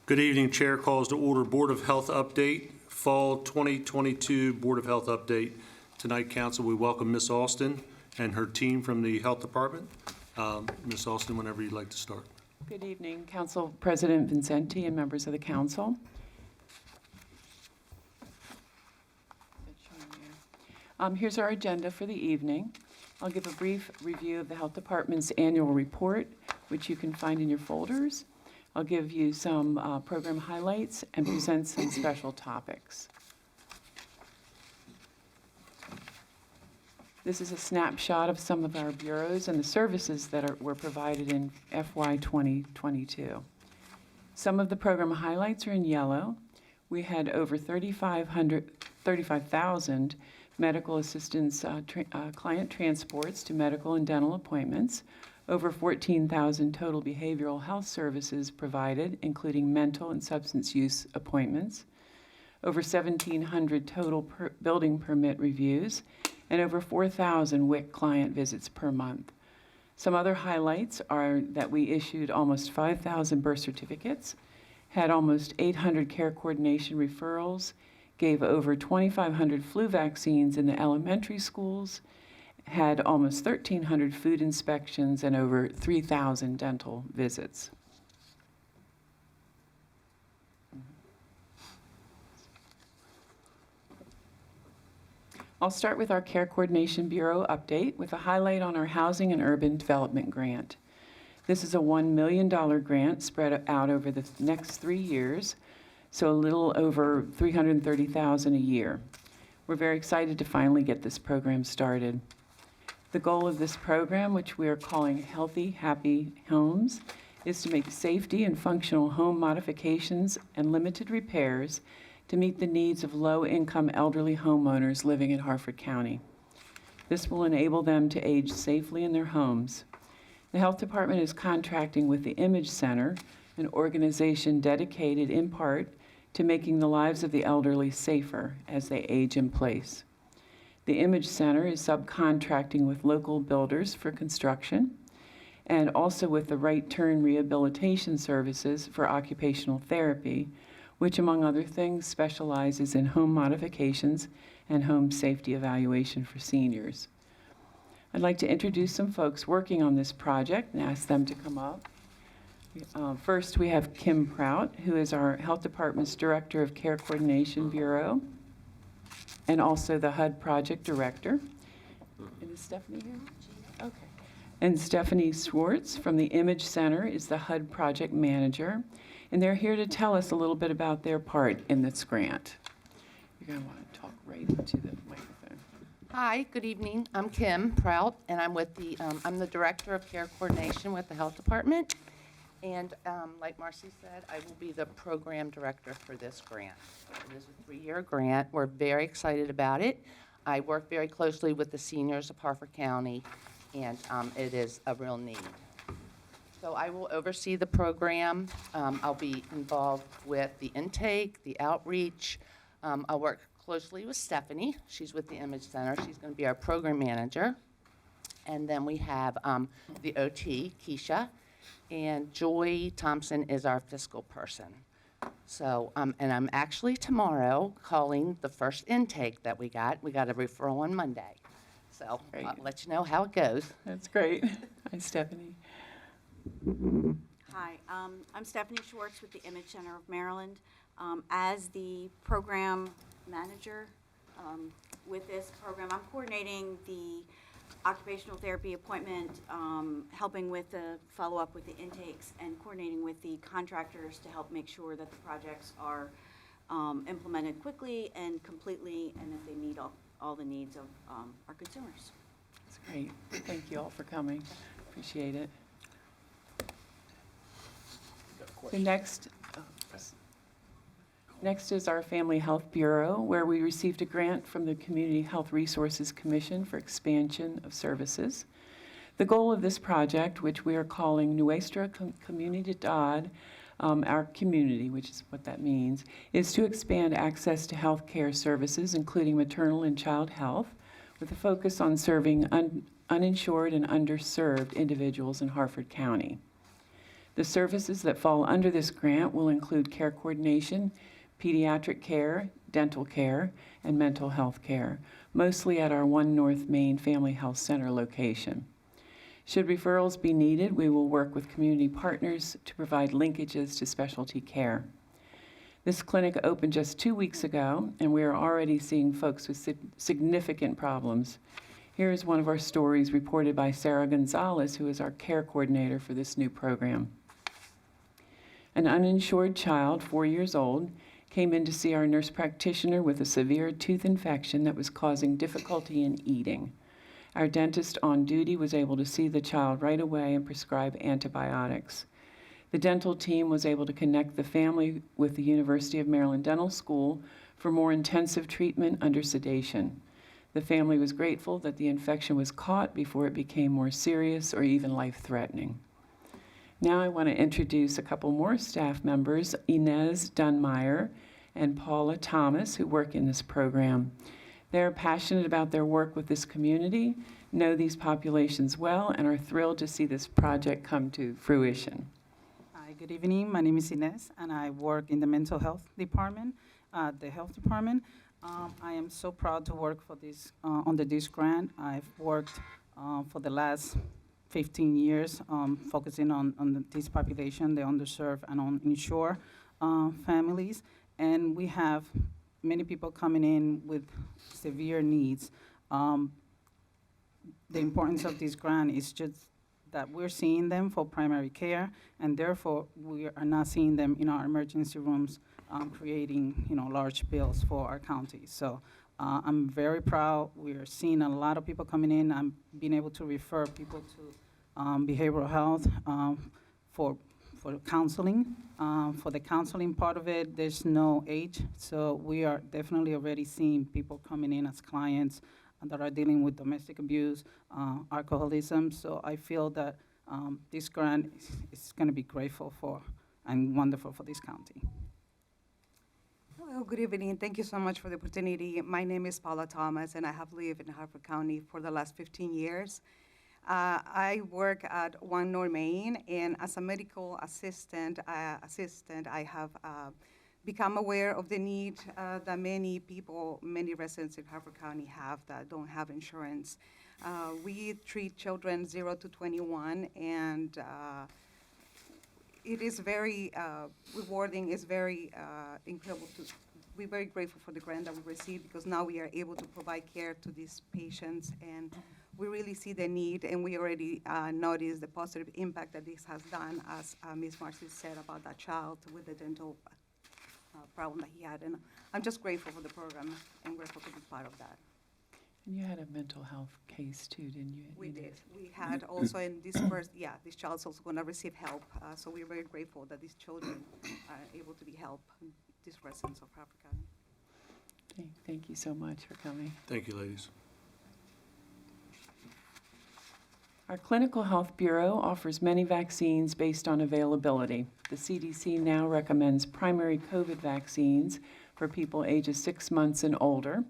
Good evening. Chair calls to order Board of Health update, Fall 2022 Board of Health update. Tonight, Council, we welcome Ms. Austin and her team from the Health Department. Ms. Austin, whenever you'd like to start. Good evening, Council President Vincenti and members of the Council. Here's our agenda for the evening. I'll give a brief review of the Health Department's annual report, which you can find in your folders. I'll give you some program highlights and present some special topics. This is a snapshot of some of our bureaus and the services that were provided in FY 2022. Some of the program highlights are in yellow. We had over 35,000 medical assistance client transports to medical and dental appointments, over 14,000 total behavioral health services provided, including mental and substance use appointments, over 1,700 total building permit reviews, and over 4,000 WIC client visits per month. Some other highlights are that we issued almost 5,000 birth certificates, had almost 800 care coordination referrals, gave over 2,500 flu vaccines in the elementary schools, had almost 1,300 food inspections, and over 3,000 dental visits. I'll start with our Care Coordination Bureau update with a highlight on our Housing and Urban Development Grant. This is a $1 million grant spread out over the next 3 years, so a little over $330,000 a year. We're very excited to finally get this program started. The goal of this program, which we are calling Healthy, Happy Homes, is to make safety and functional home modifications and limited repairs to meet the needs of low-income elderly homeowners living in Harford County. This will enable them to age safely in their homes. The Health Department is contracting with the Image Center, an organization dedicated in part to making the lives of the elderly safer as they age in place. The Image Center is subcontracting with local builders for construction and also with the Right Turn Rehabilitation Services for occupational therapy, which, among other things, specializes in home modifications and home safety evaluation for seniors. I'd like to introduce some folks working on this project and ask them to come up. First, we have Kim Prout, who is our Health Department's Director of Care Coordination Bureau, and also the HUD Project Director. And is Stephanie here? Okay. And Stephanie Swartz from the Image Center is the HUD Project Manager. And they're here to tell us a little bit about their part in this grant. You're going to want to talk right into the microphone. Hi, good evening. I'm Kim Prout, and I'm with I'm the Director of Care Coordination with the Health Department. And like Marcy said, I will be the Program Director for this grant. It is a 3-year grant. We're very excited about it. I work very closely with the seniors of Harford County, and it is a real need. So I will oversee the program. I'll be involved with the intake, the outreach. I'll work closely with Stephanie. She's with the Image Center. She's going to be our program manager. And then we have the OT, Keisha, and Joy Thompson is our fiscal person. So, and I'm actually tomorrow calling the first intake that we got. We got a referral on Monday. So I'll let you know how it goes. That's great. Hi, Stephanie. Hi, I'm Stephanie Schwartz with the Image Center of Maryland. As the program manager with this program, I'm coordinating the occupational therapy appointment, helping with the follow-up with the intakes, and coordinating with the contractors to help make sure that the projects are implemented quickly and completely, and that they meet all the needs of our consumers. That's great. Thank you all for coming. Appreciate it. The next is our Family Health Bureau, where we received a grant from the Community Health Resources Commission for expansion of services. The goal of this project, which we are calling Nuestra Comunidad, our community, which is what that means, is to expand access to health care services, including maternal and child health, with a focus on serving uninsured and underserved individuals in Harford County. The services that fall under this grant will include care coordination, pediatric care, dental care, and mental health care, mostly at our 1 North Main Family Health Center location. Should referrals be needed, we will work with community partners to provide linkages to specialty care. This clinic opened just 2 weeks ago, and we are already seeing folks with significant problems. Here is one of our stories reported by Sarah Gonzalez, who is our care coordinator for this new program. An uninsured child, 4 years old, came in to see our nurse practitioner with a severe tooth infection that was causing difficulty in eating. Our dentist on duty was able to see the child right away and prescribe antibiotics. The dental team was able to connect the family with the University of Maryland Dental School for more intensive treatment under sedation. The family was grateful that the infection was caught before it became more serious or even life-threatening. Now I want to introduce a couple more staff members, Inez Dunmeyer and Paula Thomas, who work in this program. They're passionate about their work with this community, know these populations well, and are thrilled to see this project come to fruition. Hi, good evening. My name is Inez, and I work in the mental health department, the health department. I am so proud to work for this under this grant. I've worked for the last 15 years focusing on this population, the underserved and uninsured families. And we have many people coming in with severe needs. The importance of this grant is just that we're seeing them for primary care, and therefore we are not seeing them in our emergency rooms creating large bills for our county. So I'm very proud. We're seeing a lot of people coming in. I'm being able to refer people to behavioral health for counseling. For the counseling part of it, there's no age. So we are definitely already seeing people coming in as clients that are dealing with domestic abuse, alcoholism. So I feel that this grant is going to be grateful for and wonderful for this county. Hello, good evening. Thank you so much for the opportunity. My name is Paula Thomas, and I have lived in Harford County for the last 15 years. I work at 1 North Main, and as a medical assistant, I have become aware of the need that many people, many residents in Harford County have that don't have insurance. We treat children 0 to 21, and it is very rewarding. It's very incredible. We're very grateful for the grant that we received, because now we are able to provide care to these patients, and we really see the need, and we already noticed the positive impact that this has done, as Ms. Marcy said about that child with the dental problem that he had. And I'm just grateful for the program and grateful to be part of that. And you had a mental health case too, didn't you? We did. We had also in this first, this child's also going to receive help. So we're very grateful that these children are able to be helped, these residents of Harford County. Okay, thank you so much for coming. Thank you, ladies. Our Clinical Health Bureau offers many vaccines based on availability. The CDC now recommends primary COVID vaccines for people ages 6 months and older,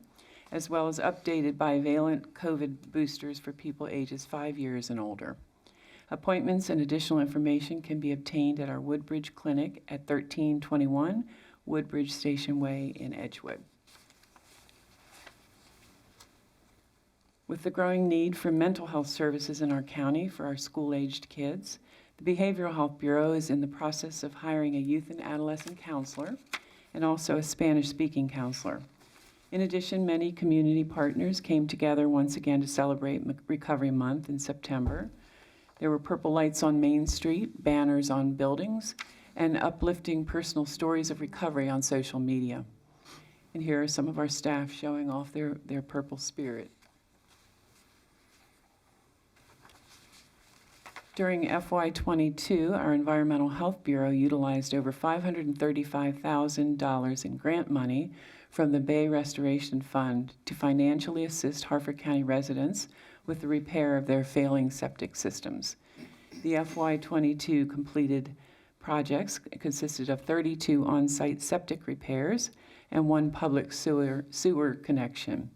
as well as updated bivalent COVID boosters for people ages 5 years and older. Appointments and additional information can be obtained at our Woodbridge Clinic at 1321 Woodbridge Station Way in Edgewood. With the growing need for mental health services in our county for our school-aged kids, the Behavioral Health Bureau is in the process of hiring a youth and adolescent counselor and also a Spanish-speaking counselor. In addition, many community partners came together once again to celebrate Recovery Month in September. There were purple lights on Main Street, banners on buildings, and uplifting personal stories of recovery on social media. And here are some of our staff showing off their purple spirit. During FY22, our Environmental Health Bureau utilized over $535,000 in grant money from the Bay Restoration Fund to financially assist Harford County residents with the repair of their failing septic systems. The FY22 completed projects consisted of 32 on-site septic repairs and 1 public sewer connection.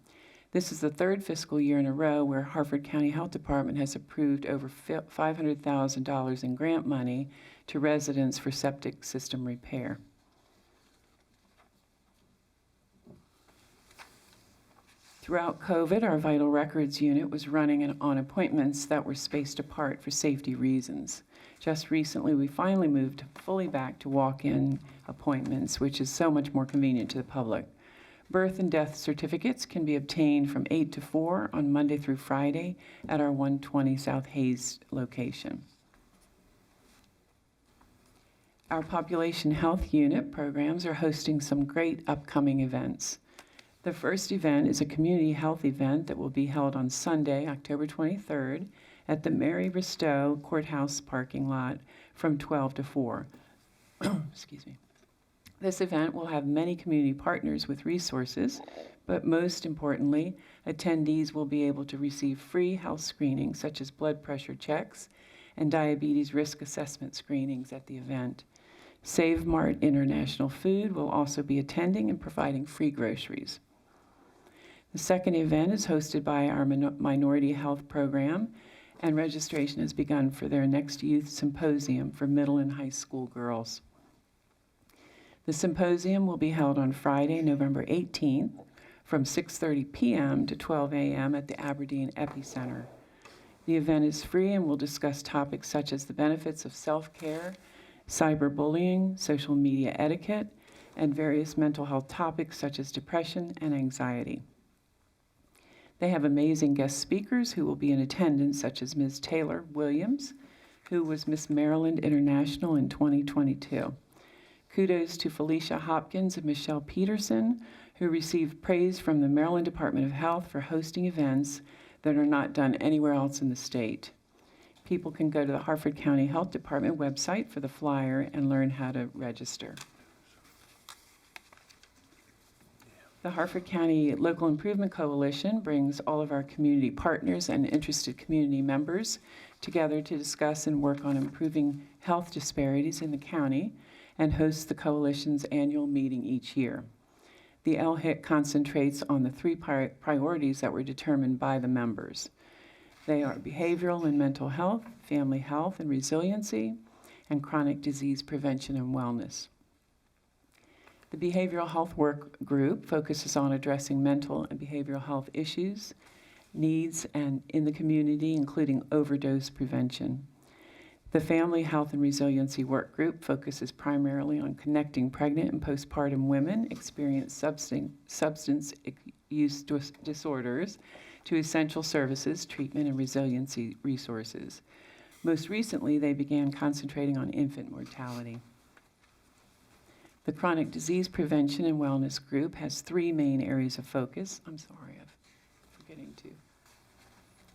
This is the third fiscal year in a row where Harford County Health Department has approved over $500,000 in grant money to residents for septic system repair. Throughout COVID, our vital records unit was running on appointments that were spaced apart for safety reasons. Just recently, we finally moved fully back to walk-in appointments, which is so much more convenient to the public. Birth and death certificates can be obtained from 8 to 4 on Monday through Friday at our 120 South Hayes location. Our population health unit programs are hosting some great upcoming events. The first event is a community health event that will be held on Sunday, October 23rd, at the Mary Ristow Courthouse parking lot from 12 to 4. Excuse me. This event will have many community partners with resources, but most importantly, attendees will be able to receive free health screenings such as blood pressure checks and diabetes risk assessment screenings at the event. Save Mart International Food will also be attending and providing free groceries. The second event is hosted by our Minority Health Program, and registration has begun for their next youth symposium for middle and high school girls. The symposium will be held on Friday, November 18th, from 6:30 p.m. to 12 a.m. at the Aberdeen Epicenter. The event is free and will discuss topics such as the benefits of self-care, cyberbullying, social media etiquette, and various mental health topics such as depression and anxiety. They have amazing guest speakers who will be in attendance, such as Ms. Taylor Williams, who was Miss Maryland International in 2022. Kudos to Felicia Hopkins and Michelle Peterson, who received praise from the Maryland Department of Health for hosting events that are not done anywhere else in the state. People can go to the Harford County Health Department website for the flyer and learn how to register. The Harford County Local Improvement Coalition brings all of our community partners and interested community members together to discuss and work on improving health disparities in the county and hosts the coalition's annual meeting each year. The LHIC concentrates on the three priorities that were determined by the members. They are behavioral and mental health, family health and resiliency, and chronic disease prevention and wellness. The Behavioral Health Work Group focuses on addressing mental and behavioral health issues, needs, and in the community, including overdose prevention. The Family Health and Resiliency Work Group focuses primarily on connecting pregnant and postpartum women experiencing substance use disorders to essential services, treatment, and resiliency resources. Most recently, they began concentrating on infant mortality. The Chronic Disease Prevention and Wellness Group has three main areas of focus. I'm sorry, I'm forgetting to.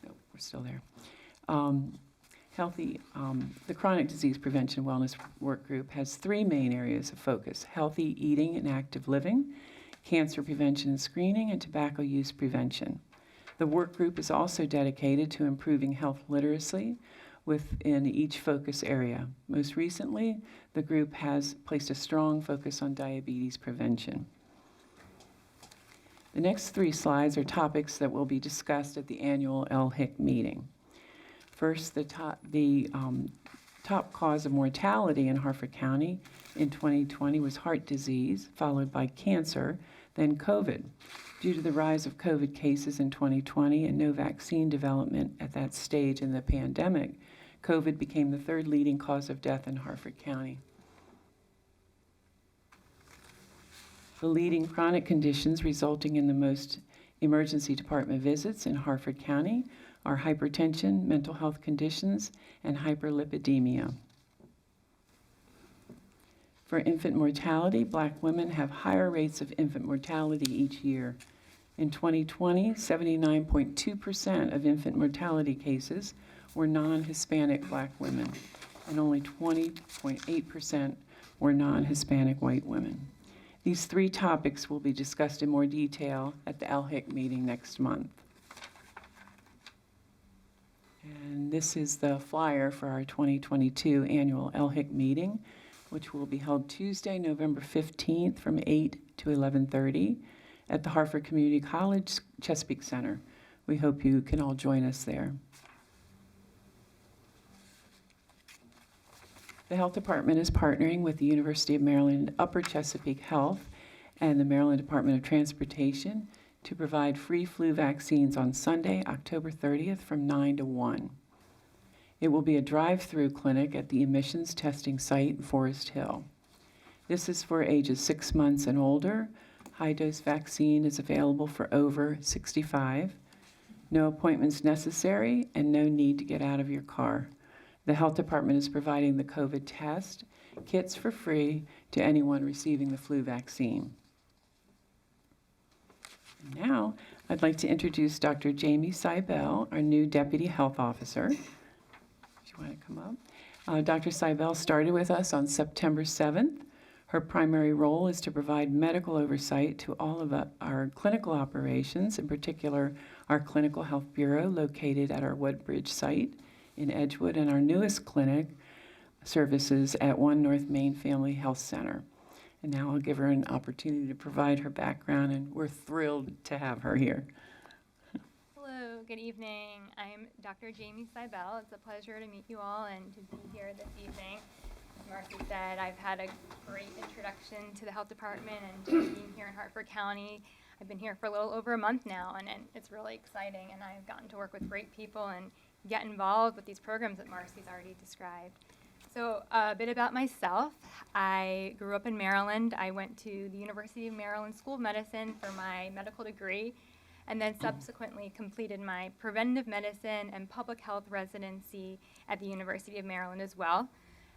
No, we're still there. The Chronic Disease Prevention and Wellness Work Group has three main areas of focus: healthy eating and active living, cancer prevention and screening, and tobacco use prevention. The work group is also dedicated to improving health literacy within each focus area. Most recently, the group has placed a strong focus on diabetes prevention. The next three slides are topics that will be discussed at the annual LHIC meeting. First, the top cause of mortality in Harford County in 2020 was heart disease, followed by cancer, then COVID. Due to the rise of COVID cases in 2020 and no vaccine development at that stage in the pandemic, COVID became the third leading cause of death in Harford County. The leading chronic conditions resulting in the most emergency department visits in Harford County are hypertension, mental health conditions, and hyperlipidemia. For infant mortality, Black women have higher rates of infant mortality each year. In 2020, 79.2% of infant mortality cases were non-Hispanic Black women, and only 20.8% were non-Hispanic white women. These three topics will be discussed in more detail at the LHIC meeting next month. And this is the flyer for our 2022 annual LHIC meeting, which will be held Tuesday, November 15th from 8 to 11:30 at the Hartford Community College Chesapeake Center. We hope you can all join us there. The Health Department is partnering with the University of Maryland Upper Chesapeake Health and the Maryland Department of Transportation to provide free flu vaccines on Sunday, October 30th from 9 to 1. It will be a drive-through clinic at the emissions testing site in Forest Hill. This is for ages 6 months and older. High-dose vaccine is available for over 65. No appointments necessary and no need to get out of your car. The Health Department is providing the COVID test kits for free to anyone receiving the flu vaccine. Now, I'd like to introduce Dr. Jamie Seibel, our new Deputy Health Officer. If you want to come up. Dr. Seibel started with us on September 7th. Her primary role is to provide medical oversight to all of our clinical operations, in particular our Clinical Health Bureau located at our Woodbridge site in Edgewood, and our newest clinic services at 1 North Main Family Health Center. And now I'll give her an opportunity to provide her background, and we're thrilled to have her here. Hello, good evening. I'm Dr. Jamie Seibel. It's a pleasure to meet you all and to be here this evening. As Marcy said, I've had a great introduction to the health department and to being here in Hartford County. I've been here for a little over a month now, and it's really exciting, and I've gotten to work with great people and get involved with these programs that Marcy's already described. So a bit about myself. I grew up in Maryland. I went to the University of Maryland School of Medicine for my medical degree, and then subsequently completed my preventive medicine and public health residency at the University of Maryland as well.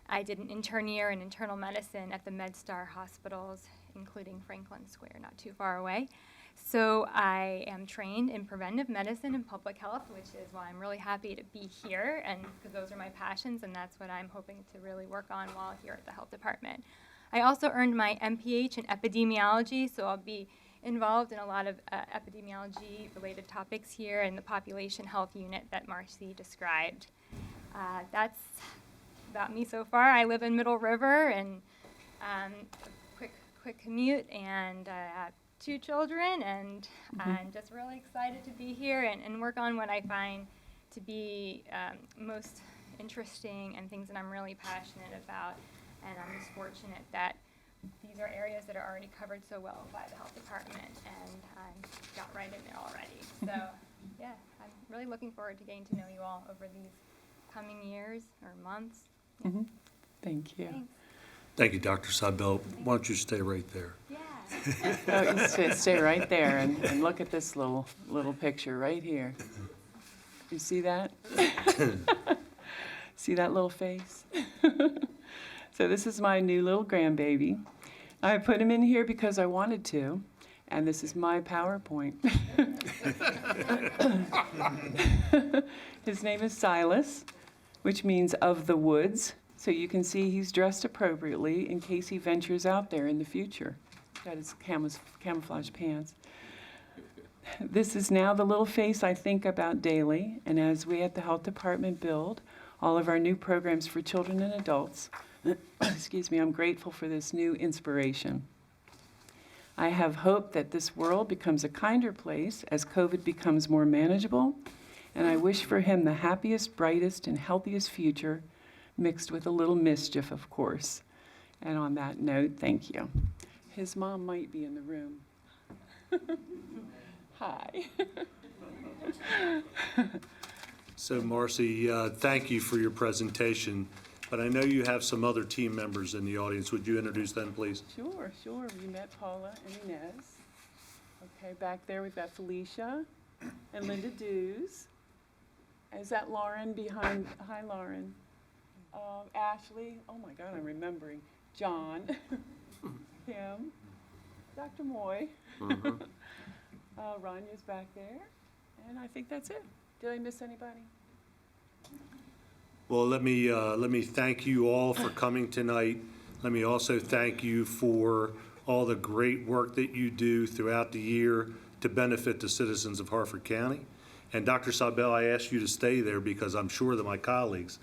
I did an intern year in internal medicine at the MedStar hospitals, including Franklin Square, not too far away. So I am trained in preventive medicine and public health, which is why I'm really happy to be here, and because those are my passions, and that's what I'm hoping to really work on while here at the health department. I also earned my MPH in epidemiology, so I'll be involved in a lot of epidemiology-related topics here in the population health unit that Marcy described. That's about me so far. I live in Middle River, and quick commute, and I have 2 children, and I'm just really excited to be here and work on what I find to be most interesting and things that I'm really passionate about. And I'm just fortunate that these are areas that are already covered so well by the health department, and I got right in there already. So yeah, I'm really looking forward to getting to know you all over these coming years or months. Mm-hmm. Thank you. Thanks. Thank you, Dr. Seibel. Why don't you stay right there? Yeah. Oh, you stay right there and look at this little picture right here. You see that? See that little face? So this is my new little grandbaby. I put him in here because I wanted to, and this is my PowerPoint. His name is Silas, which means of the woods. So you can see he's dressed appropriately in case he ventures out there in the future. Got his camouflage pants. This is now the little face I think about daily, and as we at the health department build all of our new programs for children and adults, excuse me, I'm grateful for this new inspiration. I have hope that this world becomes a kinder place as COVID becomes more manageable, and I wish for him the happiest, brightest, and healthiest future, mixed with a little mischief, of course. And on that note, thank you. His mom might be in the room. Hi. So Marcy, thank you for your presentation, but I know you have some other team members in the audience. Would you introduce them, please? Sure. We met Paula and Inez. Okay, back there we've got Felicia and Linda Dews. Is that Lauren behind? Hi, Lauren. Ashley. Oh my God, I'm remembering. John. Kim. Dr. Moy. Ranya's back there. And I think that's it. Did I miss anybody? Well, let me thank you all for coming tonight. Let me also thank you for all the great work that you do throughout the year to benefit the citizens of Hartford County. And Dr. Seibel, I asked you to stay there because I'm sure that my colleagues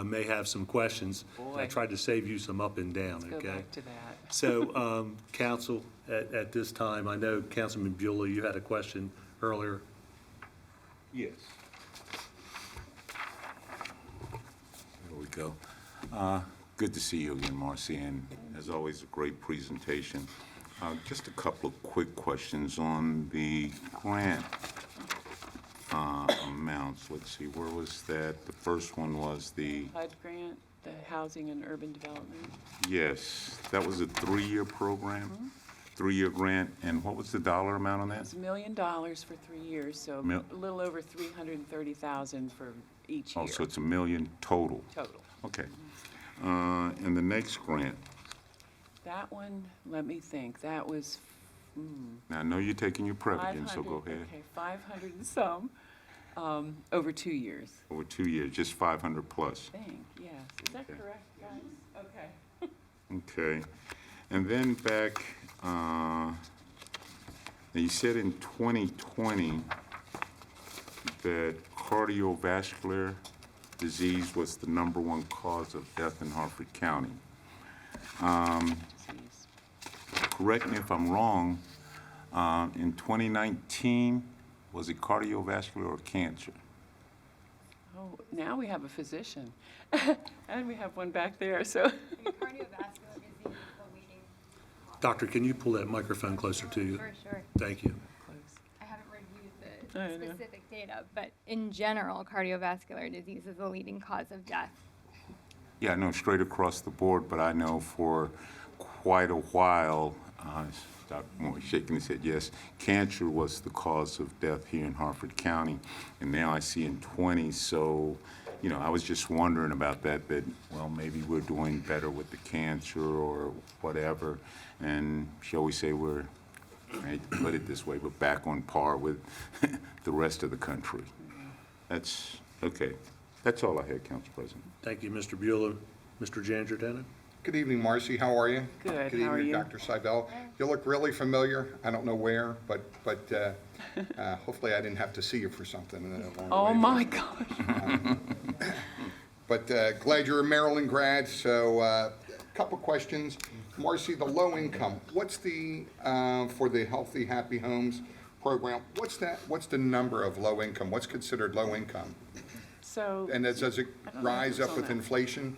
may have some questions. I Boy. tried to save you some up and down, Let's go okay? back to that. So, council, at this time, I know Councilman Beulah, you had a question earlier. Yes. There we go. Good to see you again, Marcy, and as always, a great presentation. Just a couple of quick questions on the grant amounts. Let's see, where was that? The first one was the, HUD grant, the Housing and Urban Development. yes, that was a 3-year program? 3-year grant, and what was the dollar amount on that? It's $1 million for 3 years, so a little over 330,000 for each year Oh, so it's $1 million total? total. Okay. And the next grant, That one, let me think, that was now I know you're taking your Prevagen, 500, so go ahead. okay, 500 and some, over 2 years. Over 2 years, just 500 plus. I think, yes. Is that Okay. correct, guys? Okay. Okay. And then back, now you said in 2020 that cardiovascular disease was the #1 cause of death in Harford County. Disease. Correct me if I'm wrong, in 2019, was it cardiovascular or cancer? Oh, now we have a physician. And we have one back there, so. Cardiovascular disease is the leading. Doctor, can you pull that microphone closer to you? Sure. Thank you. I haven't reviewed I the know. specific data, but in general, cardiovascular disease is the leading cause of death. Yeah, I know straight across the board, but I know for quite a while, Dr. Moore shaking his head, yes, cancer was the cause of death here in Harford County, and now I see in 20, so, you know, I was just wondering about that, well, maybe we're doing better with the cancer or whatever, and shall we say we're, I hate to put it this way, but back on par with the rest of the country. That's, okay. That's all I had, Council President. Thank you, Mr. Beulah. Mr. Jangiardino? Good evening, Marcy. How are you? Good, Good how are evening, you? Dr. Seibel. You look really familiar. I don't know where, but hopefully I didn't have to see you for something along the Oh, way. my gosh. But glad you're a Maryland grad, so a couple questions. Marcy, the low income, what's the, for the Healthy Happy Homes program, what's the number of low income? What's considered low income? So, And does it I don't know if rise it's up on with that. inflation?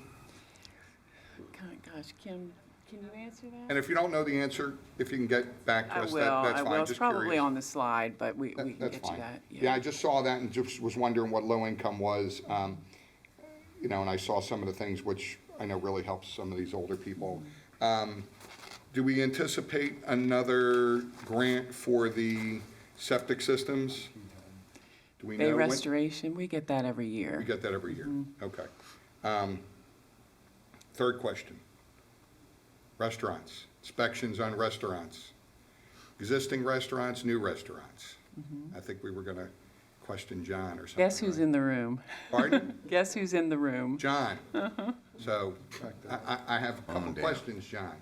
gosh, Kim, can you answer that? And if you don't know the answer, if you can get back to I us, will, that's I fine. will. It's Just probably curious. on the slide, but we can That's get you fine. that. Yeah, I just saw that and just was wondering what low income was. You know, and I saw some of the things which I know really helps some of these older people. Do we anticipate another grant for the septic systems? Do we know Bay when? Restoration, we get that every year. We get that every year. Okay. Third question. Restaurants, inspections on restaurants. Existing restaurants, new restaurants. I think we were going to question John or something. Guess who's right? in the room? Pardon? Guess who's in the room? John. So I have a couple On down. questions, John.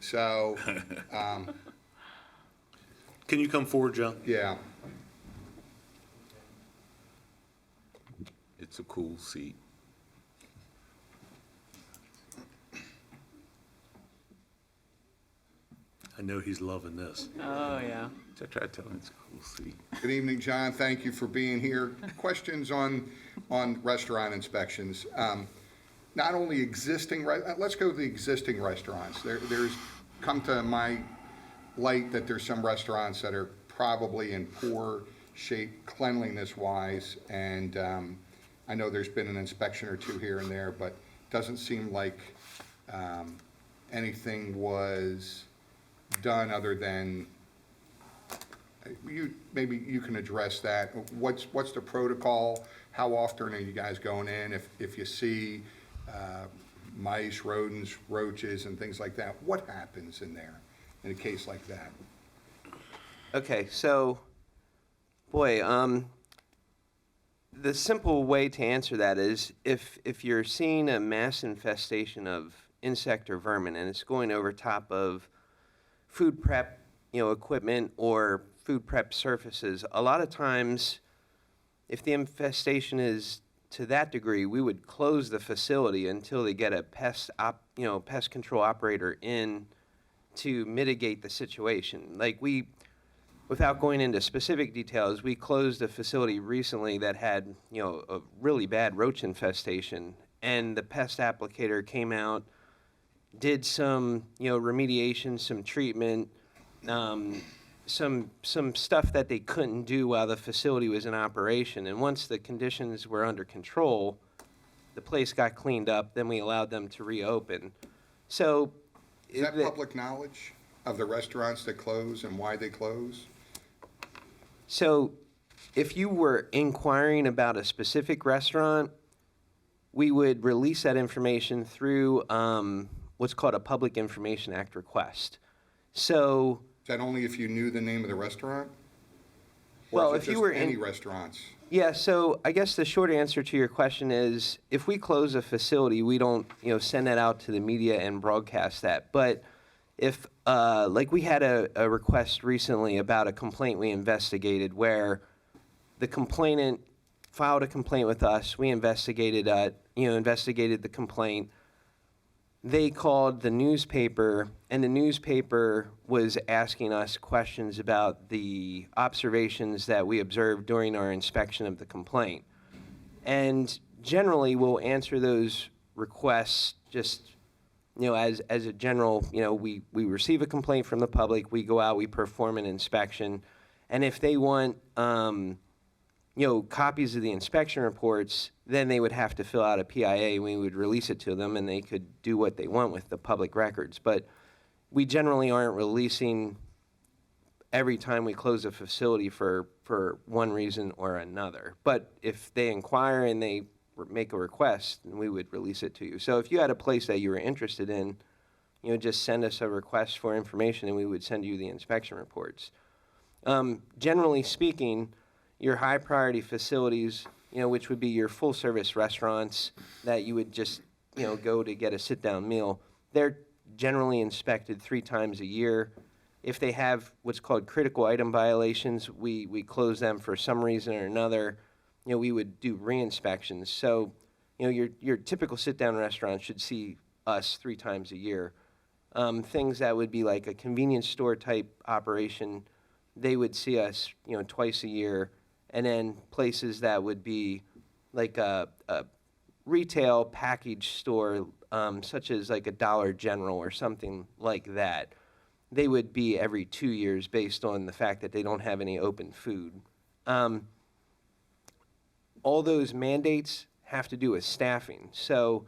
So, Can you come forward, John? yeah, It's a cool seat. I know he's loving this. Oh, yeah. I try to tell him it's a cool seat. good evening, John. Thank you for being here. Questions on restaurant inspections. Not only existing, let's go to the existing restaurants. There's come to my light that there's some restaurants that are probably in poor shape cleanliness-wise, and I know there's been an inspection or two here and there, but doesn't seem like anything was done other than, maybe you can address that. What's the protocol? How often are you guys going in? If you see mice, rodents, roaches, and things like that, what happens in there in a case like that? Okay, so, boy, the simple way to answer that is if you're seeing a mass infestation of insect or vermin and it's going over top of food prep, equipment or food prep surfaces, a lot of times if the infestation is to that degree, we would close the facility until they get a pest control operator in to mitigate the situation. Like without going into specific details, we closed a facility recently that had, a really bad roach infestation, and the pest applicator came out, did some, remediation, some treatment, some stuff that they couldn't do while the facility was in operation. And once the conditions were under control, the place got cleaned up, then we allowed them to reopen. So Is that public knowledge of the restaurants that close and why they close? So if you were inquiring about a specific restaurant, we would release that information through what's called a Public Information Act request. So, Is that only if you knew the name of the restaurant? well, Or is if it you just were any in, restaurants? yeah, so I guess the short answer to your question is, if we close a facility, we don't, send that out to the media and broadcast that. But if, like we had a request recently about a complaint we investigated where the complainant filed a complaint with us, we investigated the complaint. They called the newspaper, and the newspaper was asking us questions about the observations that we observed during our inspection of the complaint. And generally, we'll answer those requests just, as a general, we receive a complaint from the public, we go out, we perform an inspection, and if they want, copies of the inspection reports, then they would have to fill out a PIA. We would release it to them, and they could do what they want with the public records. But we generally aren't releasing every time we close a facility for one reason or another. But if they inquire and they make a request, then we would release it to you. So if you had a place that you were interested in, just send us a request for information, and we would send you the inspection reports. Generally speaking, your high priority facilities, which would be your full service restaurants that you would just, go to get a sit down meal, they're generally inspected 3 times a year. If they have what's called critical item violations, we close them for some reason or another. We would do re-inspections. So, your typical sit down restaurant should see us 3 times a year. Things that would be like a convenience store type operation, they would see us, twice a year. And then places that would be like a retail package store, such as like a Dollar General or something like that, they would be every 2 years based on the fact that they don't have any open food. All those mandates have to do with staffing. So,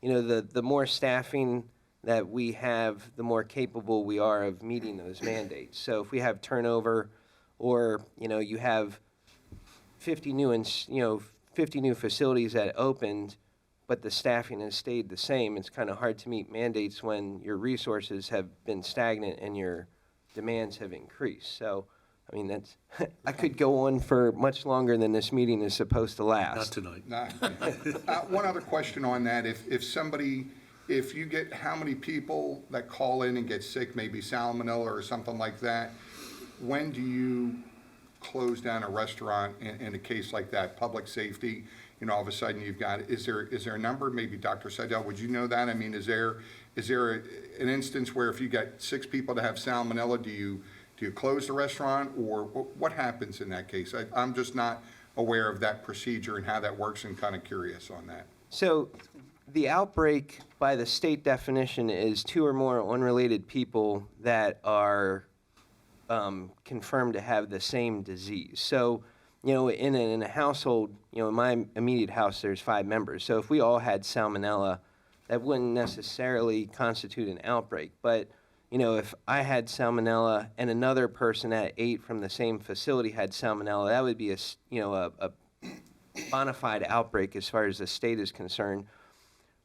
the more staffing that we have, the more capable we are of meeting those mandates. So if we have turnover, or, you have 50 new facilities that opened, but the staffing has stayed the same, it's kind of hard to meet mandates when your resources have been stagnant and your demands have increased. So, that's, I could go on for much longer than this meeting is supposed to last. Not tonight. Nah. One other question on that. If you get how many people that call in and get sick, maybe salmonella or something like that, when do you close down a restaurant in a case like that? Public safety, all of a sudden you've got, is there a number? Maybe Dr. Seidel, would you know that? Is there an instance where if you get 6 people that have salmonella, do you close the restaurant, or what happens in that case? I'm just not aware of that procedure and how that works, and kind of curious on that. So the outbreak, by the state definition, is 2 or more unrelated people that are confirmed to have the same disease. So, in a household, in my immediate house, there's 5 members. So if we all had salmonella, that wouldn't necessarily constitute an outbreak. But, if I had salmonella and another person that ate from the same facility had salmonella, that would be a bona fide outbreak as far as the state is concerned.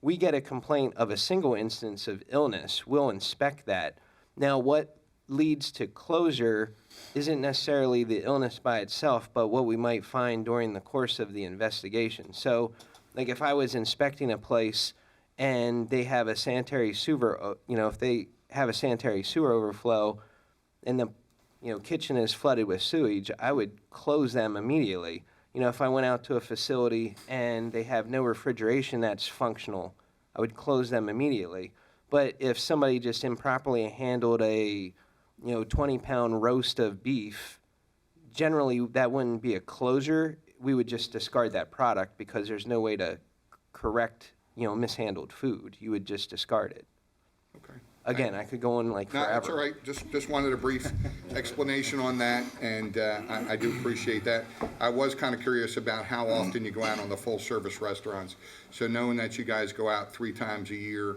We get a complaint of a single instance of illness, we'll inspect that. Now, what leads to closure isn't necessarily the illness by itself, but what we might find during the course of the investigation. So, like if I was inspecting a place and they have a sanitary sewer, if they have a sanitary sewer overflow and the kitchen is flooded with sewage, I would close them immediately. You know, if I went out to a facility and they have no refrigeration that's functional, I would close them immediately. But if somebody just improperly handled a, 20-pound roast of beef, generally that wouldn't be a closure. We would just discard that product because there's no way to correct, mishandled food. You would just discard it. Okay. Again, I could go on like No, forever. that's all right. Just wanted a brief explanation on that, and I do appreciate that. I was kind of curious about how often you go out on the full-service restaurants. So knowing that you guys go out 3 times a year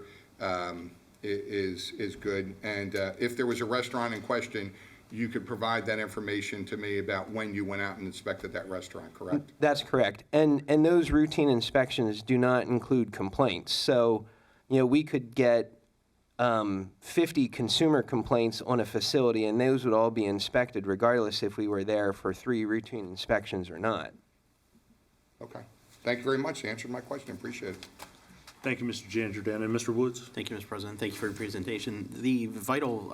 is good. And if there was a restaurant in question, you could provide that information to me about when you went out and inspected that restaurant, correct? That's correct. And those routine inspections do not include complaints. So, we could get 50 consumer complaints on a facility, and those would all be inspected regardless if we were there for 3 routine inspections or not. Okay. Thank you very much. You answered my question. Appreciate it. Thank you, Mr. Janjardana. And Mr. Woods? Thank you, Mr. President. Thank you for your presentation. The vital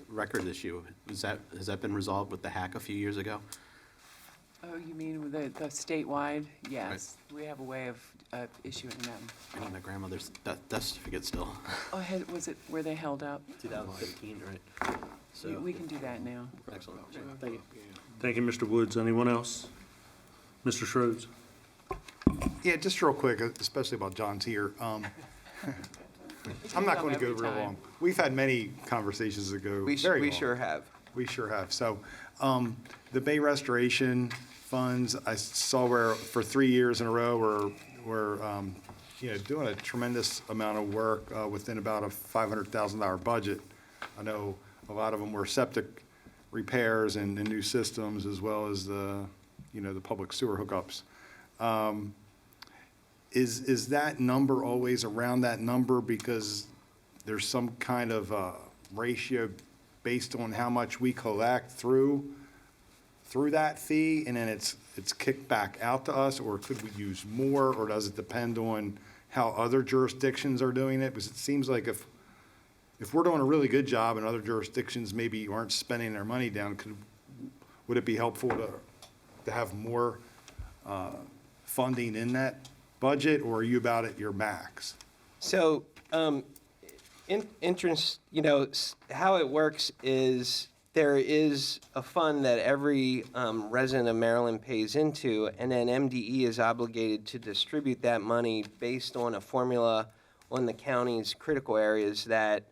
record issue, has that been resolved with the hack a few years ago? Oh, you mean with the statewide? Yes, we have a way of issuing them. I need my grandmother's death certificate still. Oh, were they held up? 2015, right? So, We can do that now. excellent. Thank you. Thank you, Mr. Woods. Anyone else? Mr. Schroeds? Yeah, just real quick, especially about John's here. I'm not going to go Every real time. long. We've had many conversations that go We very long. sure have. We sure have. So, the Bay Restoration Funds, I saw where for 3 years in a row, we're doing a tremendous amount of work within about a $500,000 budget. I know a lot of them were septic repairs and new systems, as well as the public sewer hookups. Is that number always around that number because there's some kind of ratio based on how much we collect through that fee, and then it's kicked back out to us, or could we use more, or does it depend on how other jurisdictions are doing it? Because it seems like if we're doing a really good job and other jurisdictions maybe aren't spending their money down, would it be helpful to have more funding in that budget, or are you about at your max? So, interest, how it works is there is a fund that every resident of Maryland pays into, and then MDE is obligated to distribute that money based on a formula on the county's critical areas that,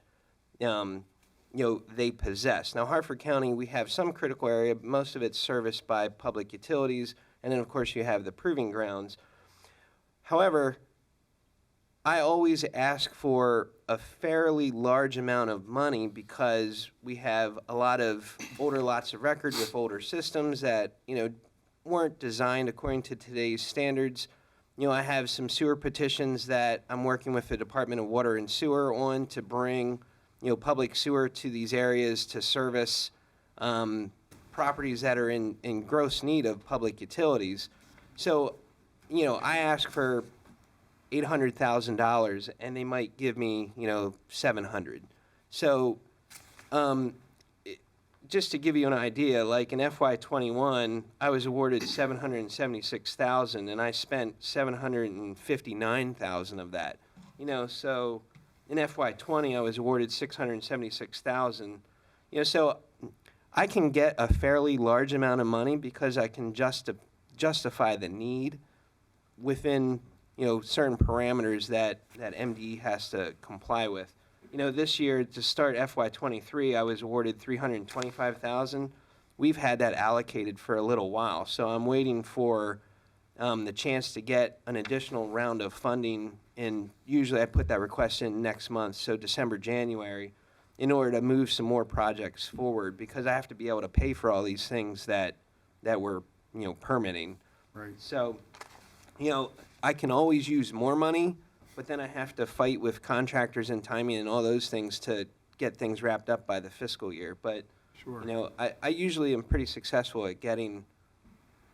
they possess. Now, Hartford County, we have some critical area, but most of it's serviced by public utilities, and then, of course, you have the proving grounds. However, I always ask for a fairly large amount of money because we have a lot of older lots of record with older systems that, weren't designed according to today's standards. I have some sewer petitions that I'm working with the Department of Water and Sewer on to bring, public sewer to these areas to service properties that are in gross need of public utilities. So, I ask for $800,000, and they might give me, $700,000. So, just to give you an idea, like in FY21, I was awarded $776,000, and I spent $759,000 of that. So in FY20, I was awarded $676,000. So I can get a fairly large amount of money because I can justify the need within certain parameters that MDE has to comply with. This year, to start FY23, I was awarded $325,000. We've had that allocated for a little while, so I'm waiting for the chance to get an additional round of funding, and usually I put that request in next month, so December, January, in order to move some more projects forward, because I have to be able to pay for all these things that we're, permitting. Right. So, I can always use more money, but then I have to fight with contractors and timing and all those things to get things wrapped up by the fiscal year. But, Sure. I usually am pretty successful at getting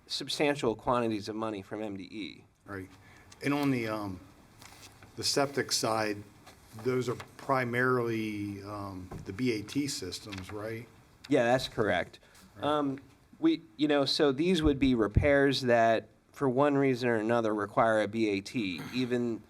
substantial quantities of money from MDE. Right. And on the septic side, those are primarily the BAT systems, right? Yeah, that's correct. So these would be repairs that for one reason or another, require a BAT. Even,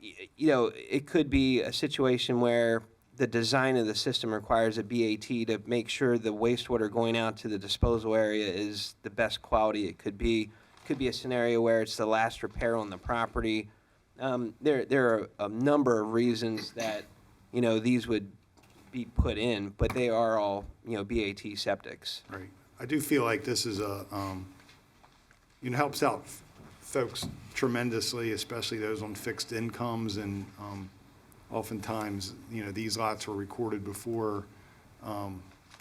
it could be a situation where the design of the system requires a BAT to make sure the wastewater going out to the disposal area is the best quality it could be. Could be a scenario where it's the last repair on the property. There are a number of reasons that, these would be put in, but they are all, BAT septics. Right. I do feel like this is helps out folks tremendously, especially those on fixed incomes, and oftentimes, these lots were recorded before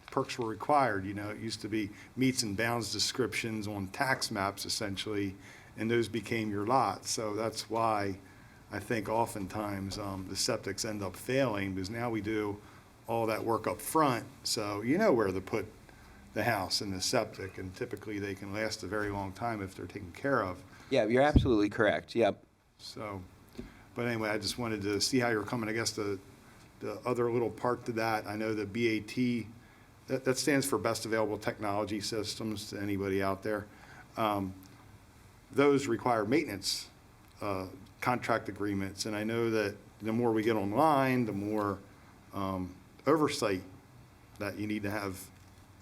perks were required. It used to be meets and bounds descriptions on tax maps essentially, and those became your lots. So that's why I think oftentimes the septics end up failing, because now we do all that work up front, so you know where to put the house and the septic, and typically they can last a very long time if they're taken care of. Yeah, you're absolutely correct. Yep. So, but anyway, I just wanted to see how you're coming. I guess the other little part to that, I know the BAT, that stands for Best Available Technology Systems to anybody out there. Those require maintenance contract agreements, and I know that the more we get online, the more oversight that you need to have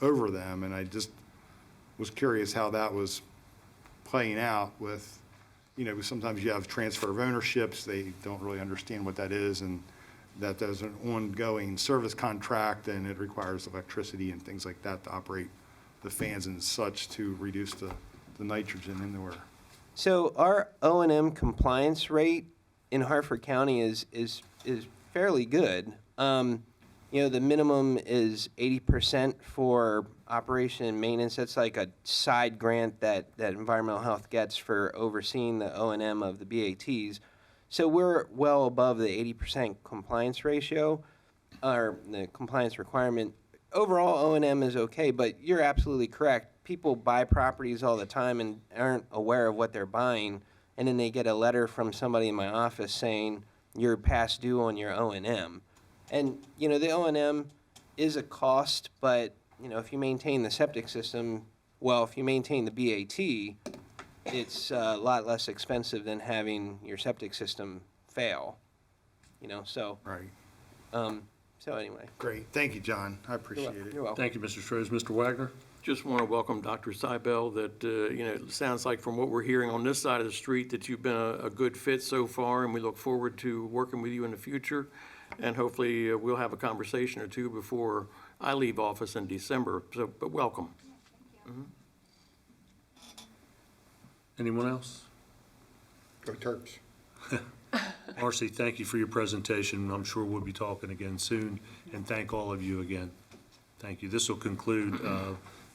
over them, and I just was curious how that was playing out with, sometimes you have transfer of ownerships, they don't really understand what that is, and that there's an ongoing service contract, and it requires electricity and things like that to operate the fans and such to reduce the nitrogen in the water. So our O&M compliance rate in Hartford County is fairly good. The minimum is 80% for operation and maintenance. That's like a side grant that environmental health gets for overseeing the O&M of the BATs. So we're well above the 80% compliance ratio, or the compliance requirement. Overall, O&M is okay, but you're absolutely correct. People buy properties all the time and aren't aware of what they're buying, and then they get a letter from somebody in my office saying you're past due on your O&M. And, the O&M is a cost, but, if you maintain the septic system, if you maintain the BAT, it's a lot less expensive than having your septic system fail, so. Right. So anyway. Great. Thank you, John. I appreciate it. You're welcome. Thank you, Mr. Strohs. Mr. Wagner? Just want to welcome Dr. Seibel, that, it sounds like from what we're hearing on this side of the street that you've been a good fit so far, and we look forward to working with you in the future. And hopefully we'll have a conversation or two before I leave office in December. So, but welcome. Anyone else? Go Terps. Marcy, thank you for your presentation. I'm sure we'll be talking again soon, and thank all of you again. Thank you. This will conclude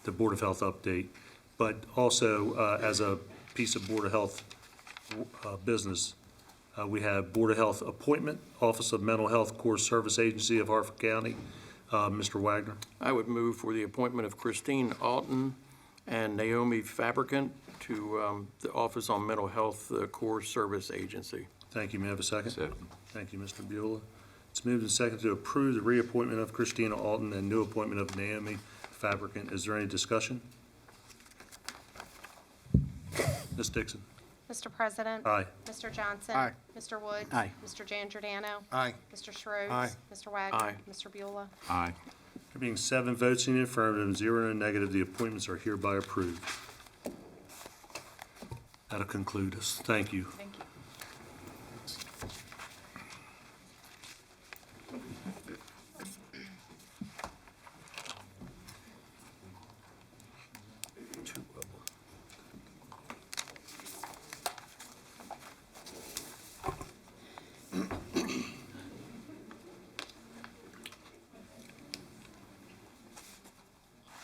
the Board of Health update, but also as a piece of Board of Health business, we have Board of Health appointment, Office of Mental Health Core Service Agency of Hartford County. Mr. Wagner? I would move for the appointment of Christine Alton and Naomi Fabricant to the Office on Mental Health Core Service Agency. Thank you. May I have a second? Second. Thank you, Mr. Beulah. It's moved and seconded to approve the reappointment of Christina Alton and new appointment of Naomi Fabricant. Is there any discussion? Ms. Dixon? Mr. President? Aye. Mr. Johnson? Aye. Mr. Woods? Aye. Mr. Giangiordano? Aye. Mr. Schroes? Aye. Mr. Wagner? Aye. Mr. Beulah? Aye. There being 7 votes in the affirmative and 0 in the negative, the appointments are hereby approved. That'll conclude us. Thank you. Thank you.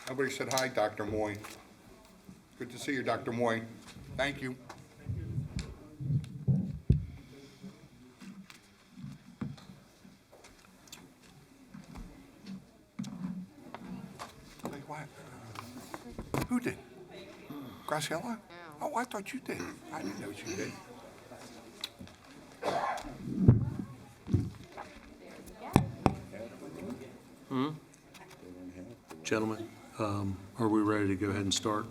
Nobody said hi, Dr. Moy. Good to see you, Dr. Moy. Thank you. Like what? Who did? Graciela? Oh, I thought you did. I didn't know you did. Gentlemen, are we ready to go ahead and start?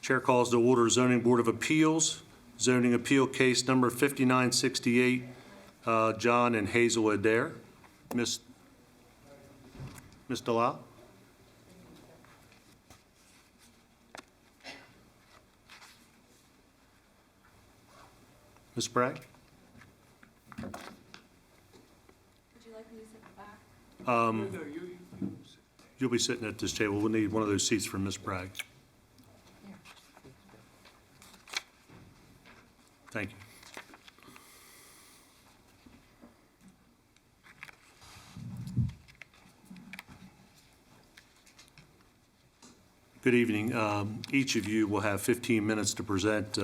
Chair calls to order zoning board of appeals, zoning appeal case number 5968, John and Hazel Adair. Ms. Delisle? Ms. Bragg? Would you like me to sit back? You'll be sitting at this table. We'll need one of those seats for Ms. Bragg. Thank you. Good evening. Each of you will have 15 minutes to present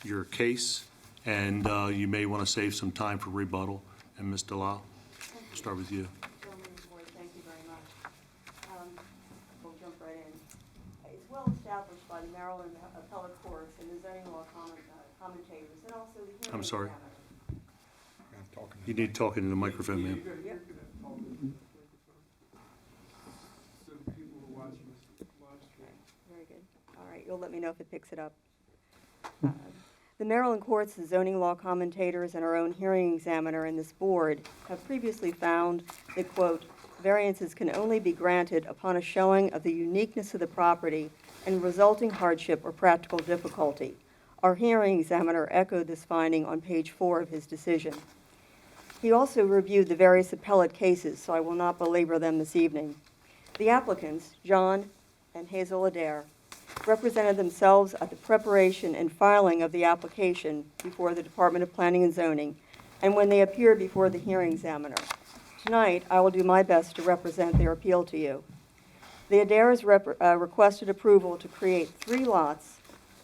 your case, and you may want to save some time for rebuttal. And Ms. Delisle, we'll start with you. Thank you very much. We'll jump right in. It's well established by the Maryland appellate courts and the zoning law commentators, and also the hearing I'm sorry. examiner. You need to talk into the microphone, ma'am. Yep. Very good. All right, you'll let me know if it picks it up. The Maryland courts, the zoning law commentators, and our own hearing examiner and this board have previously found that, quote, variances can only be granted upon a showing of the uniqueness of the property and resulting hardship or practical difficulty. Our hearing examiner echoed this finding on page 4 of his decision. He also reviewed the various appellate cases, so I will not belabor them this evening. The applicants, John and Hazel Adair, represented themselves at the preparation and filing of the application before the Department of Planning and Zoning, and when they appeared before the hearing examiner. Tonight, I will do my best to represent their appeal to you. The Adairs requested approval to create 3 lots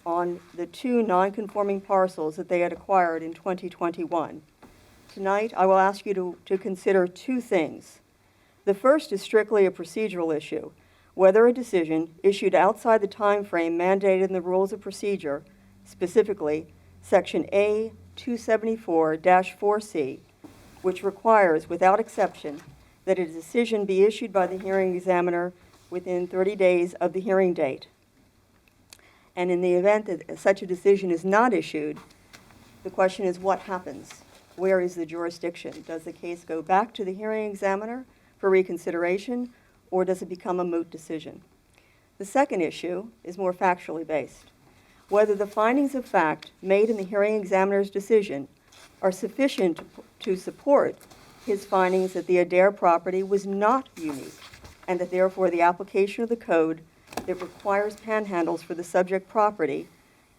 on the 2 non-conforming parcels that they had acquired in 2021. Tonight, I will ask you to consider 2 things. The first is strictly a procedural issue, whether a decision issued outside the time frame mandated in the Rules of Procedure, specifically Section A-274-4C, which requires, without exception, that a decision be issued by the hearing examiner within 30 days of the hearing date. And in the event that such a decision is not issued, the question is what happens? Where is the jurisdiction? Does the case go back to the hearing examiner for reconsideration, or does it become a moot decision? The second issue is more factually based. Whether the findings of fact made in the hearing examiner's decision are sufficient to support his findings that the Adair property was not unique, and that therefore the application of the code that requires panhandles for the subject property,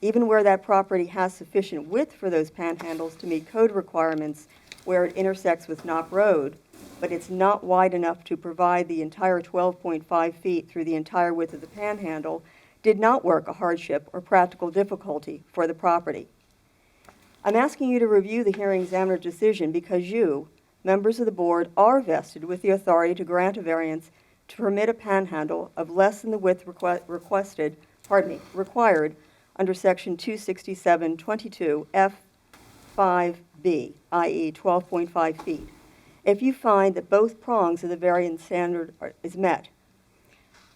even where that property has sufficient width for those panhandles to meet code requirements where it intersects with Knopp Road, but it's not wide enough to provide the entire 12.5 feet through the entire width of the panhandle, did not work a hardship or practical difficulty for the property. I'm asking you to review the hearing examiner's decision because you, members of the board, are vested with the authority to grant a variance to permit a panhandle of less than the width required under Section 267-22 F5B, i.e. 12.5 feet. If you find that both prongs of the variance standard is met.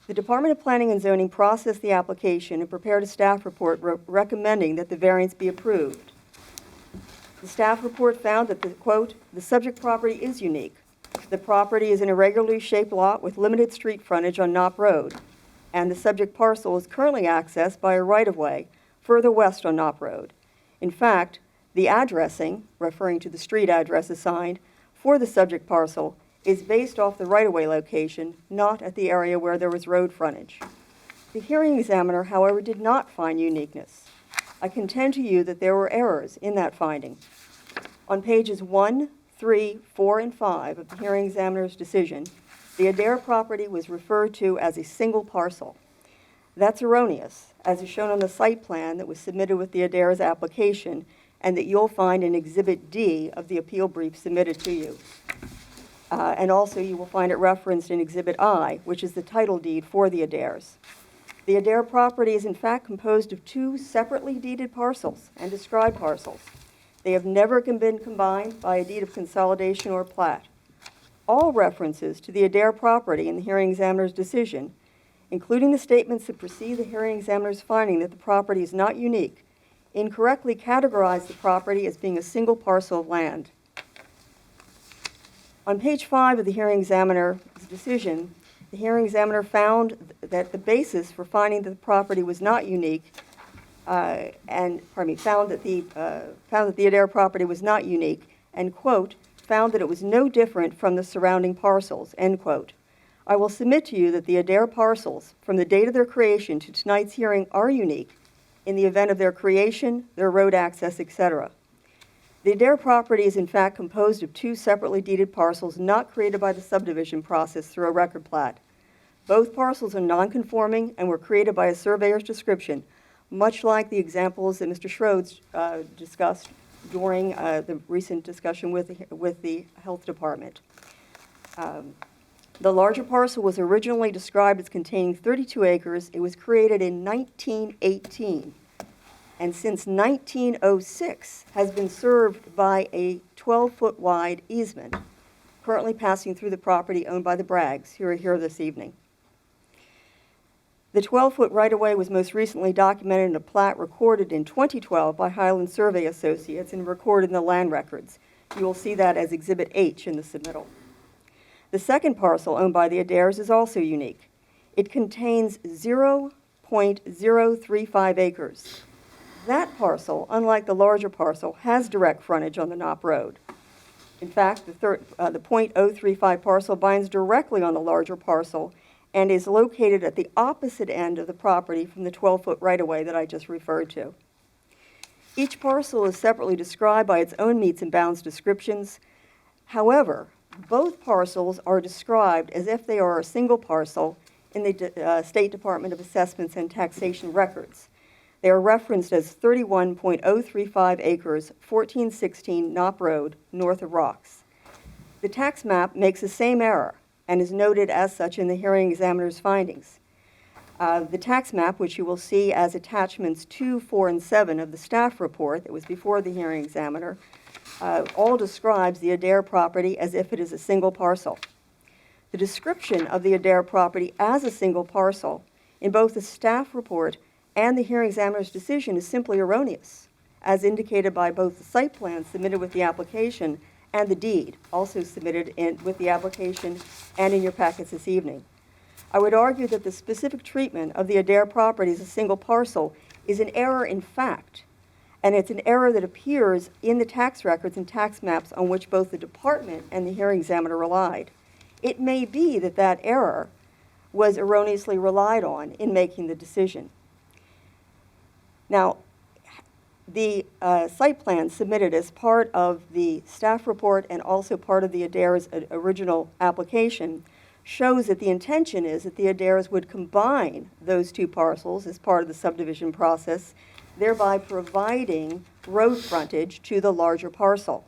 The Department of Planning and Zoning processed the application and prepared a staff report recommending that the variance be approved. The staff report found that, quote, the subject property is unique. The property is an irregularly shaped lot with limited street frontage on Knopp Road, and the subject parcel is currently accessed by a right-of-way further west on Knopp Road. In fact, the addressing, referring to the street address assigned, for the subject parcel is based off the right-of-way location, not at the area where there was road frontage. The hearing examiner, however, did not find uniqueness. I contend to you that there were errors in that finding. On pages 1, 3, 4, and 5 of the hearing examiner's decision, the Adair property was referred to as a single parcel. That's erroneous, as is shown on the site plan that was submitted with the Adair's application and that you'll find in Exhibit D of the appeal brief submitted to you. And also you will find it referenced in Exhibit I, which is the title deed for the Adairs. The Adair property is in fact composed of 2 separately deeded parcels and described parcels. They have never been combined by a deed of consolidation or plat. All references to the Adair property in the hearing examiner's decision including the statements that precede the hearing examiner's finding that the property is not unique, incorrectly categorized the property as being a single parcel of land. On page 5 of the hearing examiner's decision, the hearing examiner found that the basis for finding that the property was not unique, found that the Adair property was not unique, and, quote, found that it was no different from the surrounding parcels, end quote. I will submit to you that the Adair parcels, from the date of their creation to tonight's hearing, are unique in the event of their creation, their road access, etc. The Adair property is in fact composed of 2 separately deeded parcels not created by the subdivision process through a record plat. Both parcels are non-conforming and were created by a surveyor's description, much like the examples that Mr. Schroeds discussed during the recent discussion with the Health Department. The larger parcel was originally described as containing 32 acres. It was created in 1918, and since 1906 has been served by a 12-foot wide easement currently passing through the property owned by the Braggs, who are here this evening. The 12-foot right-of-way was most recently documented in a plat recorded in 2012 by Highland Survey Associates and recorded in the land records. You will see that as Exhibit H in the submittal. The second parcel owned by the Adairs is also unique. It contains 0.035 acres. That parcel, unlike the larger parcel, has direct frontage on the Knopp Road. In fact, the .035 parcel binds directly on the larger parcel and is located at the opposite end of the property from the 12-foot right-of-way that I just referred to. Each parcel is separately described by its own metes and bounds descriptions. However, both parcels are described as if they are a single parcel in the State Department of Assessments and Taxation records. They are referenced as 31.035 acres, 1416 Knopp Road, north of Rocks. The tax map makes the same error and is noted as such in the hearing examiner's findings. The tax map, which you will see as attachments 2, 4, and 7 of the staff report that was before the hearing examiner, all describes the Adair property as if it is a single parcel. The description of the Adair property as a single parcel in both the staff report and the hearing examiner's decision is simply erroneous, as indicated by both the site plan submitted with the application and the deed, also submitted with the application and in your packets this evening. I would argue that the specific treatment of the Adair property as a single parcel is an error in fact, and it's an error that appears in the tax records and tax maps on which both the department and the hearing examiner relied. It may be that that error was erroneously relied on in making the decision. Now, the site plan submitted as part of the staff report and also part of the Adair's original application shows that the intention is that the Adairs would combine those 2 parcels as part of the subdivision process, thereby providing road frontage to the larger parcel.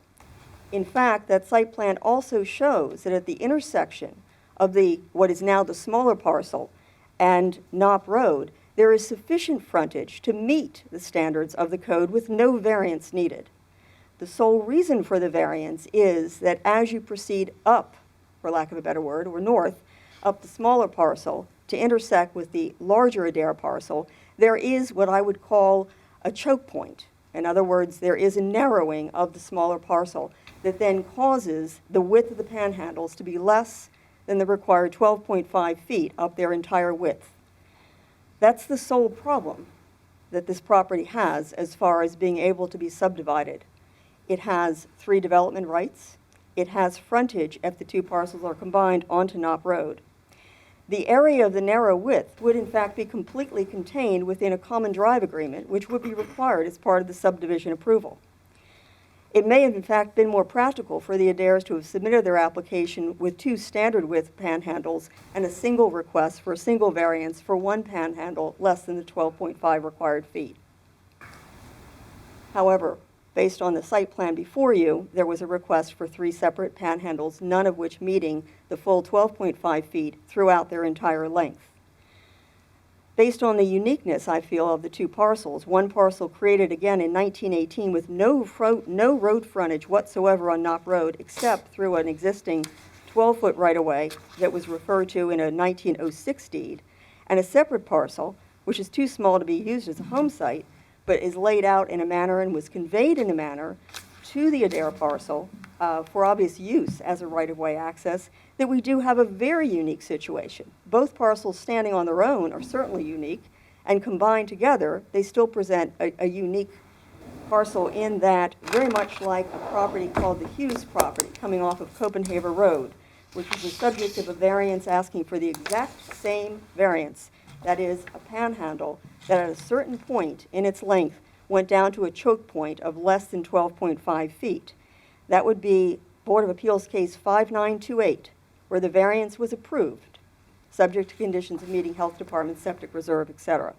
In fact, that site plan also shows that at the intersection of what is now the smaller parcel and Knopp Road, there is sufficient frontage to meet the standards of the code with no variance needed. The sole reason for the variance is that as you proceed up, for lack of a better word, or north, up the smaller parcel to intersect with the larger Adair parcel, there is what I would call a choke point. In other words, there is a narrowing of the smaller parcel that then causes the width of the panhandles to be less than the required 12.5 feet up their entire width. That's the sole problem that this property has as far as being able to be subdivided. It has 3 development rights. It has frontage if the 2 parcels are combined onto Knopp Road. The area of the narrow width would in fact be completely contained within a common drive agreement, which would be required as part of the subdivision approval. It may have in fact been more practical for the Adairs to have submitted their application with 2 standard width panhandles and a single request for a single variance for 1 panhandle less than the 12.5 required feet. However, based on the site plan before you, there was a request for 3 separate panhandles, none of which meeting the full 12.5 feet throughout their entire length. Based on the uniqueness, I feel, of the 2 parcels, 1 parcel created again in 1918 with no road frontage whatsoever on Knopp Road except through an existing 12-foot right-of-way that was referred to in a 1906 deed, and a separate parcel, which is too small to be used as a home site, but is laid out in a manner and was conveyed in a manner to the Adair parcel for obvious use as a right-of-way access, that we do have a very unique situation. Both parcels standing on their own are certainly unique, and combined together, they still present a unique parcel in that, very much like a property called the Hughes property coming off of Copenhagen Road, which is the subject of a variance asking for the exact same variance, that is, a panhandle that at a certain point in its length went down to a choke point of less than 12.5 feet. That would be Board of Appeals case 5928, where the variance was approved, subject to conditions of meeting health department, septic reserve, etc.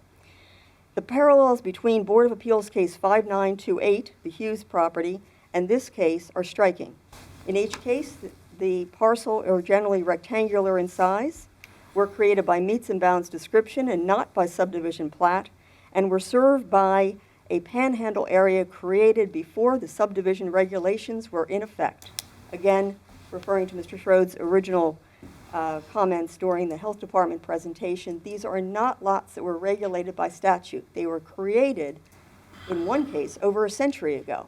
The parallels between Board of Appeals case 5928, the Hughes property, and this case are striking. In each case, the parcel are generally rectangular in size, were created by meets and bounds description and not by subdivision plat, and were served by a panhandle area created before the subdivision regulations were in effect. Again, referring to Mr. Schroed's original comments during the health department presentation, these are not lots that were regulated by statute. They were created, in one case, over a century ago.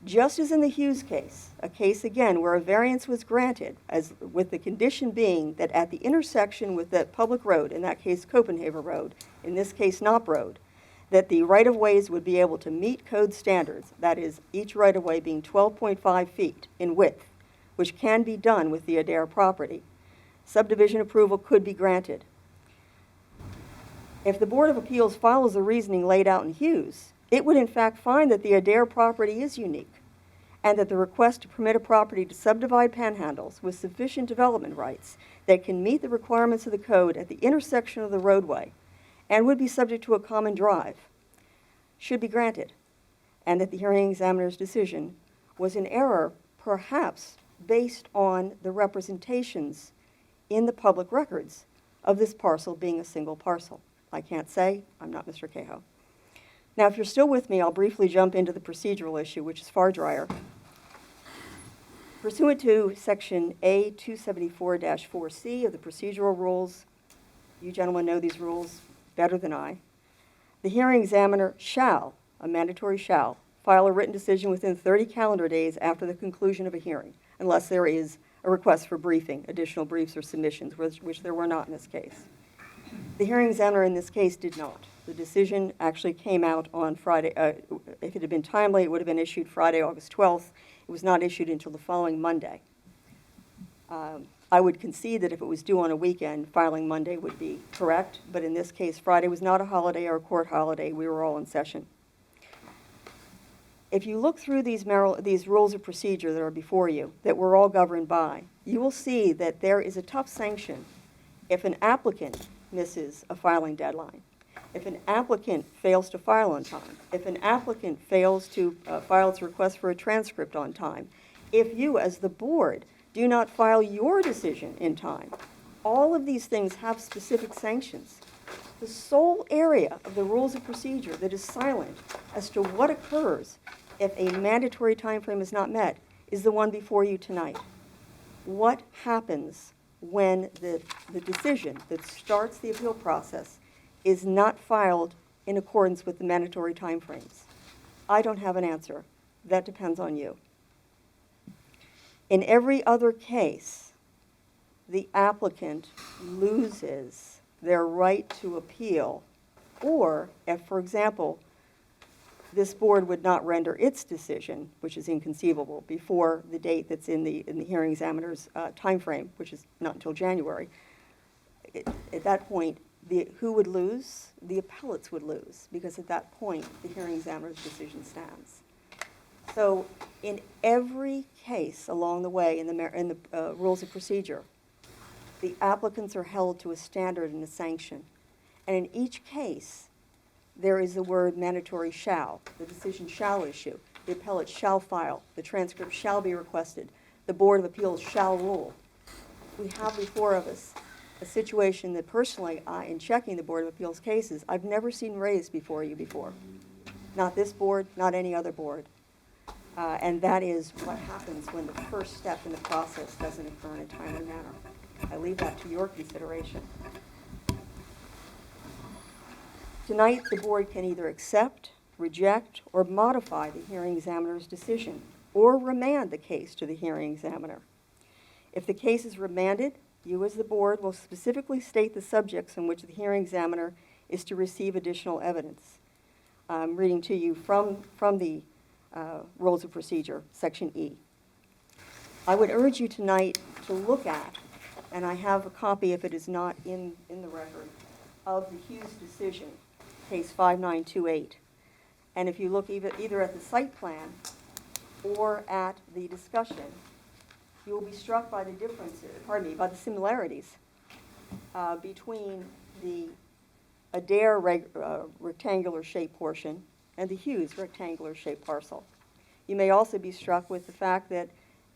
Just as in the Hughes case, a case again where a variance was granted, as with the condition being that at the intersection with that public road, in that case Copenhagen Road, in this case Knopp Road, that the right-of-ways would be able to meet code standards, that is, each right-of-way being 12.5 feet in width, which can be done with the Adair property. Subdivision approval could be granted. If the Board of Appeals follows the reasoning laid out in Hughes, it would in fact find that the Adair property is unique, and that the request to permit a property to subdivide panhandles with sufficient development rights that can meet the requirements of the code at the intersection of the roadway and would be subject to a common drive should be granted, and that the hearing examiner's decision was in error, perhaps based on the representations in the public records of this parcel being a single parcel. I can't say, I'm not Mr. Cahoe. Now, if you're still with me, I'll briefly jump into the procedural issue, which is far drier. Pursuant to Section A274-4C of the procedural rules, you gentlemen know these rules better than I, the hearing examiner shall, a mandatory shall, file a written decision within 30 calendar days after the conclusion of a hearing, unless there is a request for briefing, additional briefs or submissions, which there were not in this case. The hearing examiner in this case did not. The decision actually came out on Friday. If it had been timely, it would have been issued Friday, August 12th. It was not issued until the following Monday. I would concede that if it was due on a weekend, filing Monday would be correct, but in this case, Friday was not a holiday or a court holiday. We were all in session. If you look through these rules of procedure that are before you, that we're all governed by, you will see that there is a tough sanction if an applicant misses a filing deadline, if an applicant fails to file on time, if an applicant fails to file its request for a transcript on time, if you, as the board, do not file your decision in time. All of these things have specific sanctions. The sole area of the rules of procedure that is silent as to what occurs if a mandatory time frame is not met is the one before you tonight. What happens when the decision that starts the appeal process is not filed in accordance with the mandatory timeframes? I don't have an answer. That depends on you. In every other case, the applicant loses their right to appeal, or if, for example, this board would not render its decision, which is inconceivable, before the date that's in the hearing examiner's timeframe, which is not until January. At that point, who would lose? The appellates would lose, because at that point, the hearing examiner's decision stands. So in every case along the way in the rules of procedure, the applicants are held to a standard and a sanction. And in each case, there is the word mandatory shall. The decision shall issue. The appellate shall file. The transcript shall be requested. The Board of Appeals shall rule. We have before of us a situation that personally, in checking the Board of Appeals cases, I've never seen raised before you before. Not this board, not any other board. And that is what happens when the first step in the process doesn't occur in a timely manner. I leave that to your consideration. Tonight, the board can either accept, reject, or modify the hearing examiner's decision, or remand the case to the hearing examiner. If the case is remanded, you as the board will specifically state the subjects on which the hearing examiner is to receive additional evidence. I'm reading to you from the Rules of Procedure, Section E. I would urge you tonight to look at, and I have a copy if it is not in the record, of the Hughes decision, case 5928. And if you look either at the site plan or at the discussion, you will be struck by the differences, by the similarities between the Adair rectangular shaped portion and the Hughes rectangular shaped parcel. You may also be struck with the fact that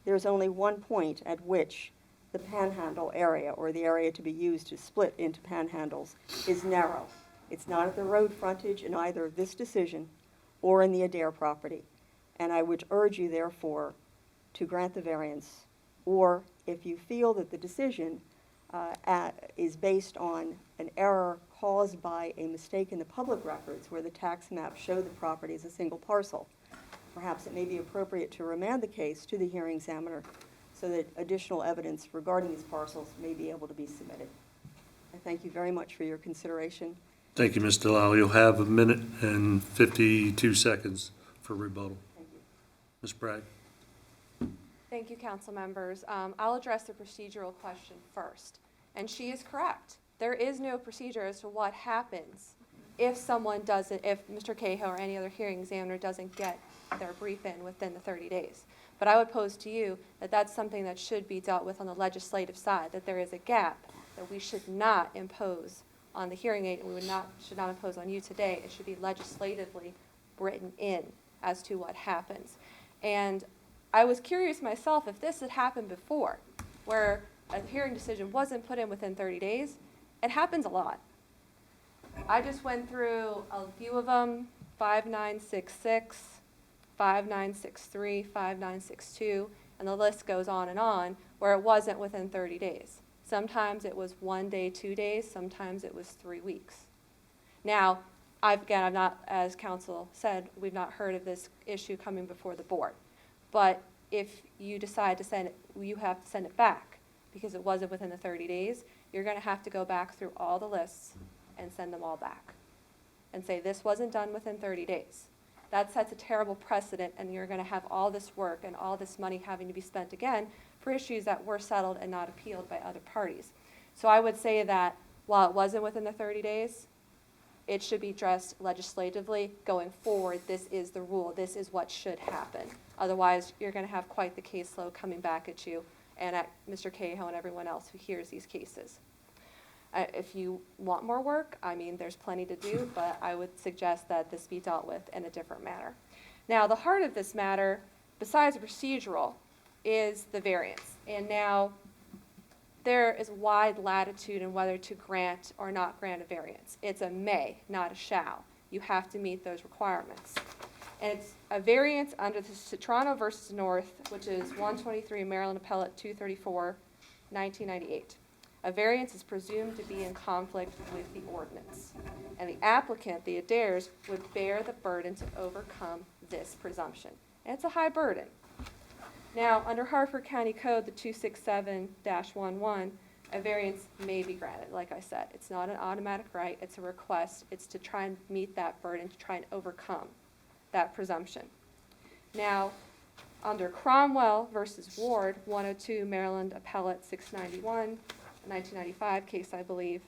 there's only one point at which the panhandle area, or the area to be used to split into panhandles, is narrow. It's not at the road frontage in either this decision or in the Adair property. And I would urge you, therefore, to grant the variance, or if you feel that the decision is based on an error caused by a mistake in the public records where the tax map showed the property as a single parcel, perhaps it may be appropriate to remand the case to the hearing examiner so that additional evidence regarding these parcels may be able to be submitted. I thank you very much for your consideration. Thank you, Ms. Delisle. You'll have 1 minute and 52 seconds for rebuttal. Thank you. Ms. Bragg. Thank you, council members. I'll address the procedural question first. And she is correct. There is no procedure as to what happens if someone doesn't, if Mr. Cahill or any other hearing examiner doesn't get their brief in within the 30 days. But I would pose to you that that's something that should be dealt with on the legislative side, that there is a gap that we should not impose on the hearing aid, and should not impose on you today. It should be legislatively written in as to what happens. And I was curious myself if this had happened before, where a hearing decision wasn't put in within 30 days. It happens a lot. I just went through a few of them, 5966, 5963, 5962, and the list goes on, where it wasn't within 30 days. Sometimes it was 1 day, 2 days, sometimes it was 3 weeks. Now, I've not, as council said, we've not heard of this issue coming before the board. But if you decide to send it, you have to send it back because it wasn't within the 30 days. You're going to have to go back through all the lists and send them all back and say this wasn't done within 30 days. That sets a terrible precedent, and you're going to have all this work and all this money having to be spent again for issues that were settled and not appealed by other parties. So I would say that while it wasn't within the 30 days, it should be addressed legislatively going forward. This is the rule. This is what should happen. Otherwise, you're going to have quite the caseload coming back at you and at Mr. Cahill and everyone else who hears these cases. If you want more work, I mean, there's plenty to do, but I would suggest that this be dealt with in a different manner. Now, the heart of this matter, besides procedural, is the variance. And now, there is wide latitude in whether to grant or not grant a variance. It's a may, not a shall. You have to meet those requirements. And it's a variance under the Toronto versus North, which is 123 Maryland Appellate 234, 1998. A variance is presumed to be in conflict with the ordinance. And the applicant, the Adairs, would bear the burden to overcome this presumption. And it's a high burden. Now, under Hartford County Code, the 267-11, a variance may be granted. Like I said, it's not an automatic right, it's a request. It's to try and meet that burden, to try and overcome that presumption. Now, under Cromwell versus Ward, 102 Maryland Appellate 691, 1995 case, I believe,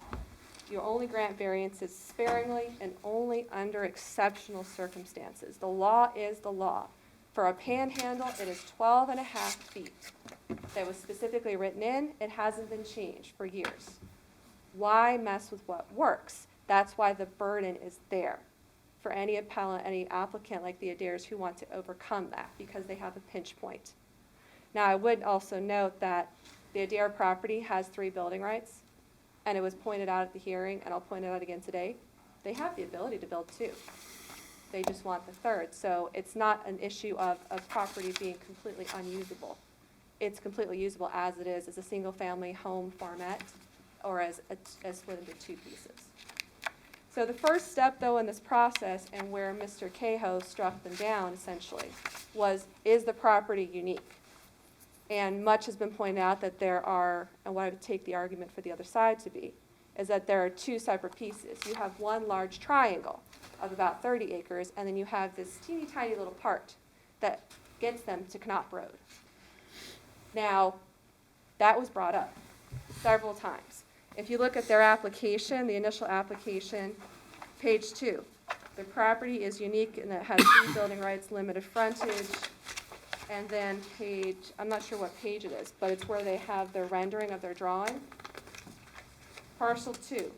you only grant variances sparingly and only under exceptional circumstances. The law is the law. For a panhandle, it is 12.5 feet. That was specifically written in. It hasn't been changed for years. Why mess with what works? That's why the burden is there for any appellant, any applicant like the Adairs who want to overcome that because they have a pinch point. Now, I would also note that the Adair property has 3 building rights, and it was pointed out at the hearing, and I'll point it out again today. They have the ability to build 2. They just want the 3rd. So it's not an issue of property being completely unusable. it's completely usable as it is, as a single-family home farmette, or as split into two pieces. So the first step, though, in this process, and where Mr. Cahoe struck them down, essentially, was, is the property unique? And much has been pointed out that there are, and what I would take the argument for the other side to be, is that there are two separate pieces. You have one large triangle of about 30 acres, and then you have this teeny tiny little part that gets them to Knopp Road. Now, that was brought up several times. If you look at their application, the initial application, page 2, the property is unique and it has 3 building rights, limited frontage, and then page, I'm not sure what page it is, but it's where they have their rendering of their drawing. Parcel 2,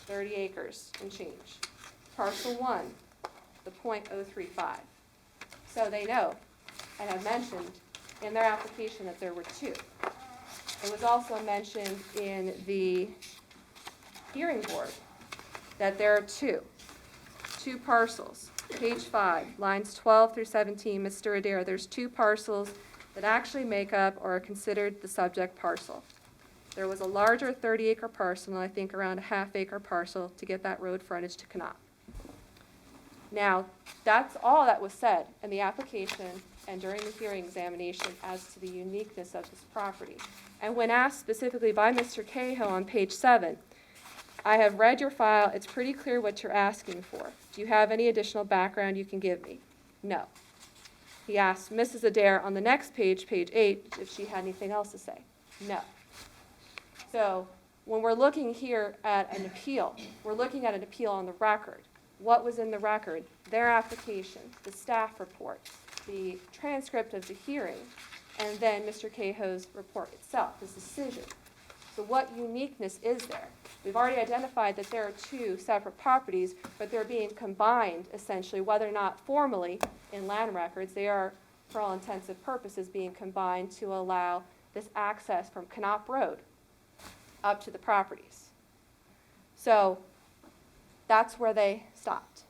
30 acres and change. Parcel 1, the .035. So they know, and have mentioned in their application that there were 2. It was also mentioned in the hearing board that there are 2 parcels. Page 5, lines 12 through 17, Mr. Adair, there's 2 parcels that actually make up or are considered the subject parcel. There was a larger 30-acre parcel, and I think around a half-acre parcel to get that road frontage to Knopp. Now, that's all that was said in the application and during the hearing examination as to the uniqueness of this property. And when asked specifically by Mr. Cahoe on page 7, I have read your file, it's pretty clear what you're asking for. Do you have any additional background you can give me? No. He asked Mrs. Adair on the next page, page 8, if she had anything else to say. No. So when we're looking here at an appeal, we're looking at an appeal on the record. What was in the record? Their application, the staff report, the transcript of the hearing, and then Mr. Cahoe's report itself, his decision. So what uniqueness is there? We've already identified that there are 2 separate properties, but they're being combined, essentially, whether or not formally in land records, they are, for all intensive purposes, being combined to allow this access from Knopp Road up to the properties. So that's where they stopped.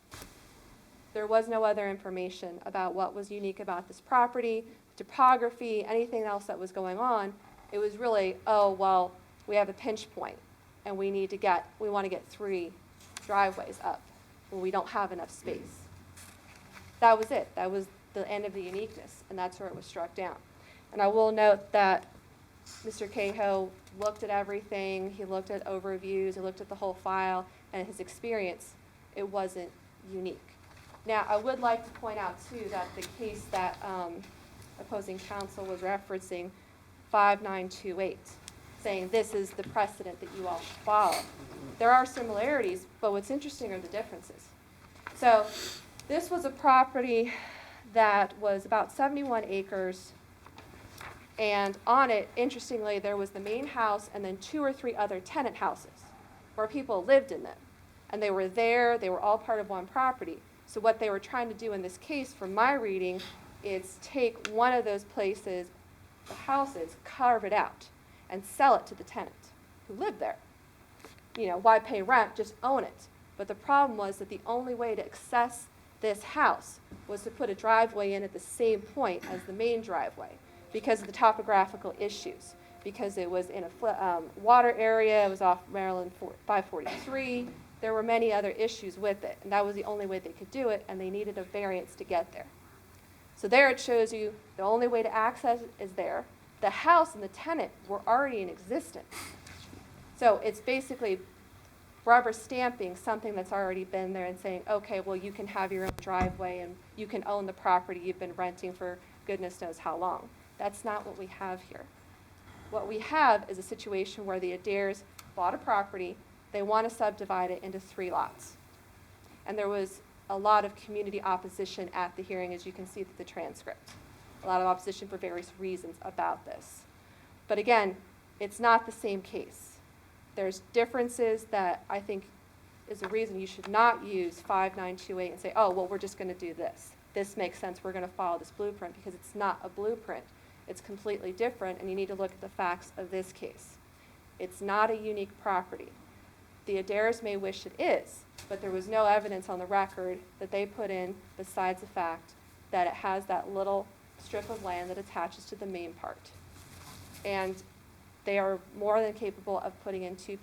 There was no other information about what was unique about this property, topography, anything else that was going on. It was really, oh, well, we have a pinch point, and we want to get 3 driveways up when we don't have enough space. That was it. That was the end of the uniqueness, and that's where it was struck down. And I will note that Mr. Cahoe looked at everything. He looked at overviews. He looked at the whole file, and his experience, it wasn't unique. Now, I would like to point out, too, that the case that opposing counsel was referencing, 5928, saying this is the precedent that you all should follow. There are similarities, but what's interesting are the differences. So this was a property that was about 71 acres, and on it, interestingly, there was the main house and then 2 or 3 other tenant houses where people lived in them. And they were there, they were all part of one property. So what they were trying to do in this case, from my reading, is take one of those places, the houses, carve it out, and sell it to the tenant who lived there. You know, why pay rent? Just own it. But the problem was that the only way to access this house was to put a driveway in at the same point as the main driveway because of the topographical issues. Because it was in a water area, it was off Maryland 543. There were many other issues with it, and that was the only way they could do it, and they needed a variance to get there. So there it shows you the only way to access it is there. The house and the tenant were already in existence. So it's basically rubber stamping something that's already been there and saying, okay, well, you can have your own driveway and you can own the property you've been renting for goodness knows how long. That's not what we have here. What we have is a situation where the Adairs bought a property, they want to subdivide it into 3 lots. And there was a lot of community opposition at the hearing, as you can see through the transcript. A lot of opposition for various reasons about this. But again, it's not the same case. There's differences that I think is a reason you should not use 5928 and say, oh, well, we're just going to do this. This makes sense, we're going to follow this blueprint, because it's not a blueprint. It's completely different, and you need to look at the facts of this case. It's not a unique property. The Adairs may wish it is, but there was no evidence on the record that they put in besides the fact that it has that little strip of land that attaches to the main part. And they are more than capable of putting in two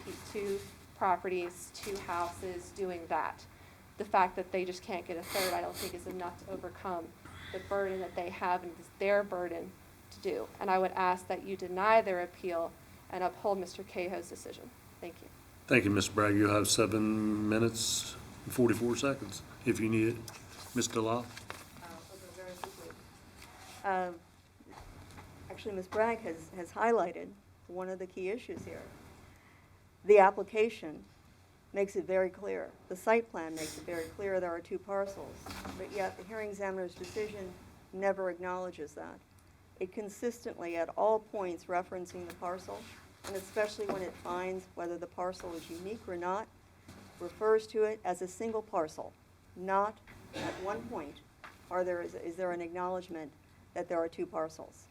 properties, 2 houses, doing that. The fact that they just can't get a third, I don't think is enough to overcome the burden that they have, and it's their burden to do. And I would ask that you deny their appeal and uphold Mr. Cahoe's decision. Thank you. Thank you, Ms. Bragg. You'll have 7 minutes and 44 seconds if you need it. Ms. Delisle? Actually, Ms. Bragg has highlighted one of the key issues here. The application makes it very clear. The site plan makes it very clear there are 2 parcels, but yet the hearing examiner's decision never acknowledges that. It consistently, at all points referencing the parcel, and especially when it finds whether the parcel is unique or not, refers to it as a single parcel, not at one point is there an acknowledgement that there are 2 parcels.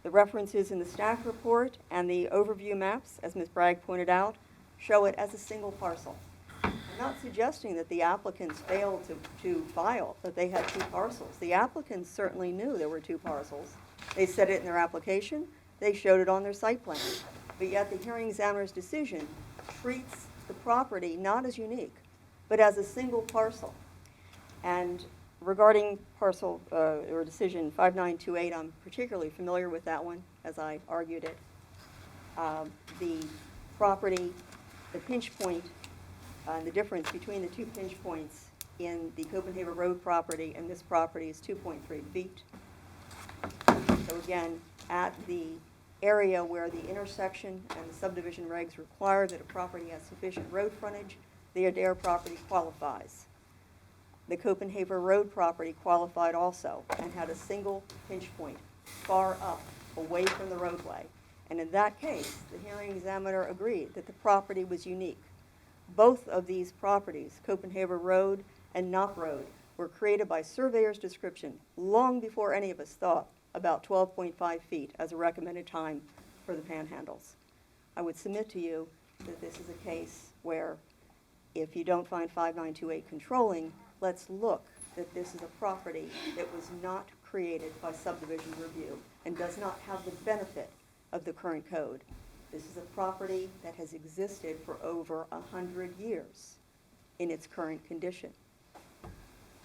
The references in the staff report and the overview maps, as Ms. Bragg pointed out, show it as a single parcel. I'm not suggesting that the applicants failed to file, that they had 2 parcels. The applicants certainly knew there were 2 parcels. They said it in their application, they showed it on their site plan. But yet the hearing examiner's decision treats the property not as unique, but as a single parcel. And regarding parcel or decision 5928, I'm particularly familiar with that one, as I argued it. The property, the pinch point, the difference between the 2 pinch points in the Copenhagen Road property and this property is 2.3 feet. So again, at the area where the intersection and the subdivision regs require that a property has sufficient road frontage, the Adair property qualifies. The Copenhagen Road property qualified also and had a single pinch point far up, away from the roadway. And in that case, the hearing examiner agreed that the property was unique. Both of these properties, Copenhagen Road and Knopp Road, were created by surveyor's description long before any of us thought about 12.5 feet as a recommended time for the panhandles. I would submit to you that this is a case where if you don't find 5928 controlling, let's look that this is a property that was not created by subdivision review and does not have the benefit of the current code. This is a property that has existed for over 100 years in its current condition.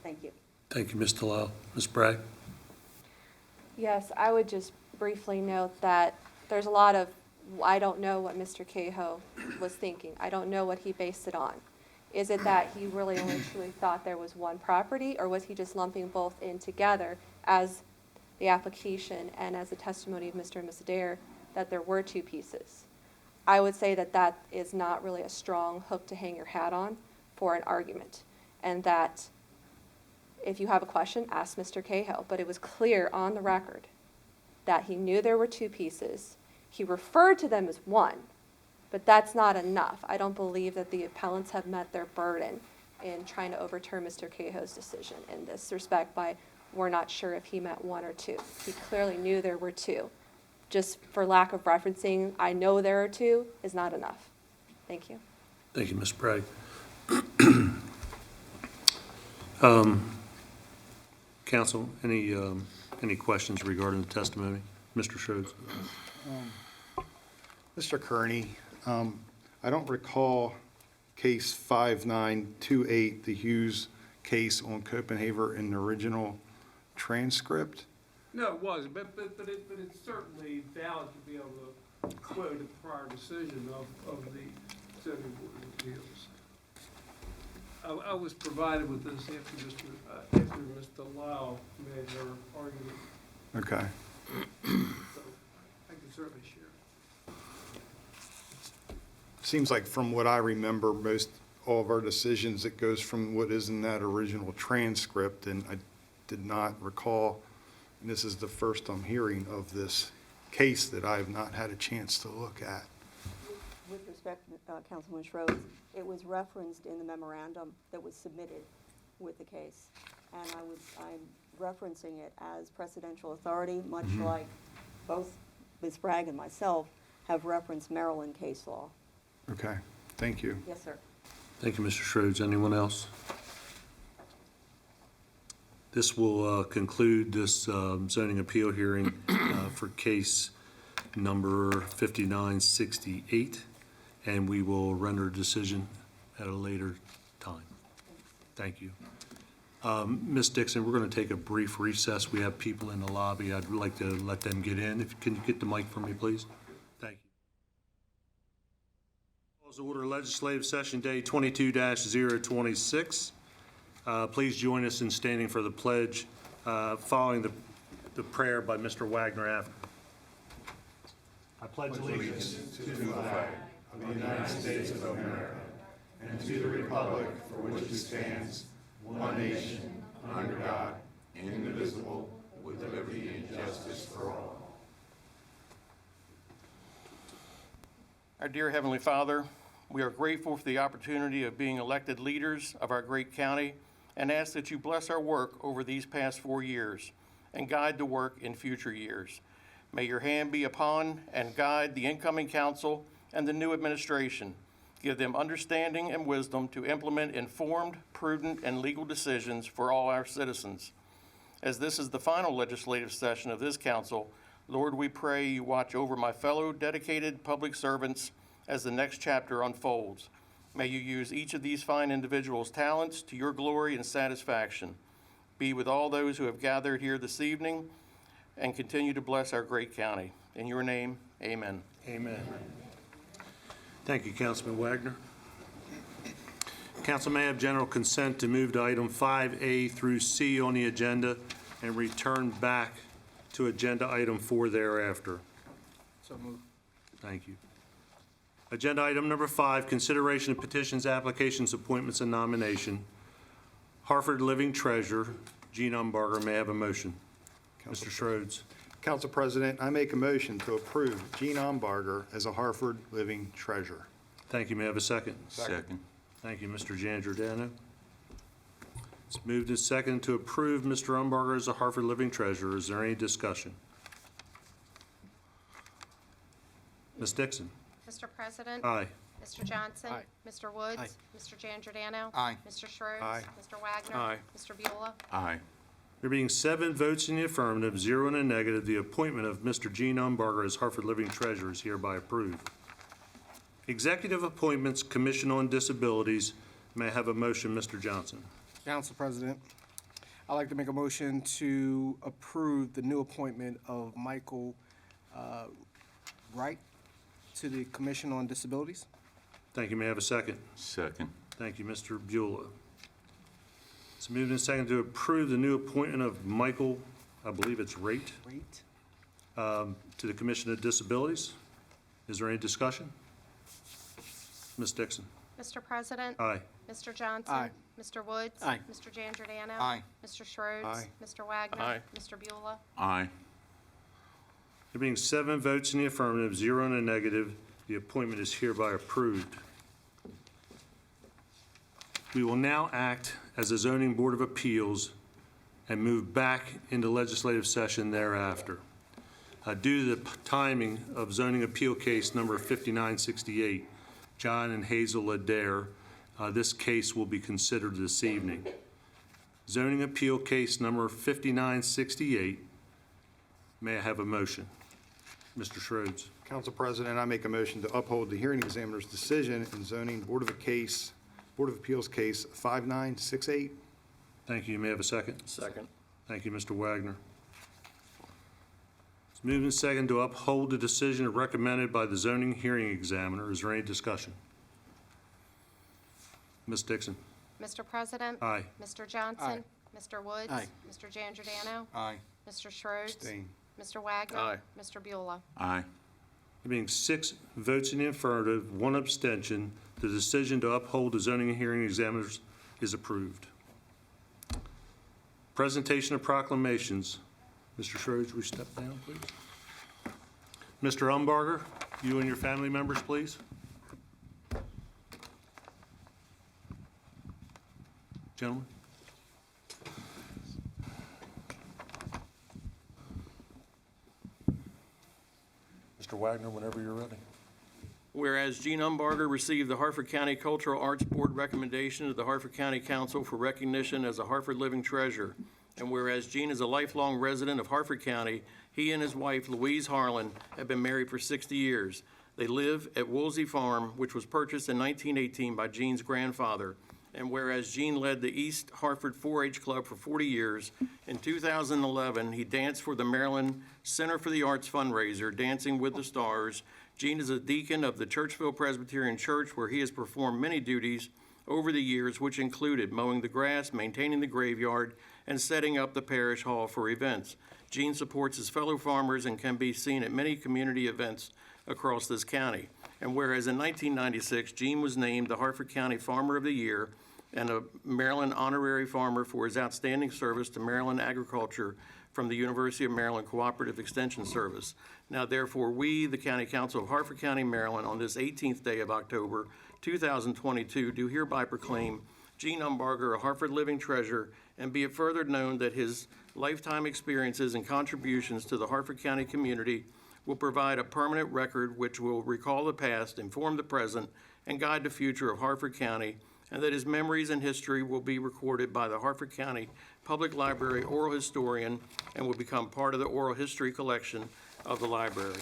Thank you. Thank you, Ms. Delisle. Ms. Bragg? Yes, I would just briefly note that there's a lot of, I don't know what Mr. Cahoe was thinking. I don't know what he based it on. Is it that he really only truly thought there was one property, or was he just lumping both in together as the application and as the testimony of Mr. and Ms. Adair that there were 2 pieces? I would say that that is not really a strong hook to hang your hat on for an argument, and that if you have a question, ask Mr. Cahoe. But it was clear on the record that he knew there were 2 pieces. He referred to them as one, but that's not enough. I don't believe that the appellants have met their burden in trying to overturn Mr. Cahoe's decision in this respect by we're not sure if he meant 1 or 2. He clearly knew there were 2. Just for lack of referencing, I know there are 2 is not enough. Thank you. Thank you, Ms. Bragg. Counsel, any questions regarding the testimony? Mr. Schroeder? Mr. Kearney, I don't recall case 5928, the Hughes case on Copenhagen in the original transcript. No, it wasn't, but it's certainly valid to be able to quote a prior decision of the zoning board of appeals. I was provided with this after Mr. Lau made her argument, Okay. so I can certainly share. Seems like from what I remember, all of our decisions, it goes from what is in that original transcript, and I did not recall, and this is the first I'm hearing of this case that I have not had a chance to look at. With respect, Councilman Schroeder, it was referenced in the memorandum that was submitted with the case. And I'm referencing it as precedential authority, much like both Ms. Bragg and myself have referenced Maryland case law. Okay, thank you. Yes, sir. Thank you, Mr. Schroeder. Anyone else? This will conclude this zoning appeal hearing for case number 5968, and we will render a decision at a later time. Thank you. Ms. Dixon, we're going to take a brief recess. We have people in the lobby. I'd like to let them get in. Can you get the mic for me, please? Thank you. Calls to order legislative session day 22-026. Please join us in standing for the pledge, following the prayer by Mr. Wagner after. I pledge allegiance to the flag of the United States of America and to the republic for which it stands, one nation, under God, indivisible, with liberty and justice for all. Our dear Heavenly Father, we are grateful for the opportunity of being elected leaders of our great county and ask that you bless our work over these past 4 years and guide the work in future years. May your hand be upon and guide the incoming council and the new administration. Give them understanding and wisdom to implement informed, prudent, and legal decisions for all our citizens. As this is the final legislative session of this council, Lord, we pray you watch over my fellow dedicated public servants as the next chapter unfolds. May you use each of these fine individuals' talents to your glory and satisfaction. Be with all those who have gathered here this evening and continue to bless our great county. In your name, amen. Amen. Thank you, Councilman Wagner. Council may have general consent to move to item 5A through C on the agenda and return back to agenda item 4 thereafter. So moved. Thank you. Agenda item number 5, consideration of petitions, applications, appointments, and nomination. Hartford Living Treasurer, Gene Umbarger, may I have a motion. Mr. Schroeds. Council President, I make a motion to approve Gene Umbarger as a Hartford Living Treasurer. Thank you. May I have a second? Second. Thank you, Mr. Giangiordano. It's moved and seconded to approve Mr. Umbarger as a Hartford Living Treasurer. Is there any discussion? Ms. Dixon. Mr. President? Aye. Mr. Johnson? Aye. Mr. Woods? Aye. Mr. Giangiordano? Aye. Mr. Schroeds? Aye. Mr. Wagner? Aye. Mr. Beulah? Aye. There being 7 votes in the affirmative, 0 in the negative, the appointment of Mr. Gene Umbarger as Hartford Living Treasurer is hereby approved. Executive appointments, Commission on Disabilities. May I have a motion, Mr. Johnson? Council President, I'd like to make a motion to approve the new appointment of Michael Wright to the Commission on Disabilities. Thank you. May I have a second? Second. Thank you, Mr. Beulah. It's moved and seconded to approve the new appointment of Michael, I believe it's Rate, to the Commission of Disabilities. Is there any discussion? Ms. Dixon. Mr. President? Aye. Mr. Johnson? Aye. Mr. Woods? Aye. Mr. Giangiordano? Aye. Mr. Schroeds? Aye. Mr. Wagner? Aye. Mr. Beulah? Aye. There being 7 votes in the affirmative, 0 in the negative, the appointment is hereby approved. We will now act as a zoning board of appeals and move back into legislative session thereafter. Due to the timing of zoning appeal case number 5968, John and Hazel Adair, this case will be considered this evening. Zoning appeal case number 5968. May I have a motion? Mr. Schroeds. Council President, I make a motion to uphold the hearing examiner's decision in zoning Board of Appeals case 5968. Thank you. You may have a second. Second. Thank you, Mr. Wagner. It's moved and seconded to uphold the decision recommended by the zoning hearing examiner. Is there any discussion? Ms. Dixon. Mr. President? Aye. Mr. Johnson? Mr. Woods? Aye. Mr. Giangiordano? Aye. Mr. Schroeds? Abstain. Mr. Wagner? Aye. Mr. Beulah? Aye. There being 6 votes in the affirmative, 1 abstention, the decision to uphold the zoning hearing examiners is approved. Presentation of proclamations. Mr. Schroeds, will you step down, please? Mr. Umbarger, you and your family members, please. Gentlemen. Mr. Wagner, whenever you're ready. Whereas Gene Umbarger received the Hartford County Cultural Arts Board recommendation of the Hartford County Council for recognition as a Hartford Living Treasure, And whereas Gene is a lifelong resident of Harford County, he and his wife, Louise Harlan, have been married for 60 years. They live at Woolsey Farm, which was purchased in 1918 by Gene's grandfather. And whereas Gene led the East Hartford 4-H Club for 40 years, in 2011, he danced for the Maryland Center for the Arts fundraiser, Dancing with the Stars. Gene is a deacon of the Churchville Presbyterian Church, where he has performed many duties over the years, which included mowing the grass, maintaining the graveyard, and setting up the parish hall for events. Gene supports his fellow farmers and can be seen at many community events across this county. And whereas in 1996, Gene was named the Hartford County Farmer of the Year and a Maryland Honorary Farmer for his outstanding service to Maryland agriculture from the University of Maryland Cooperative Extension Service. Now therefore, we, the County Council of Hartford County, Maryland, on this 18th day of October, 2022, do hereby proclaim Gene Umbarger a Hartford Living Treasure, and be it further known that his lifetime experiences and contributions to the Hartford County community will provide a permanent record which will recall the past, inform the present, and guide the future of Hartford County, and that his memories and history will be recorded by the Hartford County Public Library oral historian and will become part of the oral history collection of the library.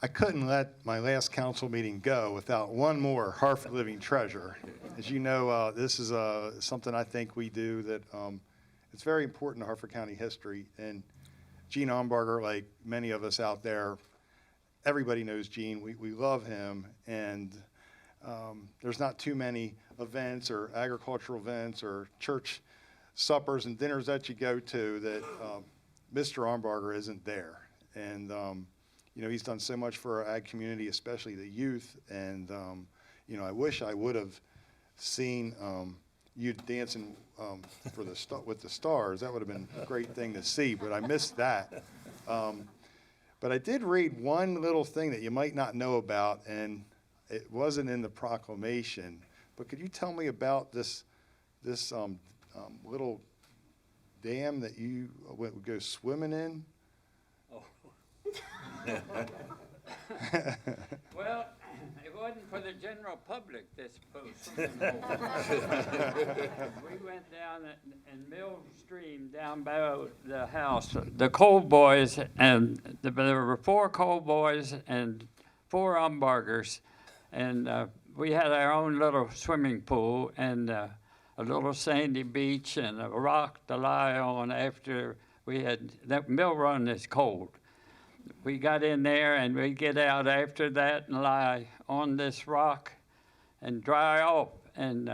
I couldn't let my last council meeting go without one more Hartford Living Treasure. As you know, this is something I think we do that it's very important to Hartford County history. And Gene Umbarger, like many of us out there, everybody knows Gene. We love him. And there's not too many events or agricultural events or church suppers and dinners that you go to that Mr. Umbarger isn't there. And you know, he's done so much for our ag community, especially the youth. And, you know, I wish I would have seen you dancing with the stars. That would have been a great thing to see, but I missed that. But I did read one little thing that you might not know about, and it wasn't in the proclamation. But could you tell me about this little dam that you would go swimming in? Well, it wasn't for the general public, this post. We went down in Mill Stream down by the house. The Cole boys, and there were 4 Cole boys and 4 Umbargers, and we had our own little swimming pool and a little sandy beach and a rock to lie on after we had, that mill run is cold. We got in there and we get out after that and lie on this rock and dry off. And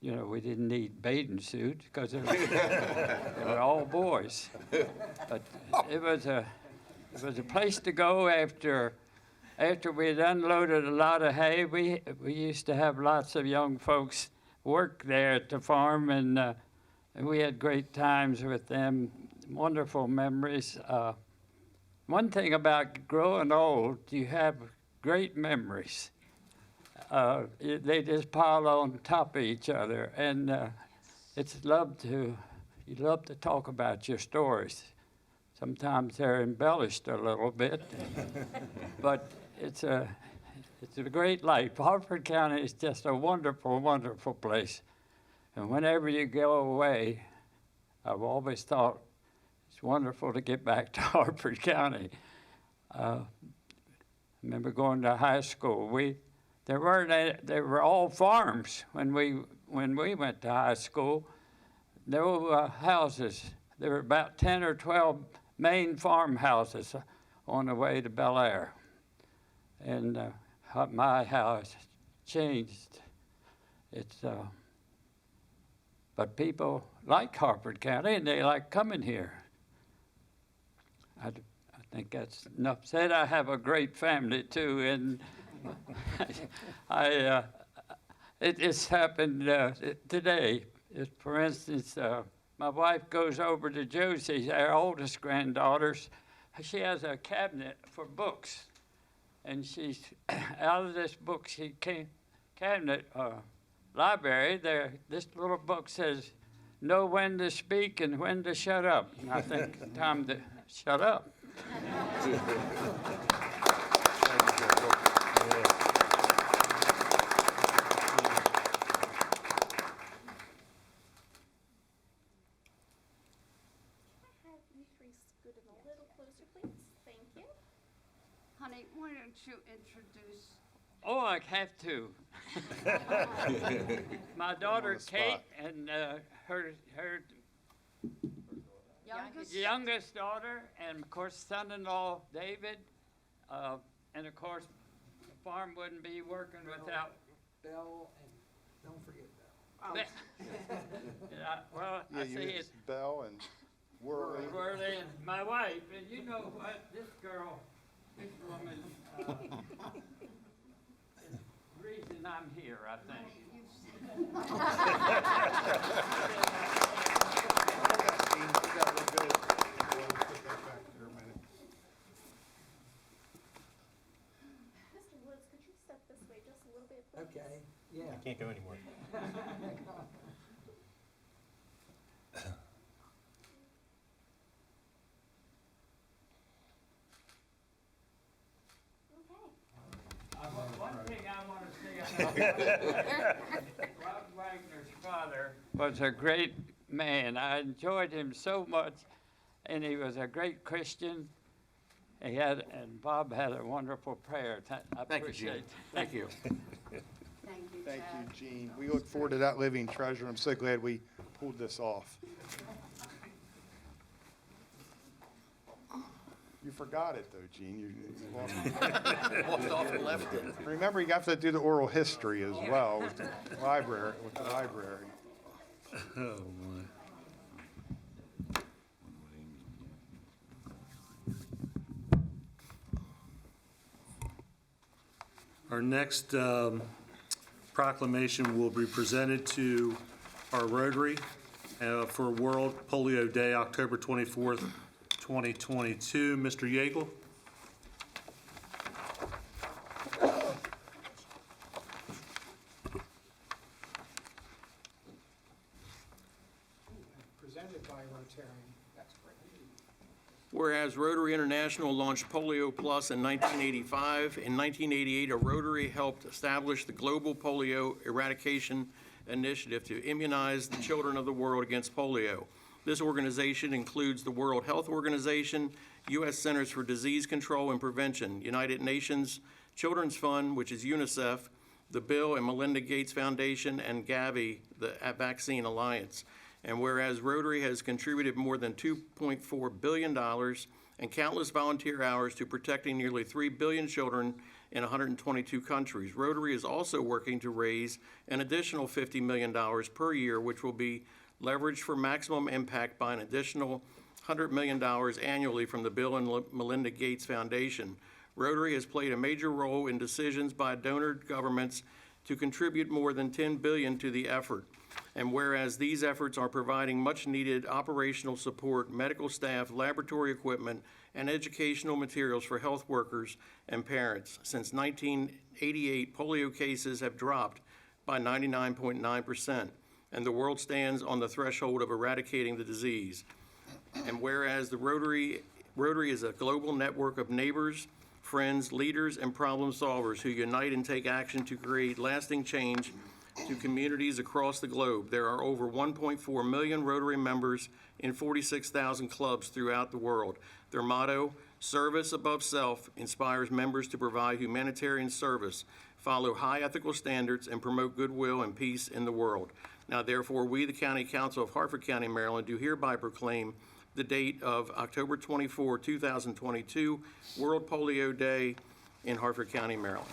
you know, we didn't need bathing suits because they were all boys. But it was a place to go after we had unloaded a lot of hay. We used to have lots of young folks work there at the farm, and we had great times with them. Wonderful memories. One thing about growing old, you have great memories. They just pile on top of each other, and you love to talk about your stories. Sometimes they're embellished a little bit, but it's a great life. Hartford County is just a wonderful, wonderful place. And whenever you go away, I've always thought, it's wonderful to get back to Hartford County. I remember going to high school. There were all farms when we went to high school. There were houses. There were about 10 or 12 main farmhouses on the way to Bel Air. And my house changed. But people like Hartford County and they like coming here. I think that's enough said. I have a great family too, and it just happened today. For instance, my wife goes over to Josie, our oldest granddaughter's. She has a cabinet for books, and she's out of this cabinet library. This little book says know when to speak and when to shut up. And I think time to shut up. Have you three scoot in a little closer, please? Thank you. Honey, why don't you introduce? Oh, I have to. My daughter Kate and her youngest daughter, and of course son-in-law David, and of course the farm wouldn't be working without Bell, and don't forget Bell. Yeah, well, I see it. Bell and Worley. Worley and my wife, and you know what? This girl, this woman, is the reason I'm here, I think. Mr. Woods, could you step this way just a little bit, please? Okay, yeah. Can't go anymore. One thing I want to say, Rob Wagner's father was a great man. I enjoyed him so much, and he was a great Christian. And Bob had a wonderful prayer. I Thank you, Gene. appreciate it. Thank you. Thank you, Gene. We look forward to that living treasure. I'm so glad we pulled this off. You forgot it, though, Gene. You Walked off and left it. remember, you have to do the oral history as well with the library. Oh, my. Our next proclamation will be presented to our Rotary for World Polio Day, October 24th, 2022. Mr. Yeagle? Presented by Rotarian. That's great. Whereas Rotary International launched Polio Plus in 1985, in 1988, a Rotary helped establish the Global Polio Eradication Initiative to immunize the children of the world against polio. This organization includes the World Health Organization, U.S. Centers for Disease Control and Prevention, United Nations Children's Fund, which is UNICEF, the Bill and Melinda Gates Foundation, and Gavi, the Vaccine Alliance. And whereas Rotary has contributed more than $2.4 billion and countless volunteer hours to protecting nearly 3 billion children in 122 countries, Rotary is also working to raise an additional $50 million per year, which will be leveraged for maximum impact by an additional $100 million annually from the Bill and Melinda Gates Foundation. Rotary has played a major role in decisions by donor governments to contribute more than $10 billion to the effort. And whereas these efforts are providing much-needed operational support, medical staff, laboratory equipment, and educational materials for health workers and parents. Since 1988, polio cases have dropped by 99.9%, and the world stands on the threshold of eradicating the disease. And whereas the Rotary is a global network of neighbors, friends, leaders, and problem solvers who unite and take action to create lasting change to communities across the globe. There are over 1.4 million Rotary members in 46,000 clubs throughout the world. Their motto, service above self, inspires members to provide humanitarian service, follow high ethical standards, and promote goodwill and peace in the world. Now, therefore, we, the County Council of Harford County, Maryland, do hereby proclaim the date of October 24, 2022, World Polio Day in Harford County, Maryland.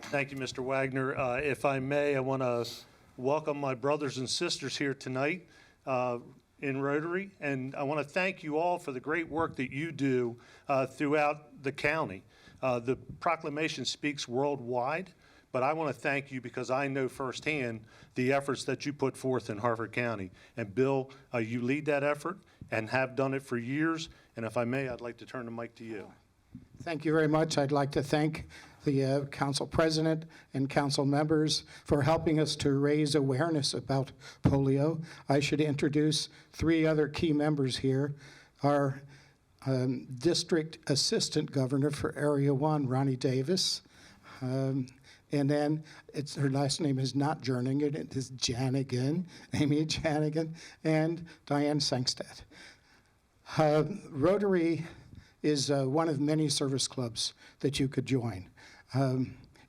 Thank you, Mr. Wagner. If I may, I want to welcome my brothers and sisters here tonight in Rotary, and I want to thank you all for the great work that you do throughout the county. The proclamation speaks worldwide, but I want to thank you because I know firsthand the efforts that you put forth in Harford County. And Bill, you lead that effort and have done it for years, and if I may, I'd like to turn the mic to you. Thank you very much. I'd like to thank the council president and council members for helping us to raise awareness about polio. I should introduce 3 other key members here. Our district assistant governor for Area 1, Ronnie Davis. And then her last name is not Jernigan, it is Janigan, Amy Janigan, and Diane Sangstedt. Rotary is one of many service clubs that you could join.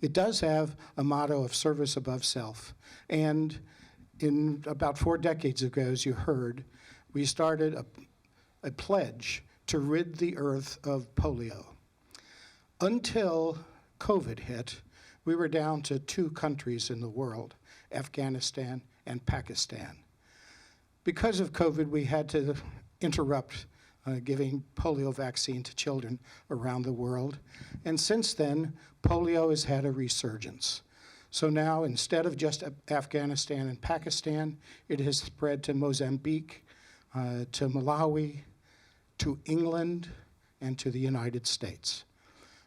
It does have a motto of service above self. And in about 4 decades ago, as you heard, we started a pledge to rid the earth of polio. Until COVID hit, we were down to 2 countries in the world, Afghanistan and Pakistan. Because of COVID, we had to interrupt giving polio vaccine to children around the world. And since then, polio has had a resurgence. So now, instead of just Afghanistan and Pakistan, it has spread to Mozambique, to Malawi, to England, and to the United States.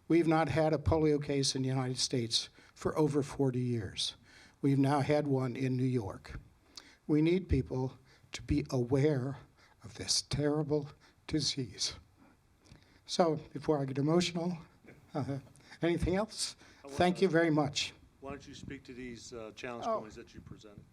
We've not had a polio case in the United States for over 40 years. We've now had one in New York. We need people to be aware of this terrible disease. So, before I get emotional, anything else? Thank you very much. Why don't you speak to these challenge coins that you presented?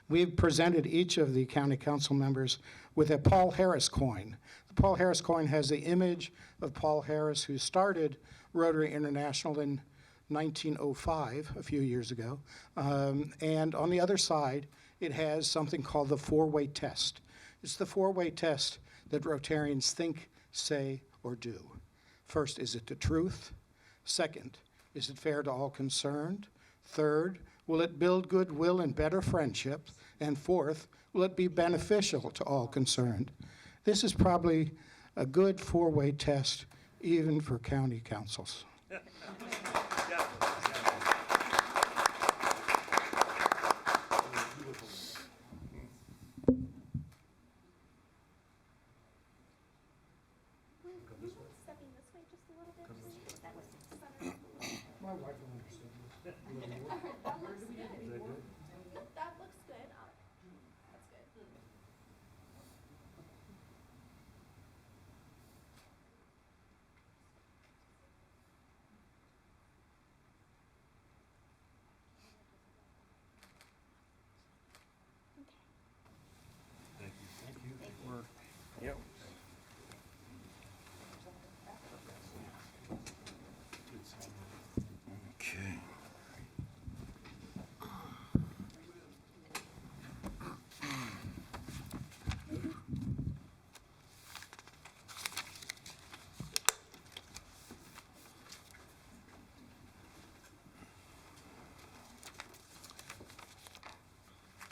We've presented each of the county council members with a Paul Harris coin. The Paul Harris coin has the image of Paul Harris, who started Rotary International in 1905, a few years ago. And on the other side, it has something called the 4-way test. It's the 4-way test that Rotarians think, say, or do. First, is it the truth? Second, is it fair to all concerned? Third, will it build goodwill and better friendships? And fourth, will it be beneficial to all concerned? This is probably a good 4-way test, even for county councils. That looks good. That's good. Yep. Okay.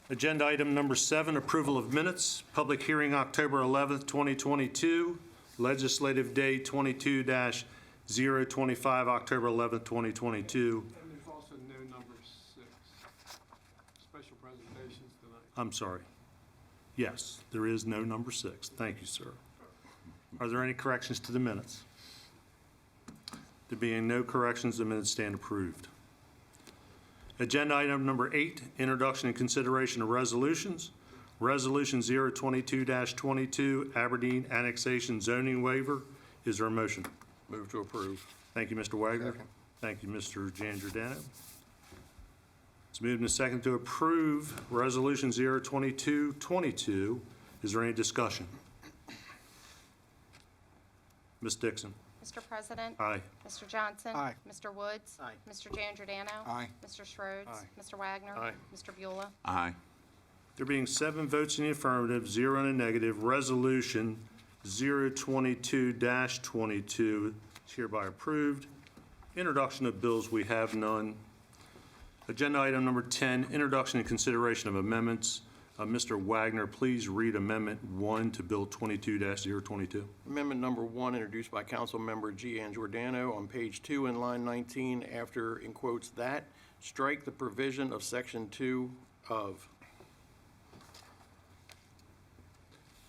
Agenda item number 7, approval of minutes. Public hearing October 11th, 2022. Legislative day 22-025, October 11th, 2022. And there's also no number 6, special presentations tonight. I'm sorry. Yes, there is no number 6. Thank you, sir. Are there any corrections to the minutes? There being no corrections, the minutes stand approved. Agenda item number 8, introduction and consideration of resolutions. Resolution 022-22, Aberdeen Annexation Zoning Waiver. Is there a motion? Move to approve. Thank you, Mr. Wagner. Thank you, Mr. Giangiordano. It's moved and second to approve Resolution 022-22. Is there any discussion? Ms. Dixon. Mr. President? Aye. Mr. Johnson? Aye. Mr. Woods? Aye. Mr. Giangiordano? Aye. Mr. Schroeds? Aye. Mr. Wagner? Aye. Mr. Beulah? Aye. There being 7 votes in the affirmative, 0 in the negative, Resolution 022-22 is hereby approved. Introduction of bills, we have none. Agenda item number 10, introduction and consideration of amendments. Mr. Wagner, please read Amendment 1 to Bill 22-022. Amendment number 1, introduced by Councilmember Giangiordano on page 2 in line 19, after, in quotes, "that," strike the provision of section 2 of.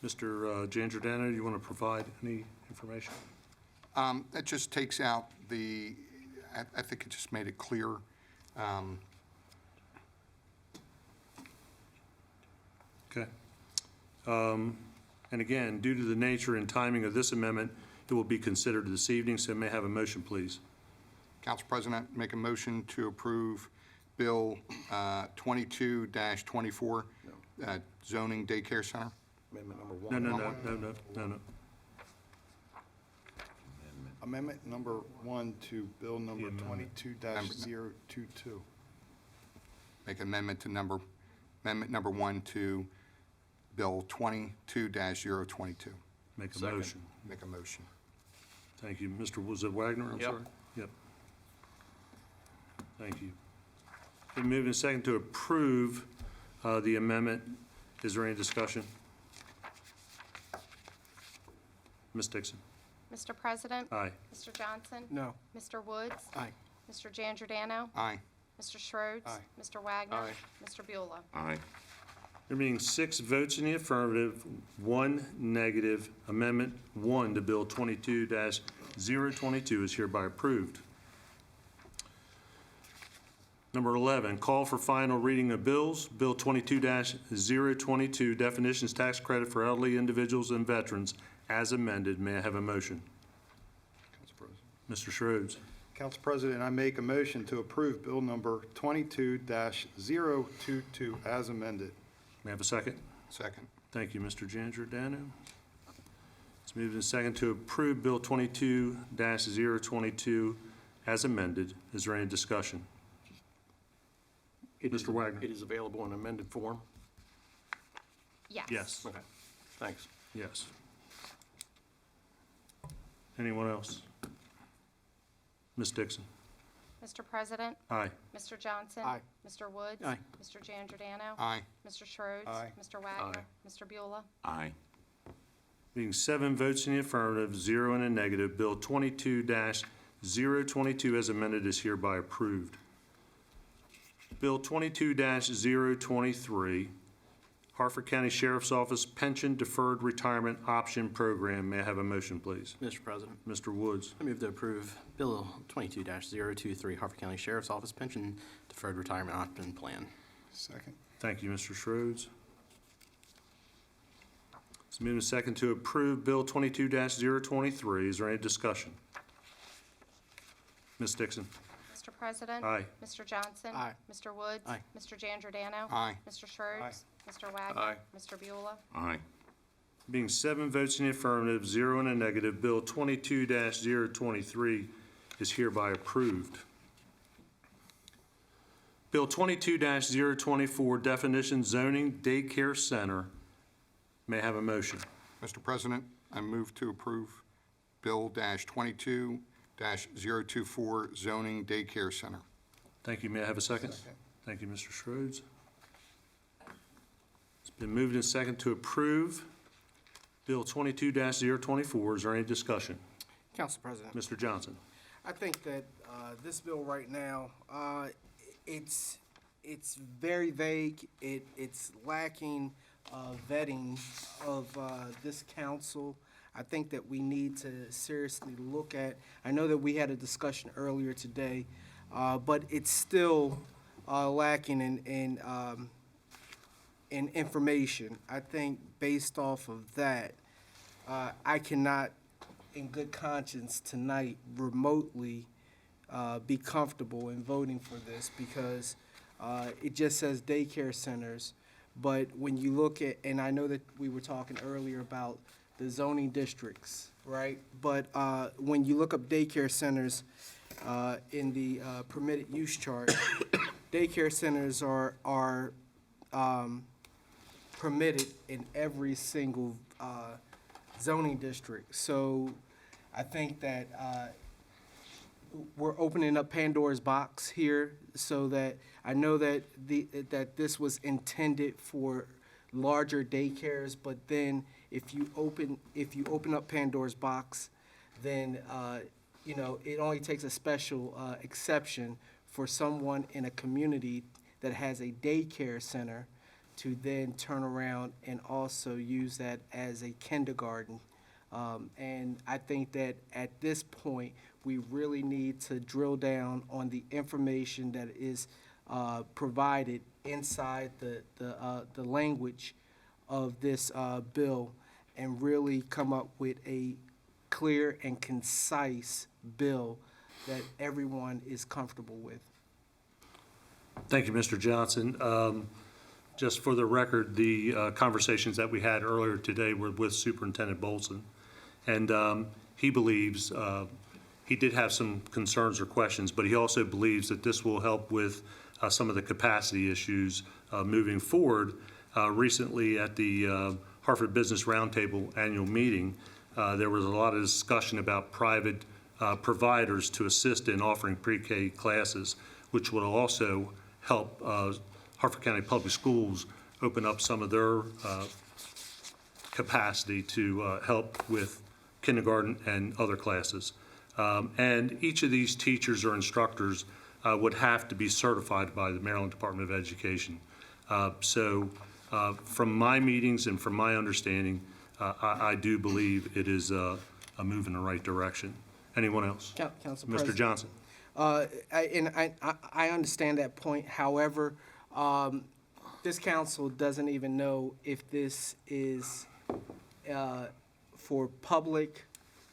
Mr. Giangiordano, do you want to provide any information? That just takes out the, I think it just made it clear. Okay. And again, due to the nature and timing of this amendment, it will be considered this evening, so may I have a motion, please? Council President, make a motion to approve Bill 22-24, zoning daycare center. Amendment number No, one. no. Amendment number 1 to Bill number 22-022. Make amendment number 1 to Bill 22-022. Make a Second. motion. Make a motion. Thank you. Mr. Was it Wagner? I'm Yep. sorry. Yep. Thank you. Been moved and second to approve the amendment. Is there any discussion? Ms. Dixon? Mr. President? Aye. Mr. Johnson? No. Mr. Woods? Aye. Mr. Giangiordano? Aye. Mr. Schroeds? Aye. Mr. Wagner? Aye. Mr. Beulah? Aye. There being 6 votes in the affirmative, 1 negative, Amendment 1 to Bill 22-022 is hereby approved. Number 11, call for final reading of bills. Bill 22-022, definitions tax credit for elderly individuals and veterans, as amended. May I have a motion? Council President. Mr. Schroeds. Council President, I make a motion to approve Bill number 22-022 as amended. May I have a second? Second. Thank you, Mr. Giangiordano. It's moved and second to approve Bill 22-022 as amended. Is there any discussion? Mr. Wagner. It is available in amended form? Yes. Yes. Okay, thanks. Yes. Anyone else? Ms. Dixon? Mr. President? Aye. Mr. Johnson? Aye. Mr. Woods? Aye. Mr. Giangiordano? Aye. Mr. Schroeds? Aye. Mr. Wagner? Aye. Mr. Beulah? Aye. Being 7 votes in the affirmative, 0 in the negative, Bill 22-022 as amended is hereby approved. Bill 22-023, Harford County Sheriff's Office Pension Deferred Retirement Option Program. May I have a motion, please? Mr. President, Mr. Woods. I move to approve Bill 22-023, Harford County Sheriff's Office Pension Deferred Retirement Option Plan. Second. Thank you, Mr. Schroeds. It's moved and second to approve Bill 22-023. Is there any discussion? Ms. Dixon? Mr. President? Aye. Mr. Johnson? Aye. Mr. Woods? Aye. Mr. Giangiordano? Aye. Mr. Schroeds? Mr. Wagner? Aye. Mr. Beulah? Aye. Being 7 votes in the affirmative, 0 in the negative, Bill 22-023 is hereby approved. Bill 22-024, definition zoning daycare center. May I have a motion? Mr. President, I move to approve Bill -22-024 zoning daycare center. Thank you. May I have a second? Thank you, Mr. Schroeds. It's been moved and second to approve Bill 22-024. Is there any discussion? Council President. Mr. Johnson? I think that this bill right now, it's very vague. It's lacking vetting of this council. I think that we need to seriously look at. I know that we had a discussion earlier today, but it's still lacking in information. I think based off of that, I cannot, in good conscience tonight, remotely be comfortable in voting for this because it just says daycare centers. But when you look at, and I know that we were talking earlier about the zoning districts, right? But when you look up daycare centers in the permitted use chart, daycare centers are permitted in every single zoning district. So I think that we're opening up Pandora's box here so that I know that that this was intended for larger daycares, but then if you open up Pandora's box, then you know, it only takes a special exception for someone in a community that has a daycare center to then turn around and also use that as a kindergarten And I think that at this point, we really need to drill down on the information that is provided inside the language of this bill and really come up with a clear and concise bill that everyone is comfortable with. Thank you, Mr. Johnson. Just for the record, the conversations that we had earlier today were with Superintendent Bolson, and he believes, he did have some concerns or questions, but he also believes that this will help with some of the capacity issues moving forward. Recently at the Hartford Business Roundtable annual meeting, there was a lot of discussion about private providers to assist in offering pre-K classes, which will also help Hartford County Public Schools open up some of their capacity to help with kindergarten and other classes. And each of these teachers or instructors would have to be certified by the Maryland Department of Education. So from my meetings and from my understanding, I do believe it is a move in the right direction. Anyone else? Council Mr. President. Johnson. I understand that point. However, this council doesn't even know if this is for public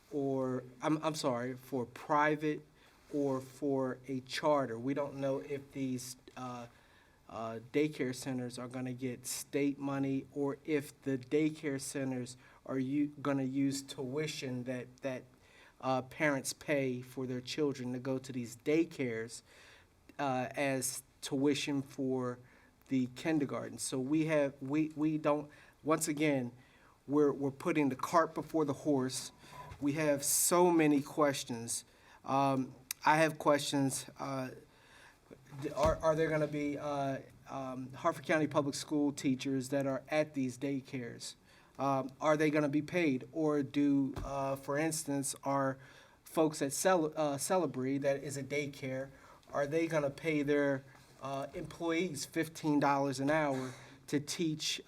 or, I'm sorry, for private or for a charter. We don't know if these daycare centers are going to get state money or if the daycare centers are going to use tuition that parents pay for their children to go to these daycares as tuition for the kindergarten. So we don't, once again, we're putting the cart before the horse. We have so many questions. I have questions. Are there going to be Hartford County Public School teachers that are at these daycares? Are they going to be paid? Or do, for instance, are folks at Celebree, that is a daycare, are they going to pay their employees $15 an hour to teach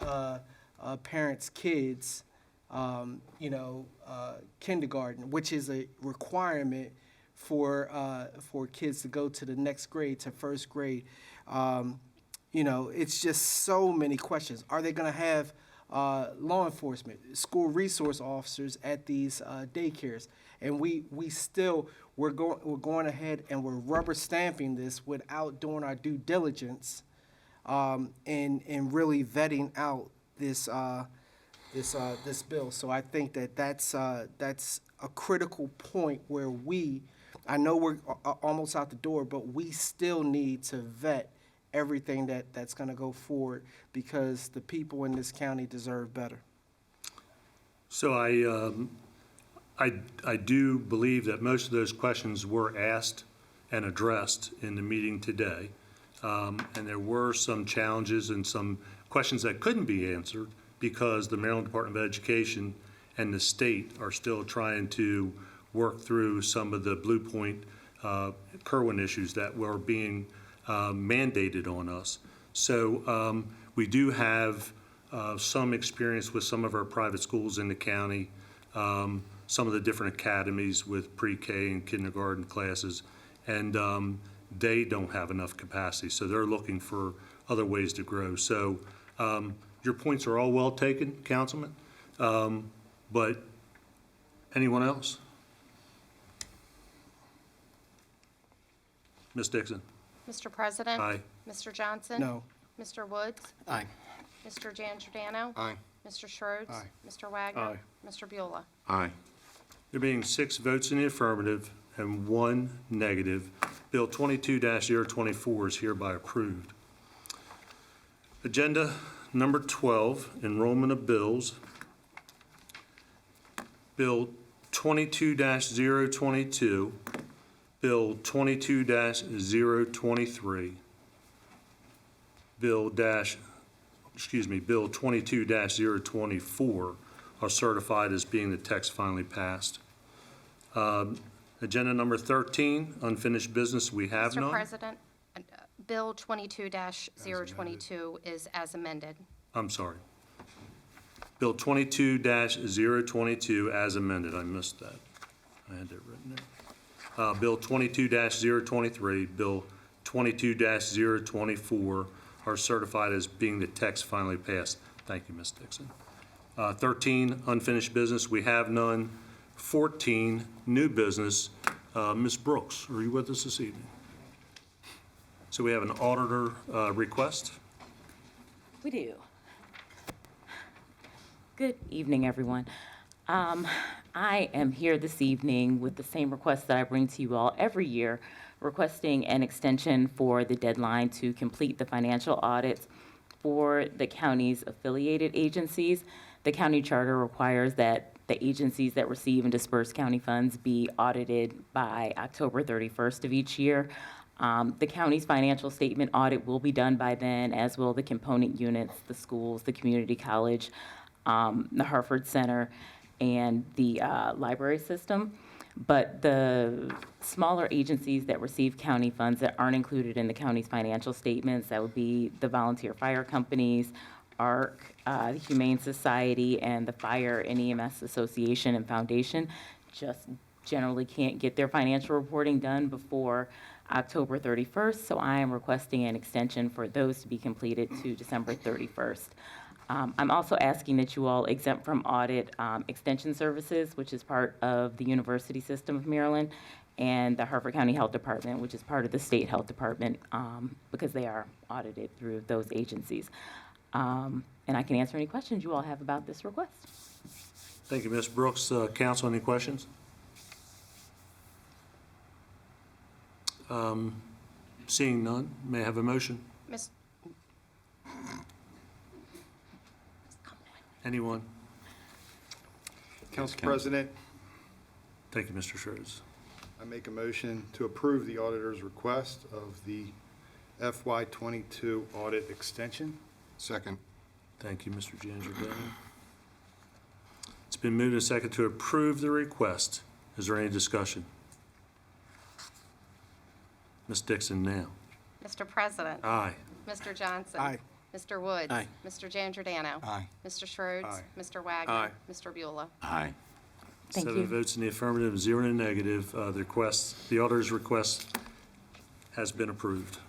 parents' kids, kindergarten, which is a requirement for kids to go to the next grade, to first grade? It's just so many questions. Are they going to have law enforcement, school resource officers at these daycares? And we're going ahead and we're rubber stamping this without doing our due diligence and really vetting out this bill. So I think that's a critical point where I know we're almost out the door, but we still need to vet everything that's going to go forward because the people in this county deserve better. So I do believe that most of those questions were asked and addressed in the meeting today. And there were some challenges and some questions that couldn't be answered because the Maryland Department of Education and the state are still trying to work through some of the Blue Point Kerwin issues that were being mandated on us. So we do have some experience with some of our private schools in the county, some of the different academies with pre-K and kindergarten classes, and they don't have enough capacity, so they're looking for other ways to grow. So your points are all well taken, Councilman, but anyone else? Ms. Dixon? Mr. President? Aye. Mr. Johnson? No. Mr. Woods? Aye. Mr. Giangiordano? Aye. Mr. Schroeds? Aye. Mr. Wagner? Aye. Mr. Beulah? Aye. There being 6 votes in the affirmative and 1 negative, Bill 22-024 is hereby approved. Agenda number 12, enrollment of bills. Bill 22-022, Bill 22-023, Bill 22-024 are certified as being the text finally passed. Agenda number 13, unfinished business, we have none. Mr. President, Bill 22-022 is as amended. I'm sorry. Bill 22-022 as amended. I missed that. I had that written there. Bill 22-023, Bill 22-024 are certified as being the text finally passed. Thank you, Ms. Dixon. 13, unfinished business. We have none. 14, new business. Ms. Brooks, are you with us this evening? So we have an auditor request. We do. Good evening, everyone. I am here this evening with the same request that I bring to you all every year, requesting an extension for the deadline to complete the financial audits for the county's affiliated agencies. The county charter requires that the agencies that receive and disperse county funds be audited by October 31st of each year. The county's financial statement audit will be done by then, as will the component units, the schools, the community college, the Harford Center, and the library system. But the smaller agencies that receive county funds that aren't included in the county's financial statements, that would be the volunteer fire companies, ARC, the Humane Society, and the Fire and EMS Association and Foundation, just generally can't get their financial reporting done before October 31st, so I am requesting an extension for those to be completed to December 31st. I'm also asking that you all exempt from audit extension services, which is part of the University System of Maryland, and the Harford County Health Department, which is part of the State Health Department, because they are audited through those agencies. And I can answer any questions you all have about this request. Thank you, Ms. Brooks. Council, any questions? Seeing none, may I have a motion? Miss, Anyone? Council President, Thank you, Mr. Schroeder. I make a motion to approve the auditor's request of the FY22 audit extension. Second. Thank you, Mr. Giangiordano. It's been moved and seconded to approve the request. Is there any discussion? Ms. Dixon now. Mr. President. Aye. Mr. Johnson. Aye. Mr. Woods. Aye. Mr. Giangiordano. Aye. Mr. Schroeder. Aye. Mr. Wagner. Aye. Mr. Beulah. Aye. Thank 7 you. votes in the affirmative, 0 in the negative. The auditor's request has been approved.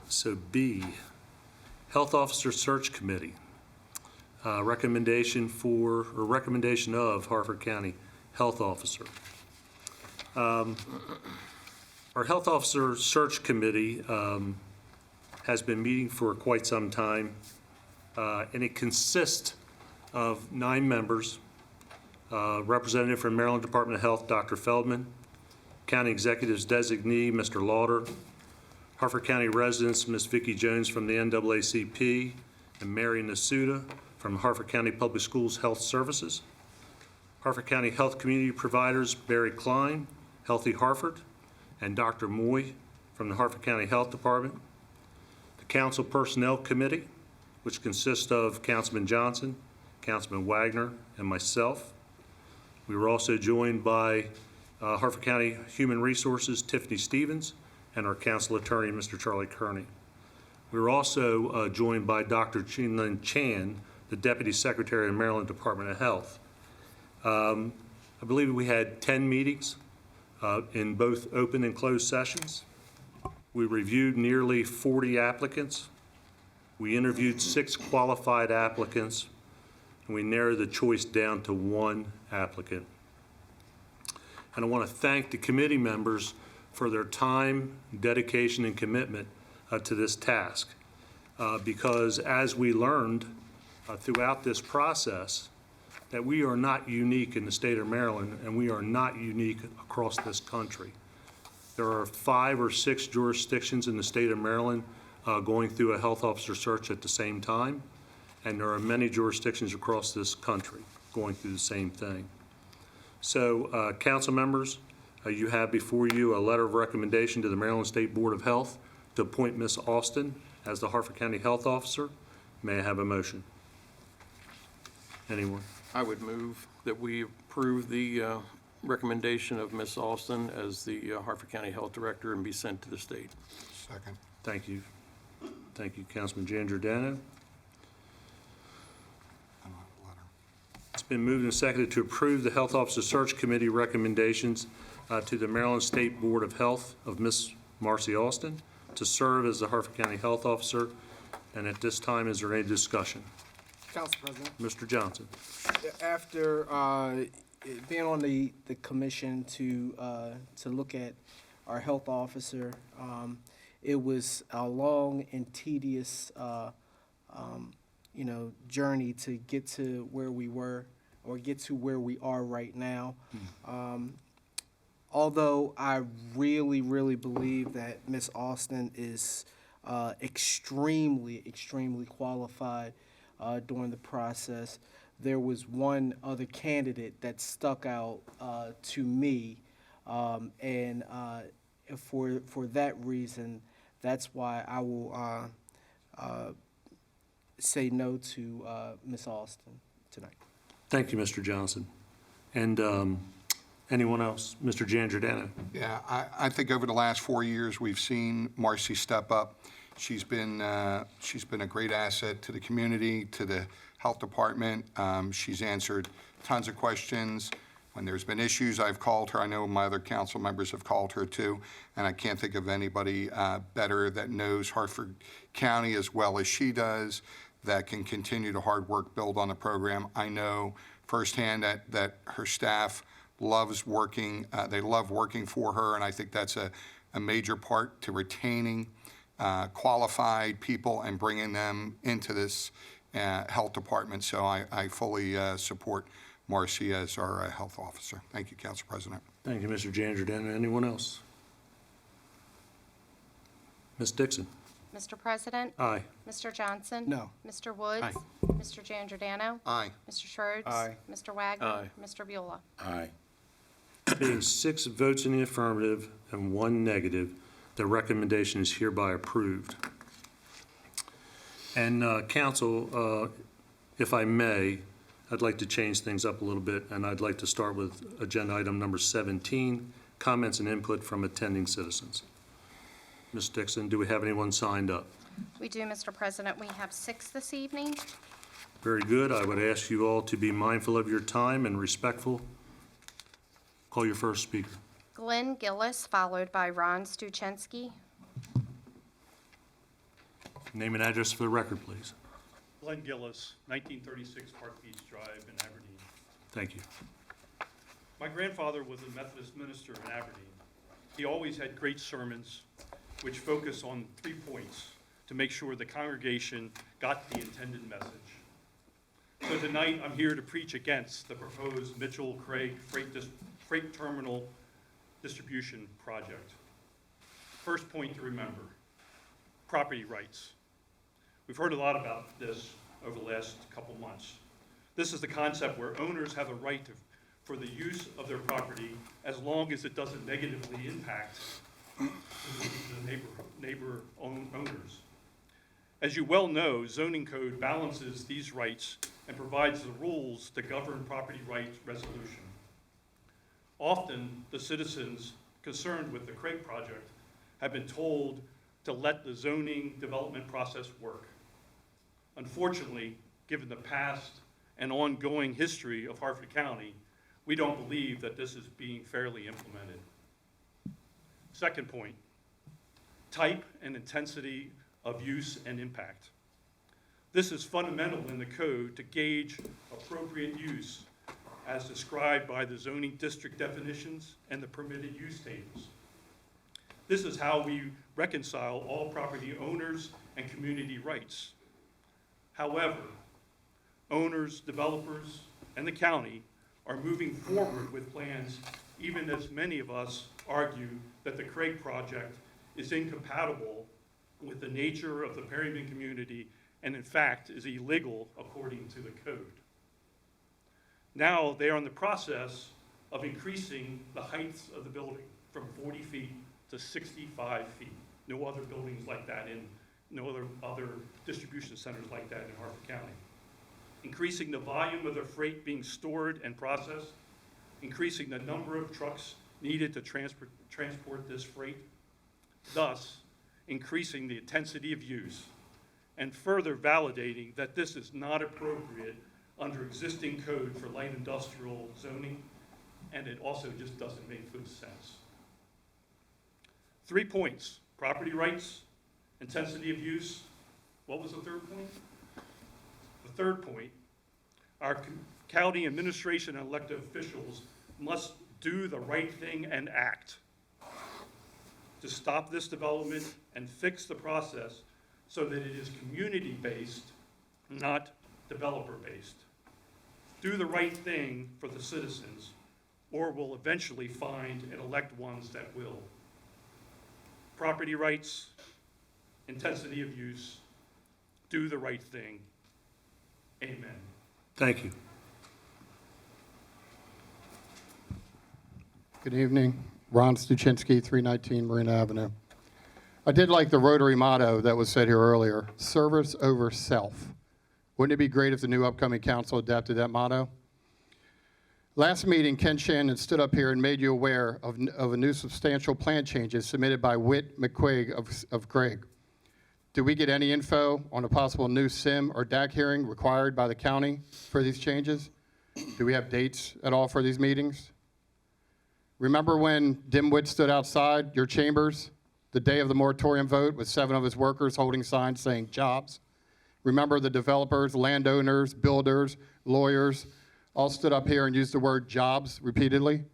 So B, Health Officer Search Committee. Recommendation of Harford County Health Officer. Our Health Officer Search Committee has been meeting for quite some time, and it consists of 9 members, Representative from Maryland Department of Health, Dr. Feldman, County Executives Designee, Mr. Lauder, Harford County residents, Ms. Vicki Jones from the NAACP, and Mary Nasuda from Harford County Public Schools Health Services, Harford County Health Community Providers, Barry Klein, Healthy Harford, and Dr. Moy from the Harford County Health Department, the Council Personnel Committee, which consists of Councilman Johnson, Councilman Wagner, and myself. We were also joined by Harford County Human Resources, Tiffany Stevens, and our council attorney, Mr. Charlie Kearney. We were also joined by Dr. Chin-Lin Chan, the Deputy Secretary of Maryland Department of Health. I believe we had 10 meetings in both open and closed sessions. We reviewed nearly 40 applicants. We interviewed 6 qualified applicants, and we narrowed the choice down to 1 applicant. And I want to thank the committee members for their time, dedication, and commitment to this task. Because as we learned throughout this process, that we are not unique in the state of Maryland, and we are not unique across this country. There are 5 or 6 jurisdictions in the state of Maryland going through a health officer search at the same time, and there are many jurisdictions across this country going through the same thing. So, council members, you have before you a letter of recommendation to the Maryland State Board of Health to appoint Ms. Austin as the Harford County Health Officer. May I have a motion? Anyone? I would move that we approve the recommendation of Ms. Alston as the Harford County Health Director and be sent to the state. Second. Thank you. Thank you, Councilman Jan Giordano. It's been moved and seconded to approve the Health Officer Search Committee recommendations to the Maryland State Board of Health of Ms. Marcy Alston to serve as the Harford County Health Officer. And at this time, is there any discussion? Council President. Mr. Johnson. After being on the commission to look at our health officer, it was a long and tedious, journey to get to where we were or get to where we are right now. Although I really, really believe that Ms. Alston is extremely, extremely qualified during the process, there was one other candidate that stuck out to me, and for that reason, that's why I will say no to Ms. Alston tonight. Thank you, Mr. Johnson. And anyone else? Mr. Jan Giordano. Yeah, I think over the last 4 years, we've seen Marcy step up. She's been a great asset to the community, to the health department. She's answered tons of questions. When there's been issues, I've called her. I know my other council members have called her too, and I can't think of anybody better that knows Hartford County as well as she does, that can continue to hard work, build on the program. I know firsthand that her staff loves working, they love working for her, and I think that's a major part to retaining qualified people and bringing them into this health department. So I fully support Marcy as our health officer. Thank you, Council President. Thank you, Mr. Jan Giordano. Anyone else? Ms. Dixon. Mr. President? Aye. Mr. Johnson? No. Mr. Woods? Aye. Mr. Jan Giordano? Aye. Mr. Schroeds? Aye. Mr. Wagner? Aye. Mr. Beulah? Aye. Being 6 votes in the affirmative and 1 negative, the recommendation is hereby approved. And council, if I may, I'd like to change things up a little bit, and I'd like to start with agenda item number 17, comments and input from attending citizens. Ms. Dixon, do we have anyone signed up? We do, Mr. President. We have 6 this evening. Very good. I would ask you all to be mindful of your time and respectful. Call your first speaker. Glenn Gillis, followed by Ron Stuchensky. Name and address for the record, please. Glenn Gillis, 1936 Park Beach Drive in Aberdeen. Thank you. My grandfather was a Methodist minister in Aberdeen. He always had great sermons which focus on 3 points to make sure the congregation got the intended message. So tonight, I'm here to preach against the proposed Mitchell-Craig Freight Terminal Distribution Project. First point to remember, property rights. We've heard a lot about this over the last couple months. This is the concept where owners have a right for the use of their property as long as it doesn't negatively impact the neighbor owners. As you well know, zoning code balances these rights and provides the rules to govern property rights resolution. Often, the citizens concerned with the Craig project have been told to let the zoning development process work. Unfortunately, given the past and ongoing history of Harford County, we don't believe that this is being fairly implemented. Second point, type and intensity of use and impact. This is fundamental in the code to gauge appropriate use as described by the zoning district definitions and the permitted use tables. This is how we reconcile all property owners and community rights. However, owners, developers, and the county are moving forward with plans, even as many of us argue that the Craig project is incompatible with the nature of the Perryman community and in fact is illegal according to the code. Now they are in the process of increasing the heights of the building from 40 feet to 65 feet. No other buildings like that no other distribution centers like that in Harford County. Increasing the volume of the freight being stored and processed increasing the number of trucks needed to transport this freight, thus increasing the intensity of use, and further validating that this is not appropriate under existing code for light industrial zoning, and it also just doesn't make good sense. 3 points: property rights, intensity of use. What was the third point? The third point, our county administration and elected officials must do the right thing and act to stop this development and fix the process so that it is community-based, not developer-based. Do the right thing for the citizens, or we'll eventually find and elect ones that will. Property rights, intensity of use, do the right thing. Amen. Thank you. Good evening. Ron Stuchinski, 319 Marina Avenue. I did like the Rotary motto that was said here earlier, service over self. Wouldn't it be great if the new upcoming council adapted that motto? Last meeting, Ken Shannon stood up here and made you aware of a new substantial plan changes submitted by Whit McQuaig of Craig. Did we get any info on a possible new SIM or DAC hearing required by the county for these changes? Do we have dates at all for these meetings? Remember when Dimwit stood outside your chambers the day of the moratorium vote with 7 of his workers holding signs saying jobs? Remember the developers, landowners, builders, lawyers all stood up here and used the word jobs repeatedly?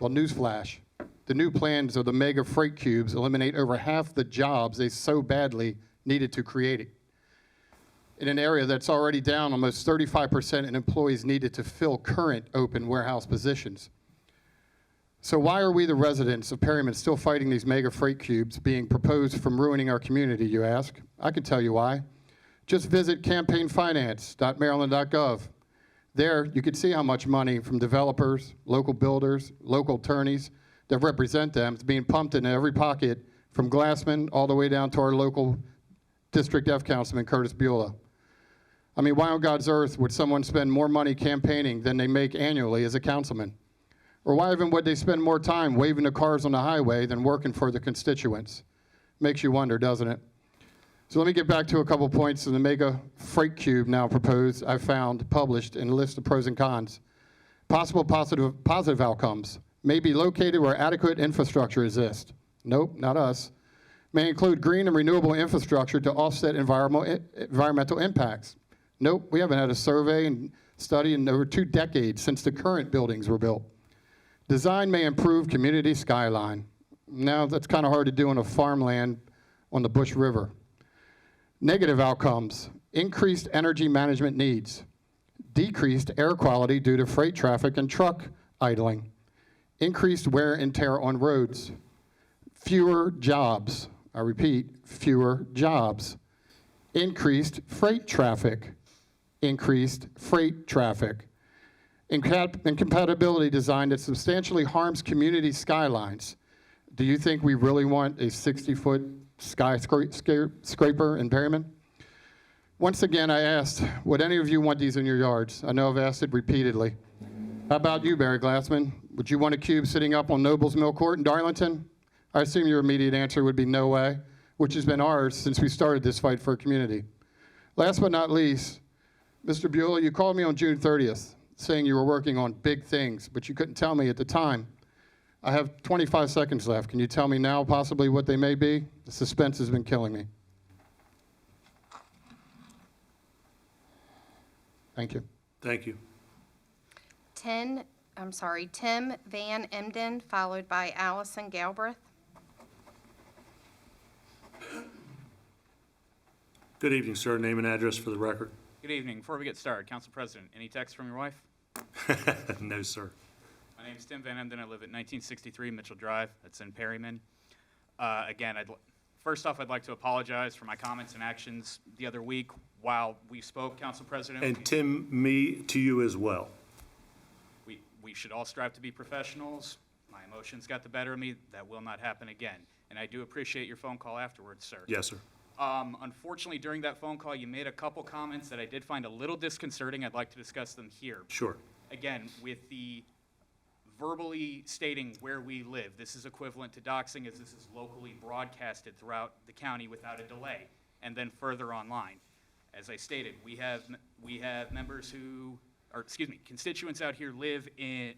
Well, newsflash. The new plans of the mega freight cubes eliminate over half the jobs they so badly needed to create it. In an area that's already down almost 35% in employees needed to fill current open warehouse positions. So why are we, the residents of Perryman, still fighting these mega freight cubes being proposed from ruining our community, you ask? I can tell you why. Just visit campaignfinance.maryland.gov. There, you can see how much money from developers, local builders, local attorneys that represent them is being pumped into every pocket from Glassman all the way down to our local District F Councilman, Curtis Beulah. I mean, why on God's earth would someone spend more money campaigning than they make annually as a councilman? Or why even would they spend more time waving the cars on the highway than working for the constituents? Makes you wonder, doesn't it? So let me get back to a couple points in the mega freight cube now proposed, I found, published, in a list of pros and cons. Possible positive outcomes. May be located where adequate infrastructure exists. Nope, not us. May include green and renewable infrastructure to offset environmental impacts. Nope, we haven't had a survey and study in over 2 decades since the current buildings were built. Design may improve community skyline. Now, that's kind of hard to do on a farmland on the Bush River. Negative outcomes: increased energy management needs, decreased air quality due to freight traffic and truck idling, increased wear and tear on roads, fewer jobs. I repeat, fewer jobs. Increased freight traffic. Increased freight traffic. Incompatibility design that substantially harms community skylines. Do you think we really want a 60-foot skyscraper in Perryman? Once again, I asked, would any of you want these in your yards? I know I've asked it repeatedly. How about you, Barry Glassman? Would you want a cube sitting up on Nobles Mill Court in Darlington? I assume your immediate answer would be no way, which has been ours since we started this fight for a community. Last but not least, Mr. Beulah, you called me on June 30th saying you were working on big things, but you couldn't tell me at the time. I have 25 seconds left. Can you tell me now possibly what they may be? The suspense has been killing me. Thank you. Thank you. Tim Van Emden, followed by Allison Galbraith. Good evening, sir. Name and address for the record. Good evening. Before we get started, Council President, any text from your wife? No, sir. My name is Tim Van Emden. I live at 1963 Mitchell Drive. That's in Perryman. Again, first off, I'd like to apologize for my comments and actions the other week while we spoke, Council President. And Tim, me to you as well. We should all strive to be professionals. My emotions got the better of me. That will not happen again. And I do appreciate your phone call afterwards, sir. Yes, sir. Unfortunately, during that phone call, you made a couple comments that I did find a little disconcerting. I'd like to discuss them here. Sure. Again, with the verbally stating where we live. This is equivalent to doxing, as this is locally broadcasted throughout the county without a delay, and then further online. As I stated, we have members who, or excuse me, constituents out here live and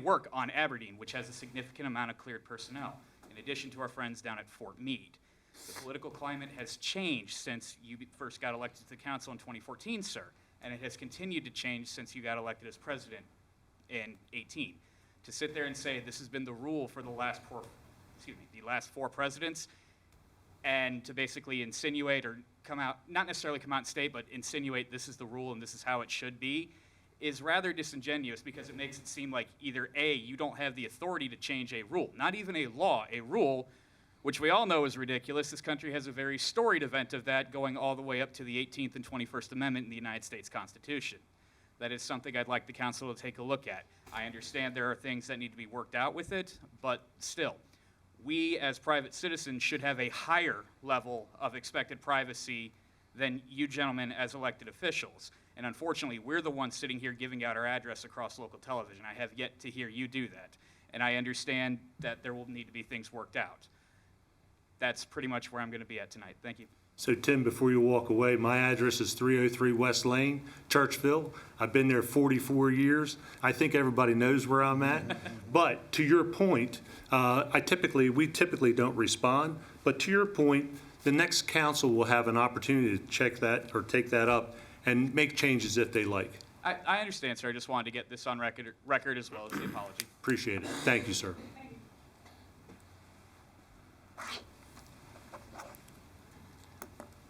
work on Aberdeen, which has a significant amount of cleared personnel, in addition to our friends down at Fort Meade. The political climate has changed since you first got elected to the council in 2014, sir, and it has continued to change since you got elected as president in 18. To sit there and say this has been the rule for the last four presidents, and to basically insinuate or come out, not necessarily come out and state, but insinuate this is the rule and this is how it should be, is rather disingenuous, because it makes it seem like either A, you don't have the authority to change a rule, not even a law, a rule, which we all know is ridiculous. This country has a very storied event of that going all the way up to the 18th and 21st Amendment in the United States Constitution. That is something I'd like the council to take a look at. I understand there are things that need to be worked out with it, but still, we as private citizens should have a higher level of expected privacy than you gentlemen as elected officials. And unfortunately, we're the ones sitting here giving out our address across local television. I have yet to hear you do that. And I understand that there will need to be things worked out. That's pretty much where I'm going to be at tonight. Thank you. So Tim, before you walk away, my address is 303 West Lane, Churchville. I've been there 44 years. I think everybody knows where I'm at. But to your point, we typically don't respond. But to your point, the next council will have an opportunity to check that or take that up and make changes if they like. I understand, sir. I just wanted to get this on record as well as the apology. Appreciate it. Thank you, sir.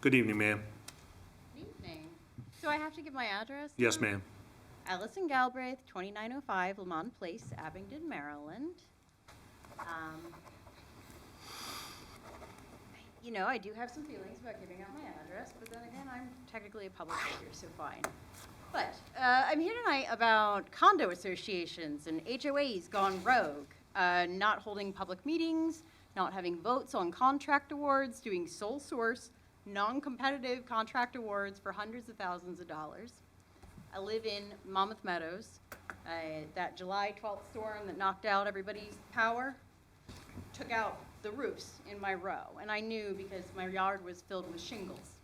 Good evening, ma'am. Evening. So I have to give my address? Yes, ma'am. Allison Galbraith, 2905 Lamont Place, Abingdon, Maryland. You know, I do have some feelings about giving out my address, but then again, I'm technically a public figure, so fine. But I'm here tonight about condo associations and HOAs gone rogue, not holding public meetings, not having votes on contract awards, doing sole source, non-competitive contract awards for hundreds of thousands of dollars. I live in Monmouth Meadows. That July 12th storm that knocked out everybody's power took out the roofs in my row, and I knew because my yard was filled with shingles.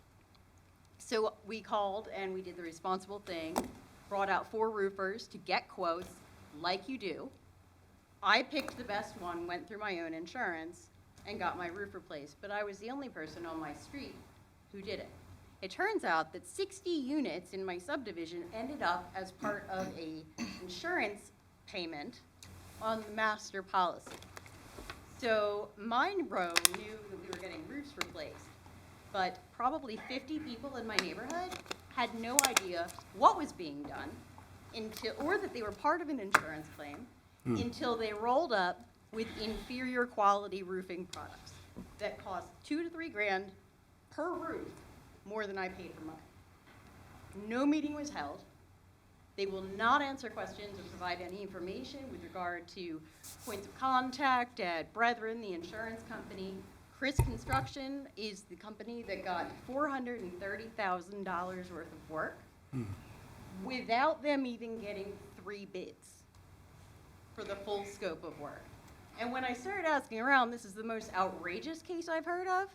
So we called and we did the responsible thing, brought out 4 roofers to get quotes like you do. I picked the best one, went through my own insurance, and got my roof replaced, but I was the only person on my street who did it. It turns out that 60 units in my subdivision ended up as part of a insurance payment on the master policy. So my row knew that we were getting roofs replaced, but probably 50 people in my neighborhood had no idea what was being done or that they were part of an insurance claim until they rolled up with inferior quality roofing products that cost $2 to $3 grand per roof more than I paid for mine. No meeting was held. They will not answer questions or provide any information with regard to points of contact at Brethren, the insurance company. Chris Construction is the company that got $430,000 worth of work without them even getting 3 bids for the full scope of work. And when I started asking around, this is the most outrageous case I've heard of,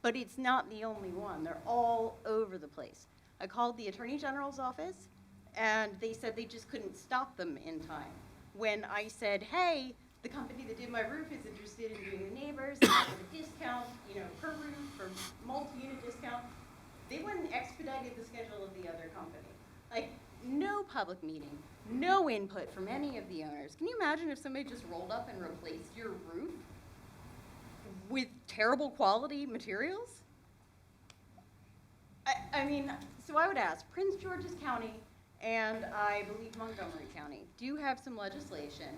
but it's not the only one. They're all over the place. I called the Attorney General's office, and they said they just couldn't stop them in time. When I said, hey, the company that did my roof is interested in doing the neighbors, and a discount, per roof, for multi-unit discount, they went and expedited the schedule of the other company. Like, no public meeting, no input from any of the owners. Can you imagine if somebody just rolled up and replaced your roof with terrible quality materials? I mean, so I would ask, Prince George's County and I believe Montgomery County do have some legislation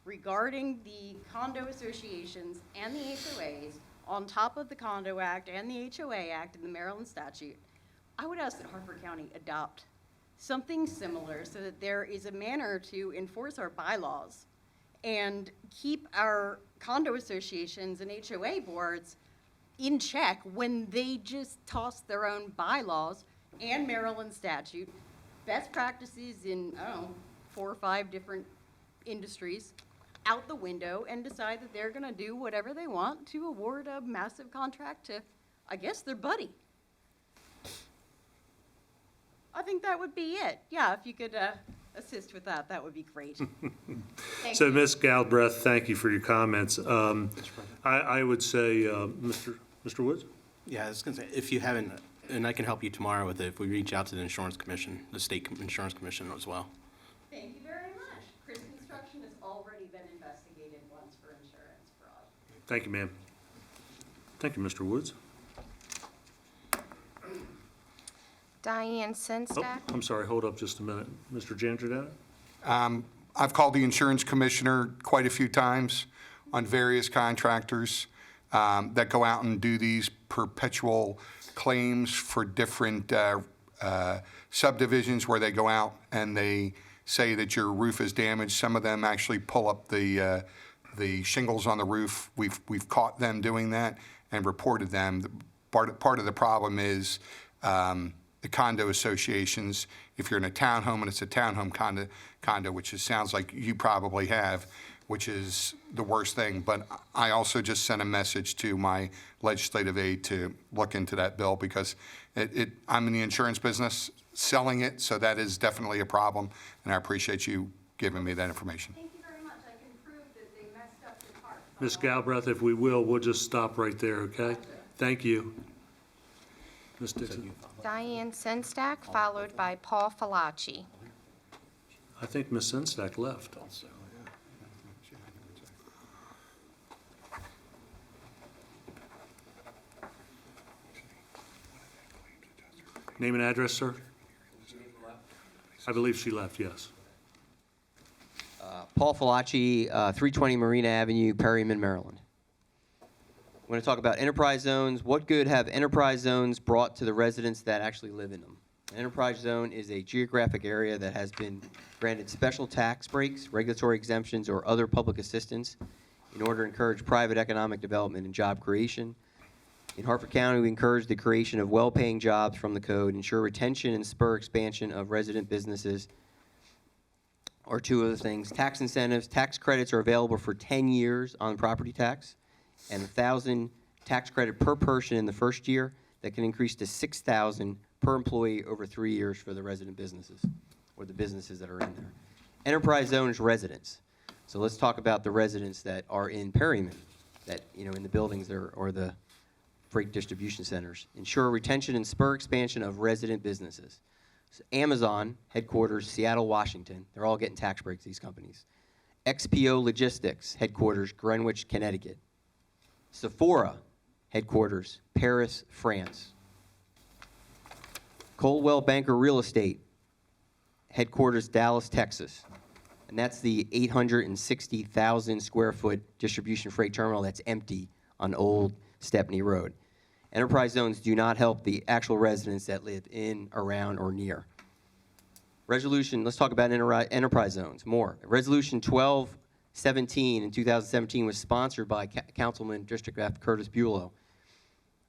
regarding the condo associations and the HOAs on top of the Condo Act and the HOA Act and the Maryland statute. I would ask that Harford County adopt something similar so that there is a manner to enforce our bylaws and keep our condo associations and HOA boards in check when they just toss their own bylaws and Maryland statute, best practices in, 4 or 5 different industries out the window and decide that they're gonna do whatever they want to award a massive contract to, I guess, their buddy. I think that would be it. Yeah, if you could assist with that, that would be great. Thank So, you. Ms. Galbraith, thank you for your comments. I would say, Mr. Woods? Yeah, I was going to say, if you haven't, and I can help you tomorrow with it, if we reach out to the insurance commission, the state insurance commission as well. Thank you very much. Chris Construction has already been investigated once for insurance fraud. Thank you, ma'am. Thank you, Mr. Woods. Diane Oh, Senstack. I'm sorry, hold up just a minute. Mr. Giangiordano? I've called the insurance commissioner quite a few times on various contractors that go out and do these perpetual claims for different subdivisions where they go out and they say that your roof is damaged. Some of them actually pull up the shingles on the roof. We've caught them doing that and reported them. Part of the problem is the condo associations. If you're in a townhome and it's a townhome condo, which it sounds like you probably have, which is the worst thing. But I also just sent a message to my legislative aide to look into that bill because I'm in the insurance business selling it, so that is definitely a problem, and I appreciate you giving me that information. Thank you very much. I can prove that they messed up the part. Ms. Galbraith, if we will, we'll just stop right there, okay? Thank you. Ms. Dixon? Diane Senstack, followed by Paul Falacci. I think Ms. Senstack left. Name and address, sir? I believe she left, yes. Paul Falacci, 320 Marina Avenue, Perryman, Maryland. I'm going to talk about enterprise zones. What good have enterprise zones brought to the residents that actually live in them? An enterprise zone is a geographic area that has been granted special tax breaks, regulatory exemptions, or other public assistance in order to encourage private economic development and job creation. In Harford County, we encourage the creation of well-paying jobs from the code, ensure retention and spur expansion of resident businesses, or two other things. Tax incentives, tax credits are available for 10 years on property tax, and $1,000 tax credit per person in the first year that can increase to $6,000 per employee over 3 years for the resident businesses, or the businesses that are in there. Enterprise zones residents. So let's talk about the residents that are in Perryman, that, in the buildings there, or the freight distribution centers. Ensure retention and spur expansion of resident businesses. So Amazon, headquarters, Seattle, Washington. They're all getting tax breaks, these companies. XPO Logistics, headquarters, Greenwich, Connecticut. Sephora, headquarters, Paris, France. Coldwell Banker Real Estate, headquarters, Dallas, Texas. And that's the 860,000 square foot distribution freight terminal that's empty on Old Stepney Road. Enterprise zones do not help the actual residents that live in, around, or near. Resolution, let's talk about enterprise zones more. Resolution 1217 in 2017 was sponsored by Councilman District F. Curtis Buelow.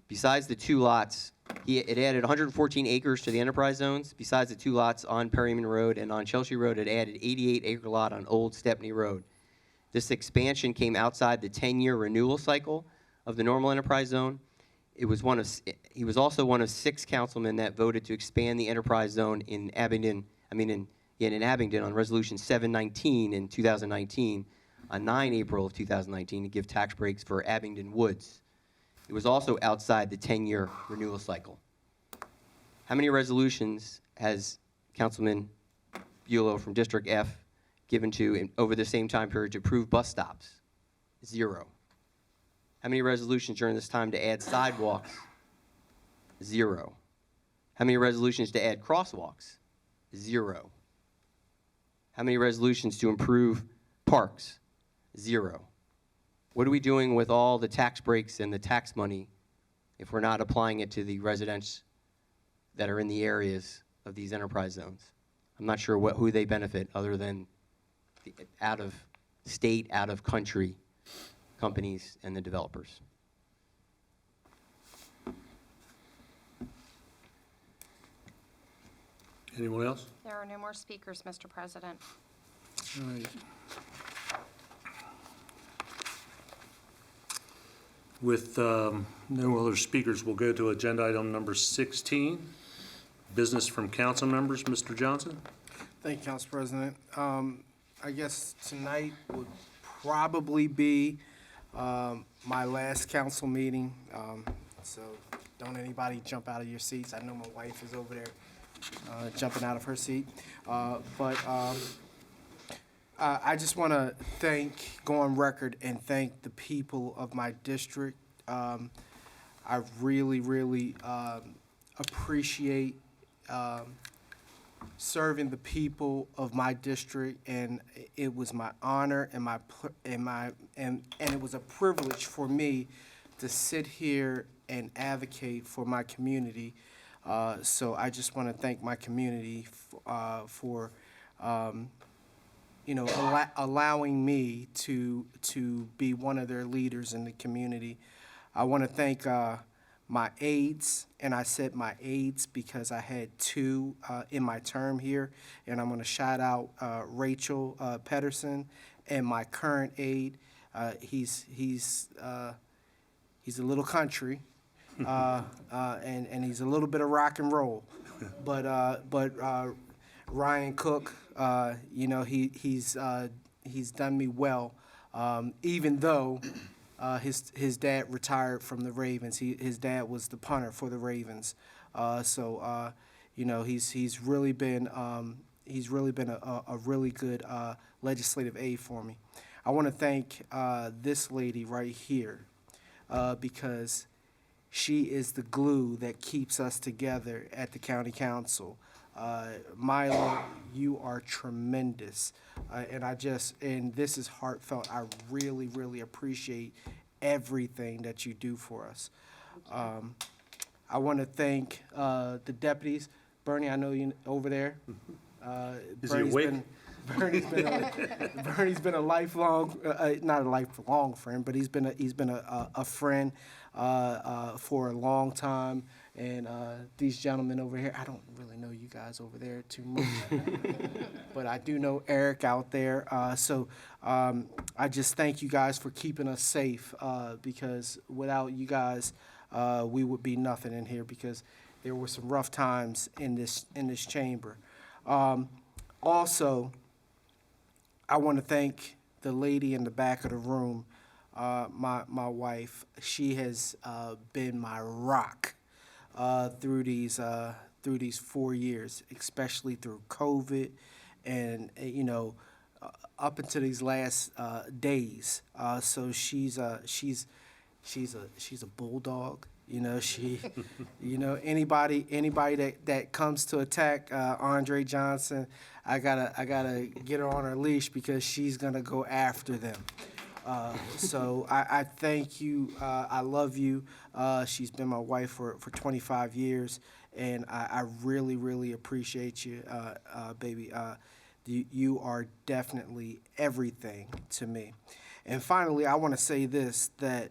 Besides the two lots, it added 114 acres to the enterprise zones. Besides the two lots on Perryman Road and on Chelsea Road, it added 88-acre lot on Old Stepney Road. This expansion came outside the 10-year renewal cycle of the normal enterprise zone. He was also one of 6 councilmen that voted to expand the enterprise zone in Abingdon, in Abingdon on Resolution 719 in 2019, on 9 April of 2019, to give tax breaks for Abingdon Woods. It was also outside the 10-year renewal cycle. How many resolutions has Councilman Buelow from District F given to over the same time period to approve bus stops? 0. How many resolutions during this time to add sidewalks? 0. How many resolutions to add crosswalks? 0. How many resolutions to improve parks? 0. What are we doing with all the tax breaks and the tax money if we're not applying it to the residents that are in the areas of these enterprise zones? I'm not sure who they benefit other than the out-of-state, out-of-country companies and the developers. Anyone else? There are no more speakers, Mr. President. All right. With no other speakers, we'll go to agenda item number 16, business from council members. Mr. Johnson? Thank you, Council President. I guess tonight would probably be my last council meeting, so don't anybody jump out of your seats. I know my wife is over there jumping out of her seat. I just want to go on record and thank the people of my district. I really, really appreciate serving the people of my district, and it was my honor and it was a privilege for me to sit here and advocate for my community. So I just want to thank my community for allowing me to be one of their leaders in the community. I want to thank my aides, and I said my aides because I had two in my term here, and I'm going to shout out Rachel Pedersen and my current aide. He's a little country, and he's a little bit of rock and roll, but Ryan Cook, he's done me well, even though his dad retired from the Ravens. His dad was the punter for the Ravens, so he's really been a really good legislative aid for me. I want to thank this lady right here because she is the glue that keeps us together at the county council. Mila, you are tremendous, and this is heartfelt. I really, really appreciate everything that you do for us. I want to thank the deputies. Bernie, I know you over there. Is he awake? Bernie's been a lifelong, not a lifelong friend, but he's been a friend for a long time. And these gentlemen over here, I don't really know you guys over there too much, but I do know Eric out there. So I just thank you guys for keeping us safe because without you guys, we would be nothing in here because there were some rough times in this chamber. Also, I want to thank the lady in the back of the room, my wife. She has been my rock through these 4 years, especially through COVID, and up until these last days. So she's a bulldog. Anybody that comes to attack Andre Johnson, I gotta get her on her leash because she's gonna go after them. So I thank you. I love you. She's been my wife for 25 years, and I really, really appreciate you, baby. You are definitely everything to me. And finally, I want to say this, that,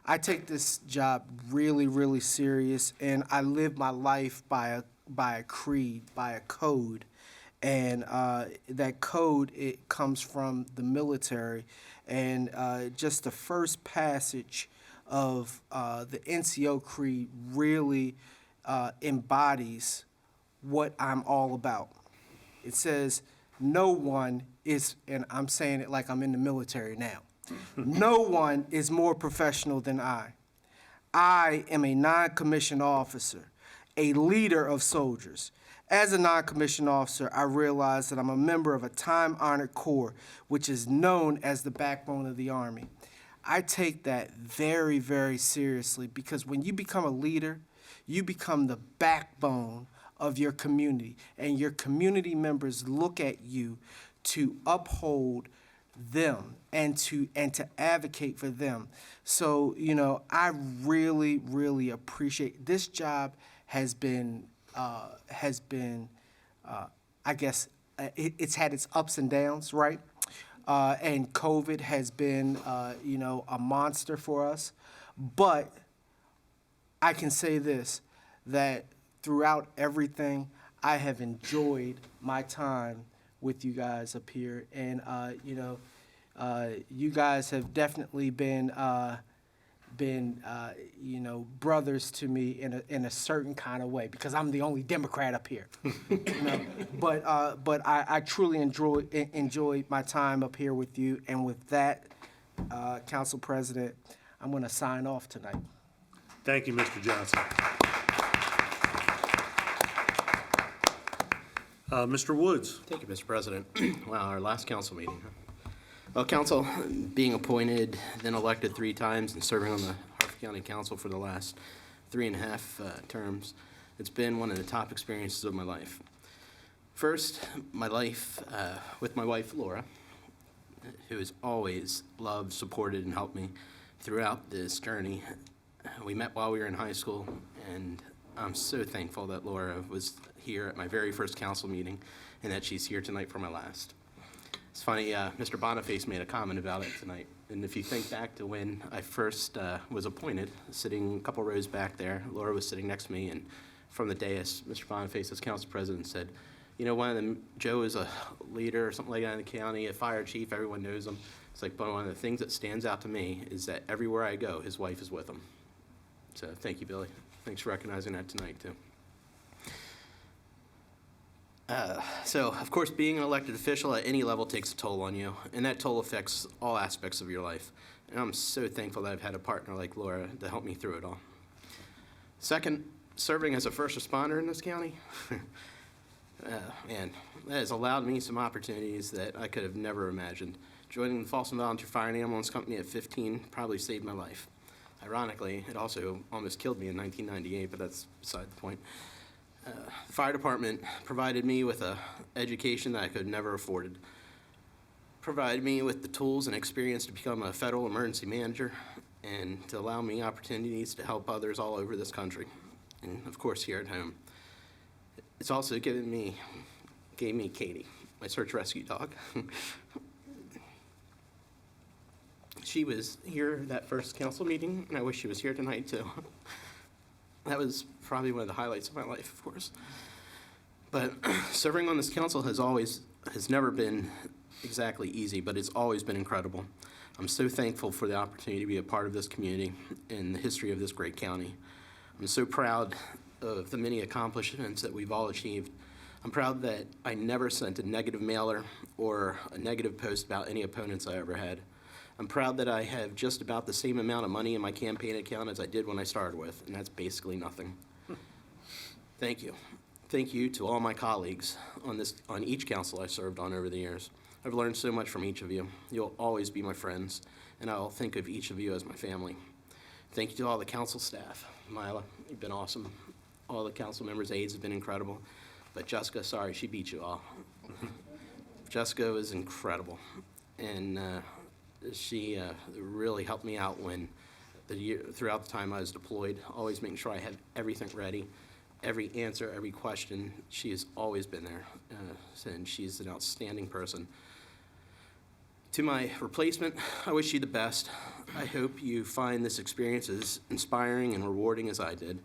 I take this job really, really serious, and I live my life by a creed, by a code. And that code, it comes from the military. And just the first passage of the NCO creed really embodies what I'm all about. It says, no one is, and I'm saying it like I'm in the military now, no one is more professional than I. I am a non-commissioned officer, a leader of soldiers. As a non-commissioned officer, I realize that I'm a member of a time-honored corps, which is known as the backbone of the Army. I take that very, very seriously because when you become a leader, you become the backbone of your community, and your community members look at you to uphold them and to advocate for them. So, I really, really appreciate this job. Has been I guess it's had its ups and downs, right? And COVID has been a monster for us. But I can say this, that throughout everything, I have enjoyed my time with you guys up here. And You guys have definitely been, brothers to me in a certain kind of way, because I'm the only Democrat up here. But I truly enjoyed my time up here with you. And with that, Council President, I'm going to sign off tonight. Thank you, Mr. Johnson. Mr. Woods. Thank you, Mr. President. Wow, our last council meeting, huh? Well, council, being appointed, then elected 3 times, and serving on the Harford County Council for the last 3.5 terms, it's been one of the top experiences of my life. First, my life with my wife, Laura, who has always loved, supported, and helped me throughout this journey. We met while we were in high school, and I'm so thankful that Laura was here at my very first council meeting and that she's here tonight for my last. It's funny, Mr. Boniface made a comment about it tonight, and if you think back to when I first was appointed, sitting a couple rows back there, Laura was sitting next to me, and from the dais, Mr. Boniface, as council president, said, you know, one of them, Joe is a leader or something like that in the county, a fire chief, everyone knows him. It's like, but one of the things that stands out to me is that everywhere I go, his wife is with him. So thank you, Billy. Thanks for recognizing that tonight, too. So, of course, being an elected official at any level takes a toll on you, and that toll affects all aspects of your life. And I'm so thankful that I've had a partner like Laura to help me through it all. Second, serving as a first responder in this county, man, that has allowed me some opportunities that I could have never imagined. Joining the Folsom Volunteer Fire and Ambulance Company at 15 probably saved my life. Ironically, it also almost killed me in 1998, but that's beside the point. The fire department provided me with an education that I could never afforded. Provided me with the tools and experience to become a federal emergency manager and to allow me opportunities to help others all over this country. And of course, here at home. It's also gave me Katie, my search rescue dog. She was here that first council meeting, and I wish she was here tonight too. That was probably one of the highlights of my life, of course. But serving on this council has never been exactly easy, but it's always been incredible. I'm so thankful for the opportunity to be a part of this community and the history of this great county. I'm so proud of the many accomplishments that we've all achieved. I'm proud that I never sent a negative mailer or a negative post about any opponents I ever had. I'm proud that I have just about the same amount of money in my campaign account as I did when I started with, and that's basically nothing. Thank you. Thank you to all my colleagues on each council I served on over the years. I've learned so much from each of you. You'll always be my friends, and I'll think of each of you as my family. Thank you to all the council staff. Mila, you've been awesome. All the council members' aides have been incredible. But Jessica, sorry, she beat you all. Jessica was incredible, and she really helped me out throughout the time I was deployed, always making sure I had everything ready, every answer, every question. She has always been there, and she's an outstanding person. To my replacement, I wish you the best. I hope you find this experience as inspiring and rewarding as I did.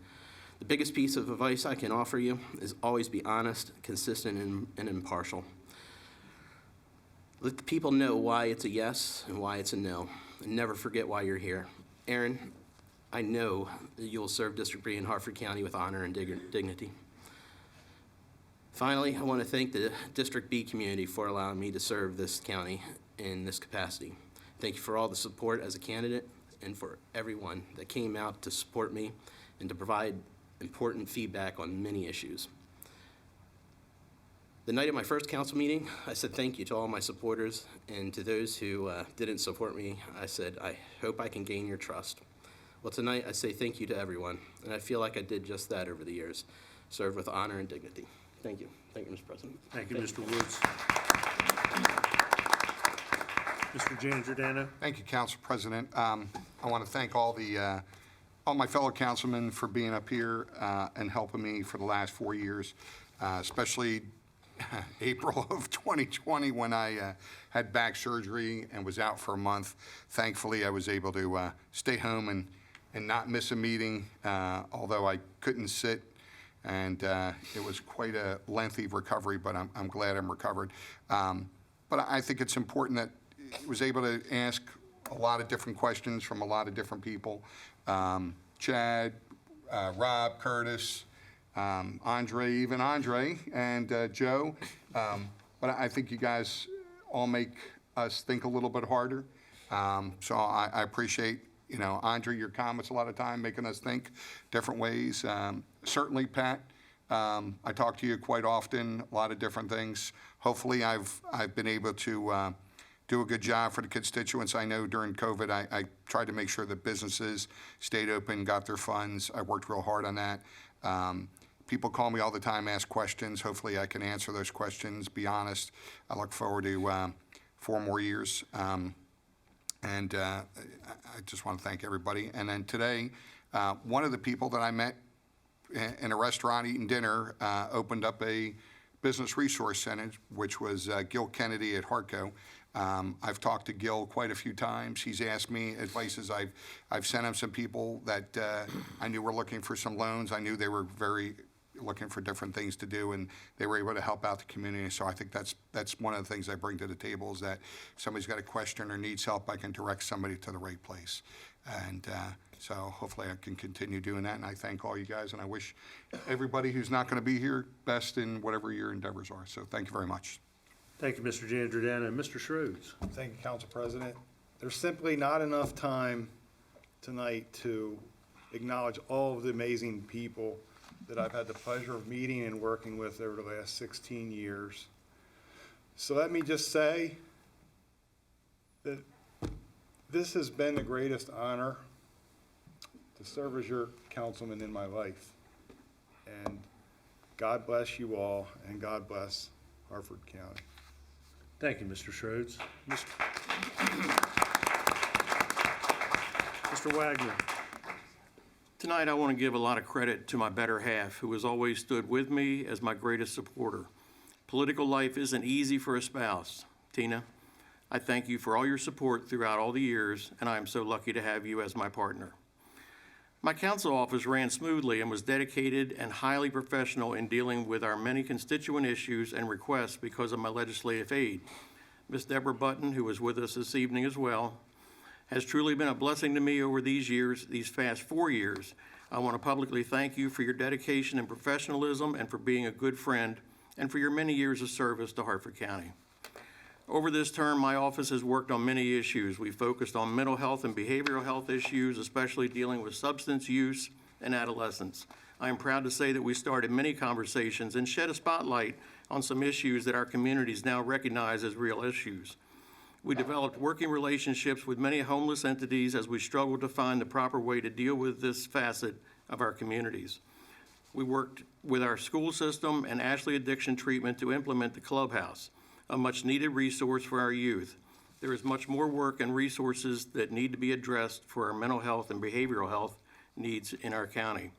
The biggest piece of advice I can offer you is always be honest, consistent, and impartial. Let the people know why it's a yes and why it's a no, and never forget why you're here. Aaron, I know that you'll serve District B in Harford County with honor and dignity. Finally, I want to thank the District B community for allowing me to serve this county in this capacity. Thank you for all the support as a candidate and for everyone that came out to support me and to provide important feedback on many issues. The night of my first council meeting, I said thank you to all my supporters, and to those who didn't support me, I said, I hope I can gain your trust. Well, tonight I say thank you to everyone, and I feel like I did just that over the years, served with honor and dignity. Thank you. Thank you, Mr. President. Thank you, Mr. Woods. Mr. Giangiordano. Thank you, Council President. I want to thank all my fellow councilmen for being up here and helping me for the last 4 years, especially April of 2020 when I had back surgery and was out for a month. Thankfully, I was able to stay home and not miss a meeting, although I couldn't sit, and it was quite a lengthy recovery, but I'm glad I'm recovered. But I think it's important that was able to ask a lot of different questions from a lot of different people. Chad, Rob, Curtis, Andre, even Andre, and Joe. But I think you guys all make us think a little bit harder. So I appreciate, Andre, your comments a lot of time, making us think different ways. Certainly, Pat, I talk to you quite often, a lot of different things. Hopefully, I've been able to do a good job for the constituents. I know during COVID, I tried to make sure that businesses stayed open, got their funds. I worked real hard on that. People call me all the time, ask questions. Hopefully, I can answer those questions, be honest. I look forward to 4 more years. And I just want to thank everybody. And then today, one of the people that I met in a restaurant eating dinner opened up a business resource center, which was Gil Kennedy at Hartco. I've talked to Gil quite a few times. He's asked me advices. I've sent him some people that I knew were looking for some loans. I knew they were very looking for different things to do, and they were able to help out the community. So I think that's one of the things I bring to the table, is that if somebody's got a question or needs help, I can direct somebody to the right place. And so hopefully I can continue doing that. And I thank all you guys, and I wish everybody who's not going to be here best in whatever your endeavors are. So thank you very much. Thank you, Mr. Giangiordano. And Mr. Schroeds. Thank you, Council President. There's simply not enough time tonight to acknowledge all of the amazing people that I've had the pleasure of meeting and working with over the last 16 years. So let me just say that this has been the greatest honor to serve as your councilman in my life. And God bless you all, and God bless Harford County. Thank you, Mr. Schroeds. Mr. Wagner. Tonight, I want to give a lot of credit to my better half, who has always stood with me as my greatest supporter. Political life isn't easy for a spouse. Tina, I thank you for all your support throughout all the years, and I am so lucky to have you as my partner. My council office ran smoothly and was dedicated and highly professional in dealing with our many constituent issues and requests because of my legislative aide. Ms. Deborah Button, who was with us this evening as well, has truly been a blessing to me over these years, these past 4 years. I want to publicly thank you for your dedication and professionalism, and for being a good friend, and for your many years of service to Harford County. Over this term, my office has worked on many issues. We focused on mental health and behavioral health issues, especially dealing with substance use and adolescents. I am proud to say that we started many conversations and shed a spotlight on some issues that our communities now recognize as real issues. We developed working relationships with many homeless entities as we struggled to find the proper way to deal with this facet of our communities. We worked with our school system and Ashley Addiction Treatment to implement the Clubhouse, a much-needed resource for our youth. There is much more work and resources that need to be addressed for our mental health and behavioral health needs in our county.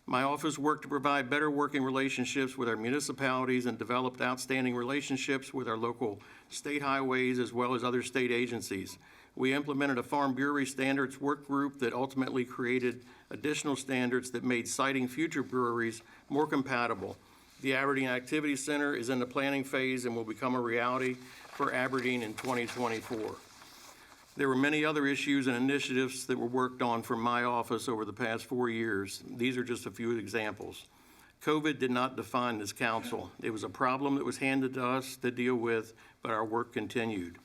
My office worked to provide better working relationships with our municipalities and developed outstanding relationships with our local state highways as well as other state agencies. We implemented a Farm Brewery Standards Work Group that ultimately created additional standards that made siting future breweries more compatible. The Aberdeen Activity Center is in the planning phase and will become a reality for Aberdeen in 2024. There were many other issues and initiatives that were worked on from my office over the past 4 years. These are just a few examples. COVID did not define this council. It was a problem that was handed to us to deal with, but our work continued.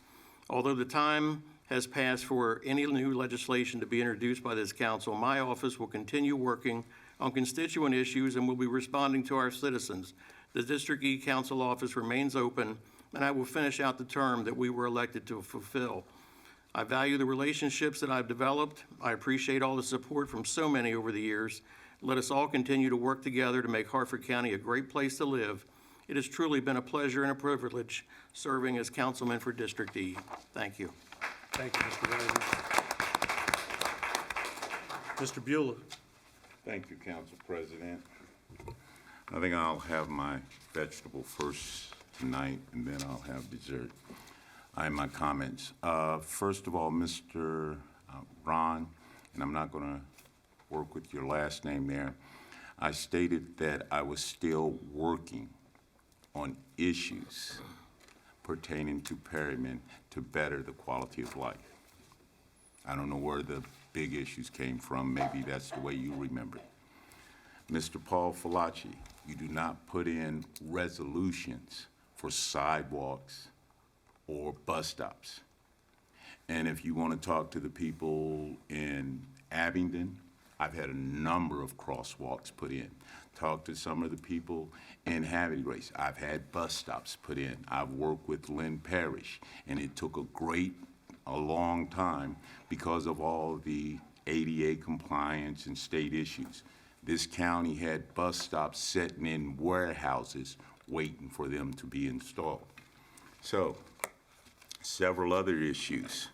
Although the time has passed for any new legislation to be introduced by this council, my office will continue working on constituent issues and will be responding to our citizens. The District E Council office remains open, and I will finish out the term that we were elected to fulfill. I value the relationships that I've developed. I appreciate all the support from so many over the years. Let us all continue to work together to make Harford County a great place to live. It has truly been a pleasure and a privilege serving as councilman for District E. Thank you. Thank you, Mr. Wagner. Mr. Beulah. Thank you, Council President. I think I'll have my vegetable first tonight, and then I'll have dessert. I have my comments. First of all, Mr. Ron, and I'm not going to work with your last name there, I stated that I was still working on issues pertaining to Perryman to better the quality of life. I don't know where the big issues came from. Maybe that's the way you remember it. Mr. Paul Falaci, you do not put in resolutions for sidewalks or bus stops. And if you want to talk to the people in Abingdon, I've had a number of crosswalks put in. Talk to some of the people in Havre de Grace. I've had bus stops put in. I've worked with Lynn Parish, and it took a long time because of all the ADA compliance and state issues. This county had bus stops sitting in warehouses waiting for them to be installed. So, several other issues.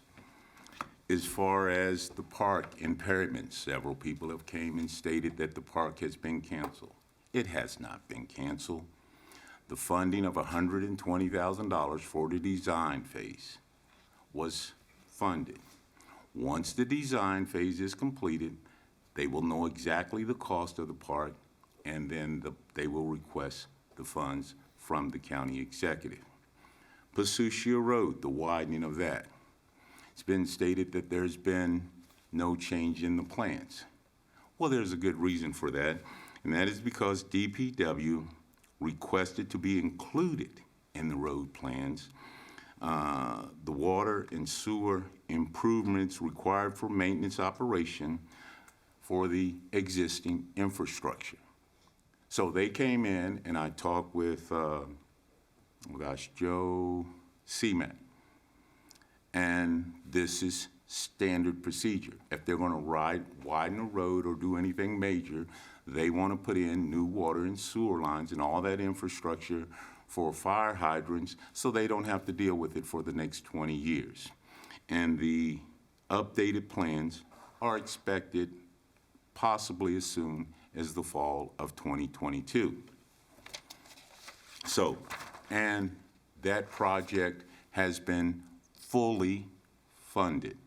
As far as the park in Perryman, several people have came and stated that the park has been canceled. It has not been canceled. The funding of $120,000 for the design phase was funded. Once the design phase is completed, they will know exactly the cost of the park, and then they will request the funds from the county executive. Pasucia Road, the widening of that. It's been stated that there's been no change in the plans. Well, there's a good reason for that, and that is because DPW requested to be included in the road plans the water and sewer improvements required for maintenance operation for the existing infrastructure. So they came in, and I talked with, Joe Seaman. And this is standard procedure. If they're gonna widen a road or do anything major, they wanna put in new water and sewer lines and all that infrastructure for fire hydrants so they don't have to deal with it for the next 20 years. And the updated plans are expected possibly as soon as the fall of 2022. So, and that project has been fully funded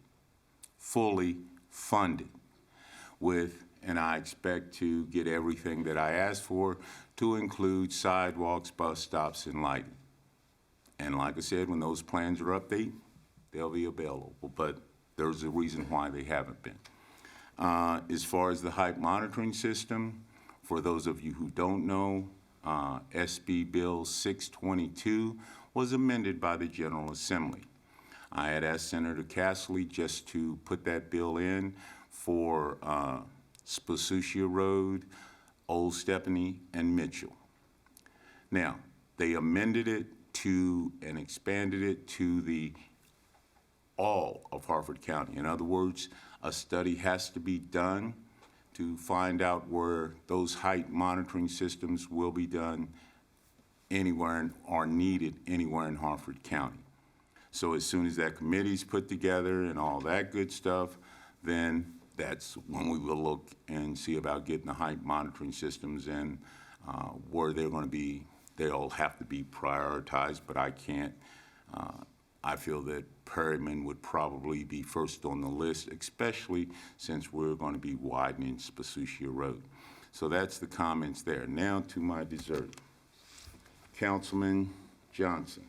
with, and I expect to get everything that I asked for to include sidewalks, bus stops, and lighting. And like I said, when those plans are updated, they'll be available, but there's a reason why they haven't been. As far as the height monitoring system, for those of you who don't know, SB Bill 622 was amended by the General Assembly. I had asked Senator Casserly just to put that bill in for Spasucia Road, Old Stepney, and Mitchell. Now, they amended it to and expanded it to all of Harford County. In other words, a study has to be done to find out where those height monitoring systems will be done anywhere or needed anywhere in Harford County. So as soon as that committee's put together and all that good stuff, then that's when we will look and see about getting the height monitoring systems and where they're going to be. They'll have to be prioritized, but I can't. I feel that Perryman would probably be first on the list, especially since we're going to be widening Spasucia Road. So that's the comments there. Now to my dessert. Councilman Johnson,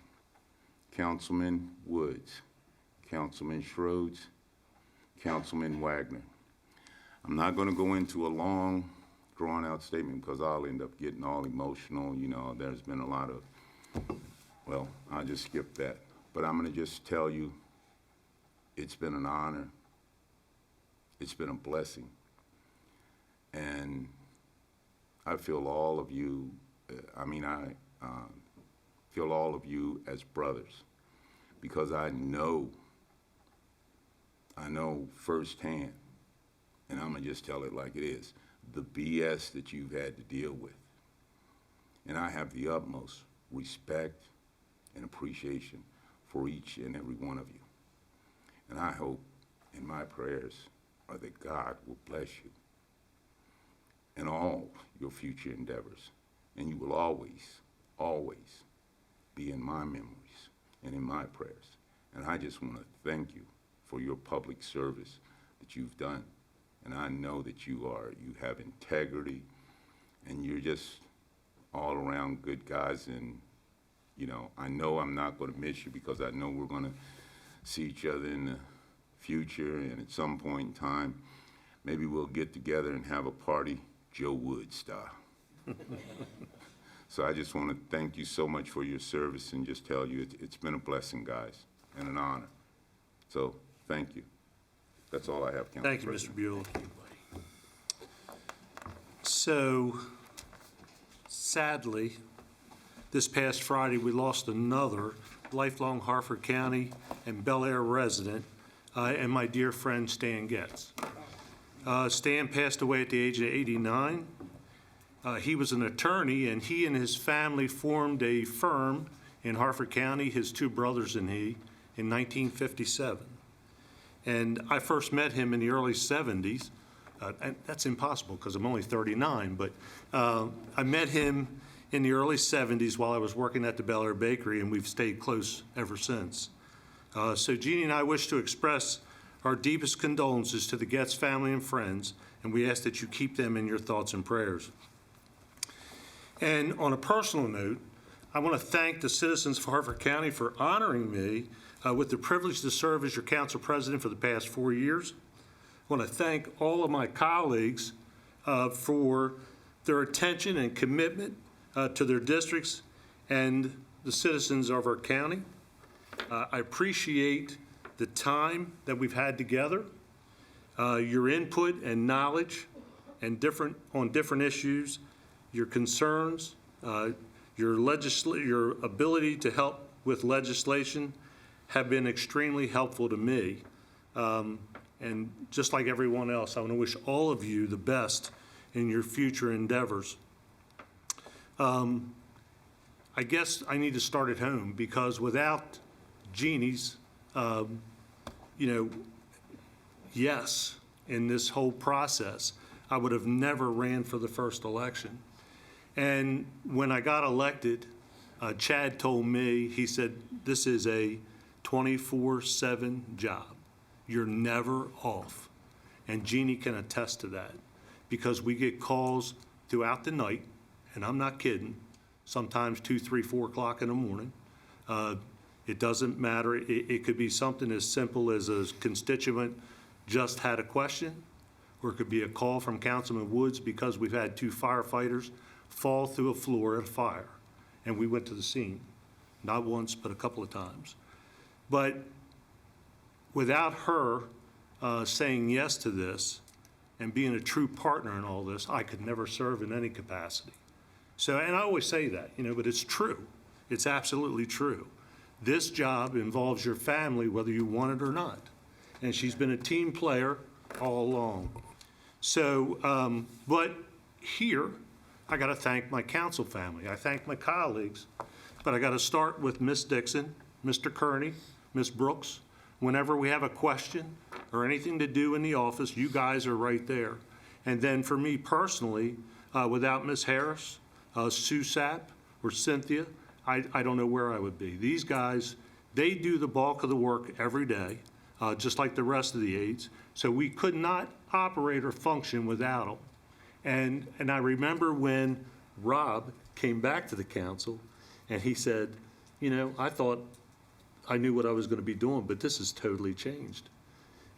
Councilman Woods, Councilman Schroeds, Councilman Wagner. I'm not going to go into a long, drawn-out statement because I'll end up getting all emotional. You know, there's been a lot of, well, I'll just skip that. But I'm going to just tell you, it's been an honor. It's been a blessing. And I feel all of you, I feel all of you as brothers because I know firsthand, and I'm going to just tell it like it is, the BS that you've had to deal with. And I have the utmost respect and appreciation for each and every one of you. And I hope, and my prayers are that God will bless you in all your future endeavors. And you will always, always be in my memories and in my prayers. And I just want to thank you for your public service that you've done. And I know that you have integrity, and you're just all around good guys, and I know I'm not going to miss you because I know we're going to see each other in the future, and at some point in time, maybe we'll get together and have a party Joe Wood style. So I just want to thank you so much for your service and just tell you it's been a blessing, guys, and an honor. So thank you. That's all I have, Council Thank you, Mr. Buell. So, sadly, this past Friday, we lost another lifelong Harford County and Bel Air resident, and my dear friend Stan Getz. Stan passed away at the age of 89. He was an attorney, and he and his family formed a firm in Harford County, his two brothers and he, in 1957. And I first met him in the early 70s. And that's impossible because I'm only 39, but I met him in the early 70s while I was working at the Bel Air Bakery, and we've stayed close ever since. So Jeannie and I wish to express our deepest condolences to the Getz family and friends, and we ask that you keep them in your thoughts and prayers. And on a personal note, I want to thank the citizens of Harford County for honoring me with the privilege to serve as your council president for the past 4 years. I want to thank all of my colleagues for their attention and commitment to their districts and the citizens of our county. I appreciate the time that we've had together, your input and knowledge and on different issues, your concerns, your ability to help with legislation have been extremely helpful to me. And just like everyone else, I want to wish all of you the best in your future endeavors. I guess I need to start at home because without Jeannie's, yes, in this whole process, I would have never ran for the first election. And when I got elected, Chad told me, he said, this is a 24/7 job. You're never off. And Jeannie can attest to that because we get calls throughout the night, and I'm not kidding, sometimes 2, 3, 4 o'clock in the morning. It doesn't matter. It could be something as simple as a constituent just had a question, or it could be a call from Councilman Woods because we've had 2 firefighters fall through a floor at a fire, and we went to the scene, not once, but a couple of times. But without her saying yes to this and being a true partner in all this, I could never serve in any capacity. So, and I always say that, but it's true. It's absolutely true. This job involves your family, whether you want it or not. And she's been a team player all along. So, but here, I got to thank my council family. I thank my colleagues, but I got to start with Miss Dixon, Mr. Kearney, Miss Brooks. Whenever we have a question or anything to do in the office, you guys are right there. And then for me personally, without Miss Harris, Sue Sapp, or Cynthia, I don't know where I would be. These guys, they do the bulk of the work every day, just like the rest of the aides. So we could not operate or function without them. And I remember when Rob came back to the council and he said, I thought I knew what I was going to be doing, but this has totally changed.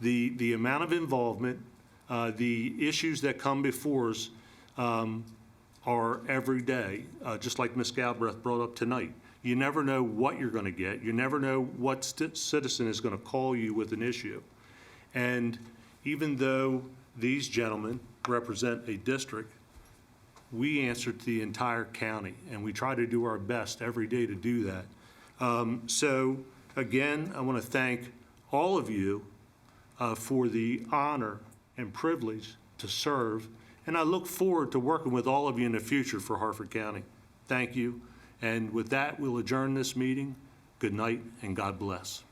The amount of involvement, the issues that come before us are every day, just like Ms. Galbraith brought up tonight. You never know what you're going to get. You never know what citizen is going to call you with an issue. And even though these gentlemen represent a district, we answer to the entire county, and we try to do our best every day to do that. So again, I want to thank all of you for the honor and privilege to serve, and I look forward to working with all of you in the future for Harford County. Thank you. And with that, we'll adjourn this meeting. Good night, and God bless.